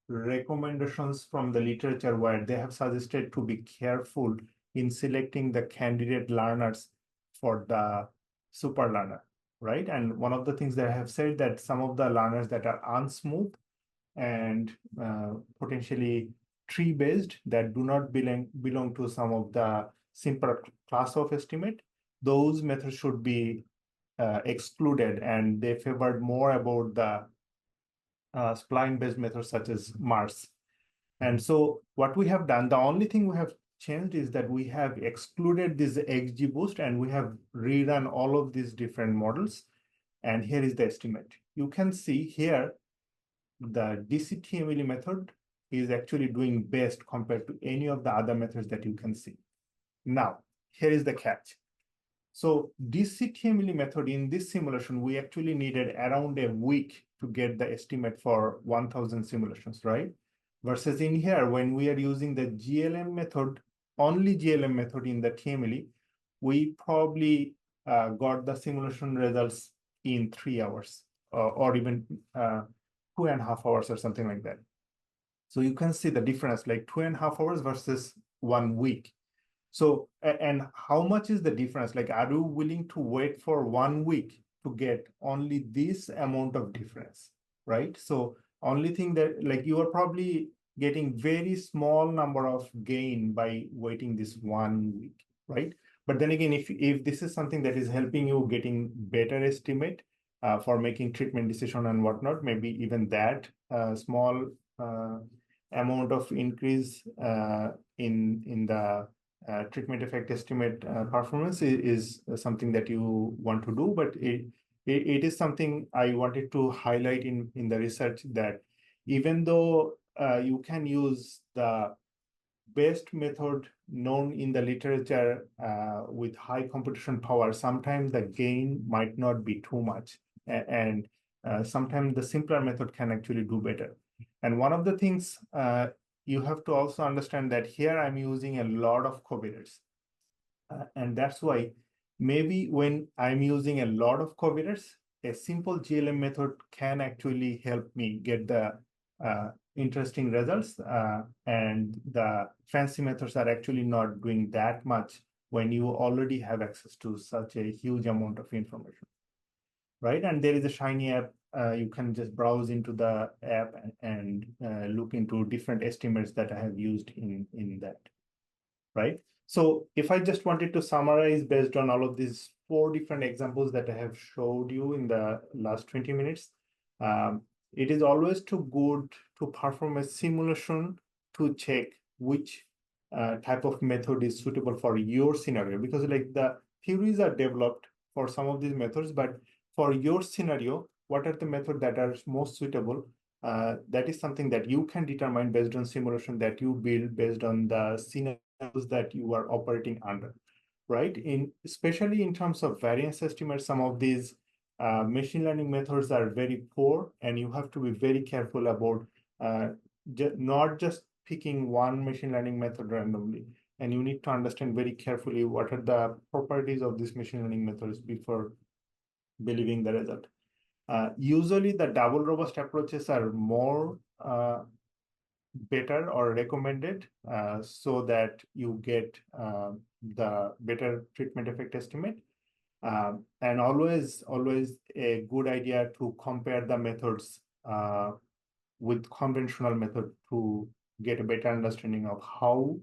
recommendations from the literature where they have suggested to be careful in selecting the candidate learners for the super learner, right? And one of the things that I have said that some of the learners that are unsmooth and potentially tree-based that do not belong to some of the simpler class of estimate, those methods should be excluded, and they favored more about the spline-based methods such as Mars. And so what we have done, the only thing we have changed is that we have excluded this XGBoost and we have rerun all of these different models. And here is the estimate. You can see here, the DCTMLE method is actually doing best compared to any of the other methods that you can see. Now, here is the catch. So DCTMLE method in this simulation, we actually needed around a week to get the estimate for 1,000 simulations, right? Versus in here, when we are using the GLM method, only GLM method in the TMLE, we probably got the simulation results in 3 hours or even 2.5 hours or something like that. So you can see the difference, like 2.5 hours versus 1 week. So, and how much is the difference? Like, are you willing to wait for 1 week to get only this amount of difference, right? So only thing that, like, you are probably getting very small number of gain by waiting this 1 week, right? But then again, if this is something that is helping you getting better estimate for making treatment decision and whatnot, maybe even that small amount of increase in the treatment effect estimate performance is something that you want to do, but it is something I wanted to highlight in the research, that even though you can use the best method known in the literature with high computation power, sometimes the gain might not be too much, and sometimes the simpler method can actually do better. And one of the things you have to also understand that here I'm using a lot of covariates. And that's why maybe when I'm using a lot of covariates, a simple GLM method can actually help me get the interesting results. And the fancy methods are actually not doing that much when you already have access to such a huge amount of information, right? And there is a Shiny app. You can just browse into the app and look into different estimates that I have used in that, right? So if I just wanted to summarize based on all of these 4 different examples that I have showed you in the last 20 minutes, it is always too good to perform a simulation to check which type of method is suitable for your scenario, because like the theories are developed for some of these methods, but for your scenario, what are the methods that are most suitable? That is something that you can determine based on simulation that you build based on the scenarios that you are operating under, right? Especially in terms of variance estimates, some of these machine learning methods are very poor, and you have to be very careful about not just picking one machine learning method randomly. And you need to understand very carefully what are the properties of these machine learning methods before believing the result. Usually the double robust approaches are more better or recommended so that you get the better treatment effect estimate. And always a good idea to compare the methods with conventional method to get a better understanding of how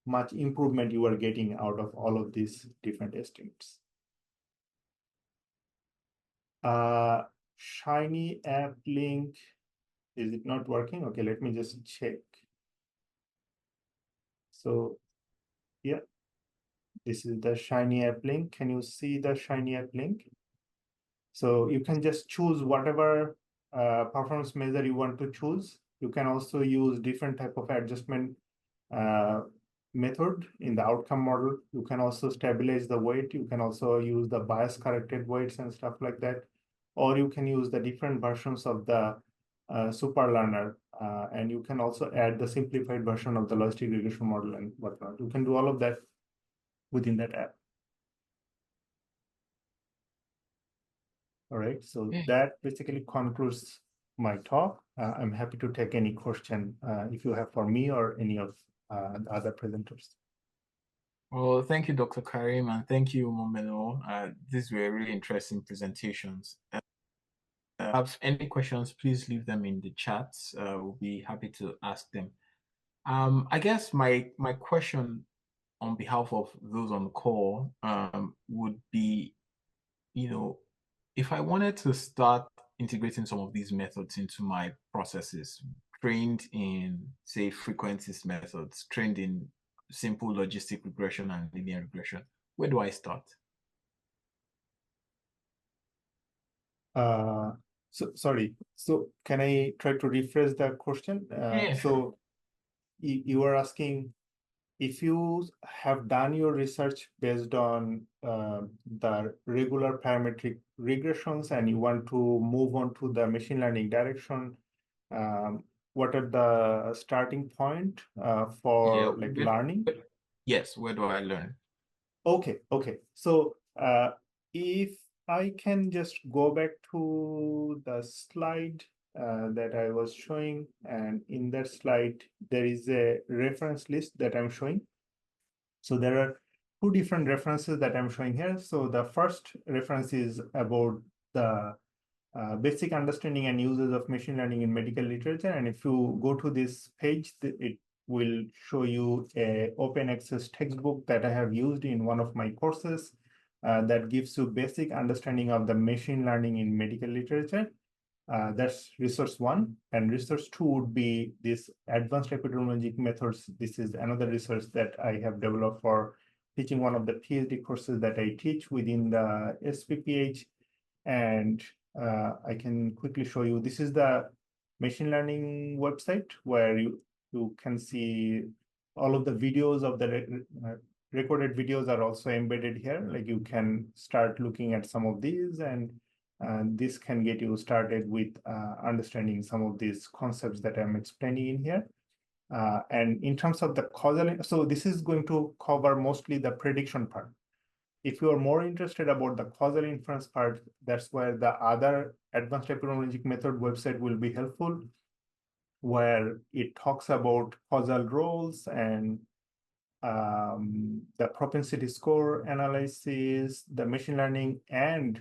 much improvement you are getting out of all of these different estimates. Shiny app link, is it not working? Okay, let me just check. So yeah, this is the Shiny app link. Can you see the Shiny app link? So you can just choose whatever performance measure you want to choose. You can also use different type of adjustment method in the outcome model. You can also stabilize the weight. You can also use the bias corrected weights and stuff like that. Or you can use the different versions of the super learner. And you can also add the simplified version of the logistic regression model and whatnot. You can do all of that within that app. All right, so that basically concludes my talk. I'm happy to take any question if you have for me or any of the other presenters. Well, thank you, Dr. Karim, and thank you, Momenul. These were really interesting presentations. Have any questions, please leave them in the chat. We'll be happy to ask them. I guess my question on behalf of those on the call would be, if I wanted to start integrating some of these methods into my processes, trained in, say, frequentist methods, trained in simple logistic regression and linear regression, where do I start? Sorry, so can I try to rephrase the question? Yeah, so sure. you are asking if you have done your research based on the regular parametric regressions and you want to move on to the machine learning direction, what are the starting point for learning? Yes, where do I learn? Okay. So if I can just go back to the slide that I was showing, and in that slide, there is a reference list that I'm showing. So there are two different references that I'm showing here. So the first reference is about the basic understanding and uses of machine learning in medical literature. And if you go to this page, it will show you a open access textbook that I have used in one of my courses that gives you basic understanding of the machine learning in medical literature. That's resource one. And resource two would be this advanced epidemiologic methods. This is another resource that I have developed for teaching one of the PhD courses that I teach within the SPPH. And I can quickly show you, this is the machine learning website where you can see all of the videos of the recorded videos are also embedded here. Like you can start looking at some of these, and this can get you started with understanding some of these concepts that I'm explaining in here. And in terms of the causal, so this is going to cover mostly the prediction part. If you are more interested about the causal inference part, that's where the other advanced epidemiologic method website will be helpful, where it talks about causal roles and the propensity score analysis, the machine learning and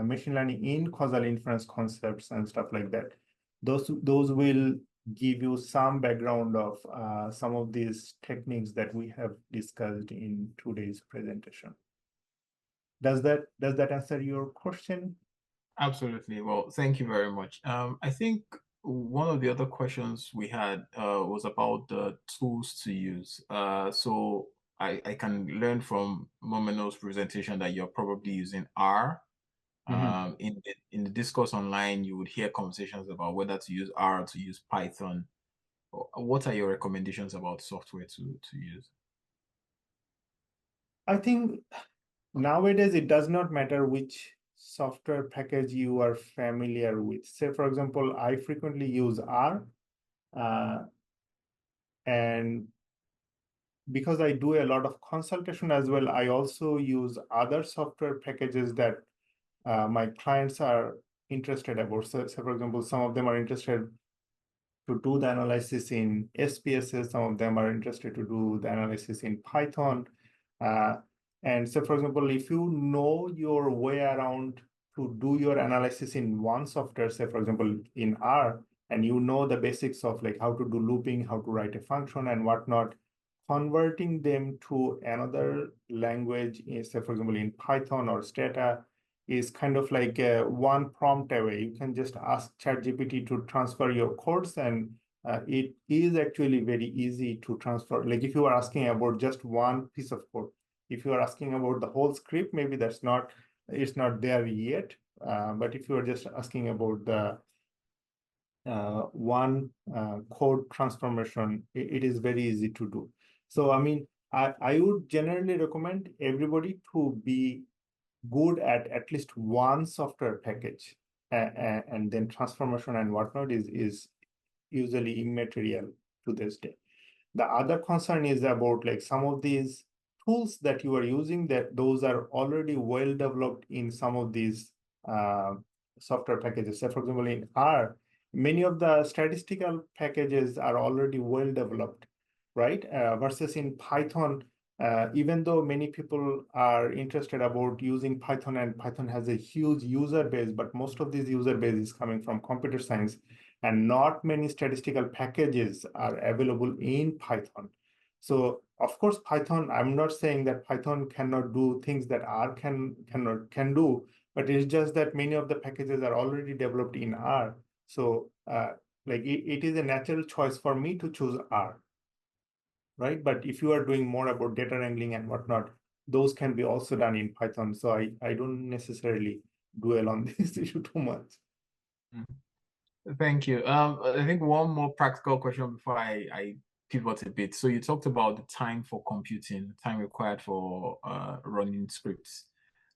machine learning in causal inference concepts and stuff like that. Those will give you some background of some of these techniques that we have discussed in today's presentation. Does that answer your question? Absolutely. Well, thank you very much. I think one of the other questions we had was about the tools to use. So I can learn from Momenul's presentation that you're probably using R. In the discourse online, you would hear conversations about whether to use R or to use Python. What are your recommendations about software to use? I think nowadays it does not matter which software package you are familiar with. Say, for example, I frequently use R, and because I do a lot of consultation as well, I also use other software packages that my clients are interested about. So, for example, some of them are interested to do the analysis in SPSS. Some of them are interested to do the analysis in Python. And so, for example, if you know your way around to do your analysis in one software, say, for example, in R, and you know the basics of like how to do looping, how to write a function and whatnot, converting them to another language, say, for example, in Python or Stata, is kind of like one prompt away. You can just ask ChatGPT to transfer your codes, and it is actually very easy to transfer. Like if you are asking about just one piece of code, if you are asking about the whole script, maybe it's not there yet. But if you are just asking about the one code transformation, it is very easy to do. So, I mean, I would generally recommend everybody to be good at least one software package, and then transformation and whatnot is usually immaterial to this day. The other concern is about like some of these tools that you are using, that those are already well developed in some of these software packages. So for example, in R, many of the statistical packages are already well developed, right? Versus in Python, even though many people are interested about using Python, and Python has a huge user base, but most of this user base is coming from computer science, and not many statistical packages are available in Python. So of course, Python, I'm not saying that Python cannot do things that R can do, but it's just that many of the packages are already developed in R. So like it is a natural choice for me to choose R, right? But if you are doing more about data wrangling and whatnot, those can be also done in Python. So I don't necessarily dwell on this issue too much. Thank you. I think one more practical question before I pivot a bit. So you talked about the time for computing, time required for running scripts.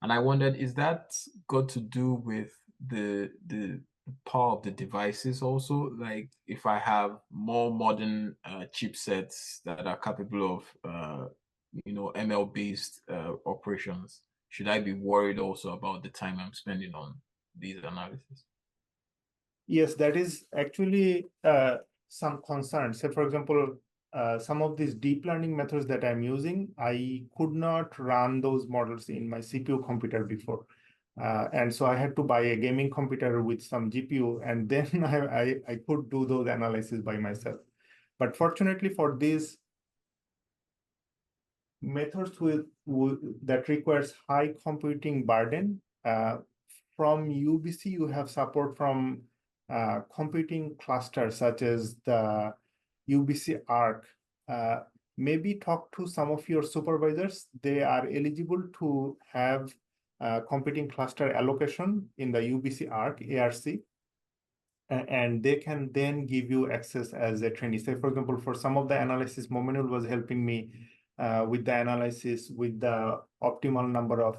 And I wondered, is that got to do with the power of the devices also? Like if I have more modern chipsets that are capable of ML-based operations, should I be worried also about the time I'm spending on these analyses? Yes, that is actually some concern. Say, for example, some of these deep learning methods that I'm using, I could not run those models in my CPU computer before. And so I had to buy a gaming computer with some GPU, and then I could do those analyses by myself. But fortunately for these methods that requires high computing burden, from UBC, you have support from computing clusters such as the UBC Arc. Maybe talk to some of your supervisors. They are eligible to have computing cluster allocation in the UBC Arc, ARC, and they can then give you access as a trainee. Say, for example, for some of the analysis, Momenul was helping me with the analysis with the optimal number of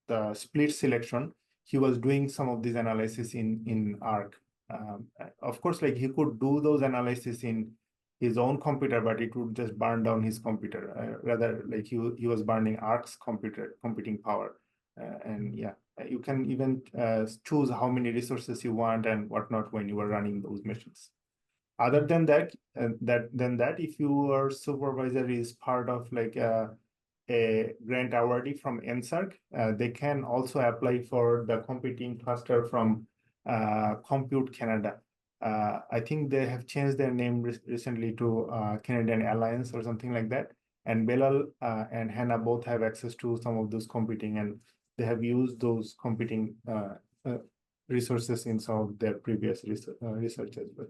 the split selection. He was doing some of these analysis in ARC. Of course, like he could do those analysis in his own computer, but it would just burn down his computer. Rather, like he was burning ARC's computing power. And yeah, you can even choose how many resources you want and whatnot when you are running those missions. Other than that, if your supervisor is part of like a grant awardee from NSERC, they can also apply for the computing cluster from Compute Canada. I think they have changed their name recently to Canadian Alliance or something like that. And Belal and Hannah both have access to some of those computing, and they have used those computing resources in some of their previous research as well.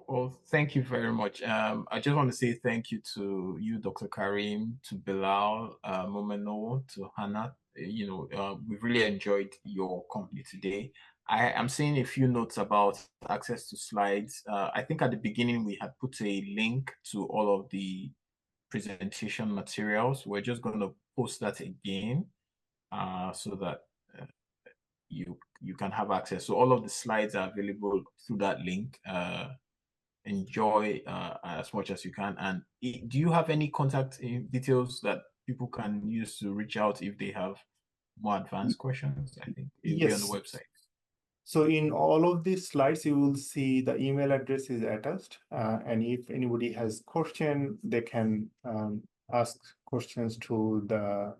Well, thank you very much. I just want to say thank you to you, Dr. Karim, to Belal, Momenul, to Hannah. We've really enjoyed your company today. I am seeing a few notes about access to slides. I think at the beginning we had put a link to all of the presentation materials. We're just going to post that again so that you can have access. So all of the slides are available through that link. Enjoy as much as you can. And do you have any contact details that people can use to reach out if they have more advanced questions? I think it'll be on the website. So in all of these slides, you will see the email address is attached. And if anybody has question, they can ask questions to the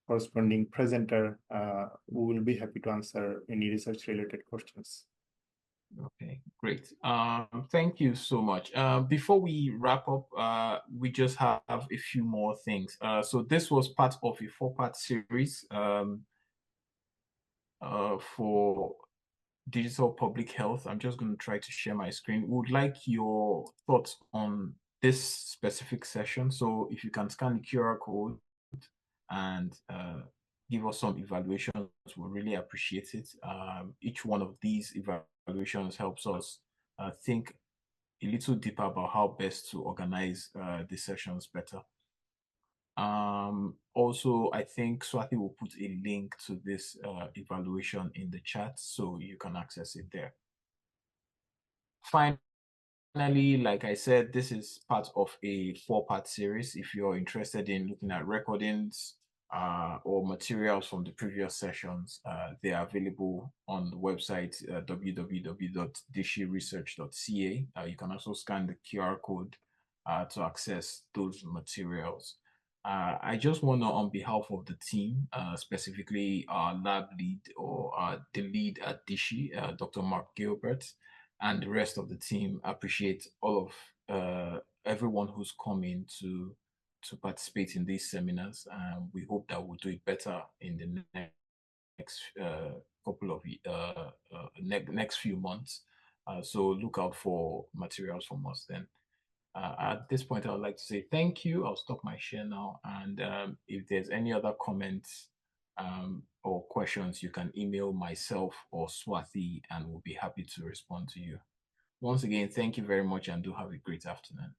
corresponding presenter. We will be happy to answer any research related questions. Okay, great. Thank you so much. Before we wrap up, we just have a few more things. So this was part of a 4-part series for digital public health. I'm just going to try to share my screen. We would like your thoughts on this specific session. So if you can scan the QR code and give us some evaluations, we'll really appreciate it. Each one of these evaluations helps us think a little deeper about how best to organize the sessions better. Also, I think Swati will put a link to this evaluation in the chat so you can access it there. Finally, like I said, this is part of a 4-part series. If you're interested in looking at recordings or materials from the previous sessions, they are available on the website www.dishiresearch.ca. You can also scan the QR code to access those materials. I just want to, on behalf of the team, specifically our lab lead or the lead at Dishi, Dr. Mark Gilbert, and the rest of the team, appreciate all of everyone who's come in to participate in these seminars. We hope that we'll do it better in the next couple of next few months. So look out for materials from us then. At this point, I would like to say thank you. I'll stop my share now. And if there's any other comments or questions, you can email myself or Swati, and we'll be happy to respond to you. Once again, thank you very much and do have a great afternoon.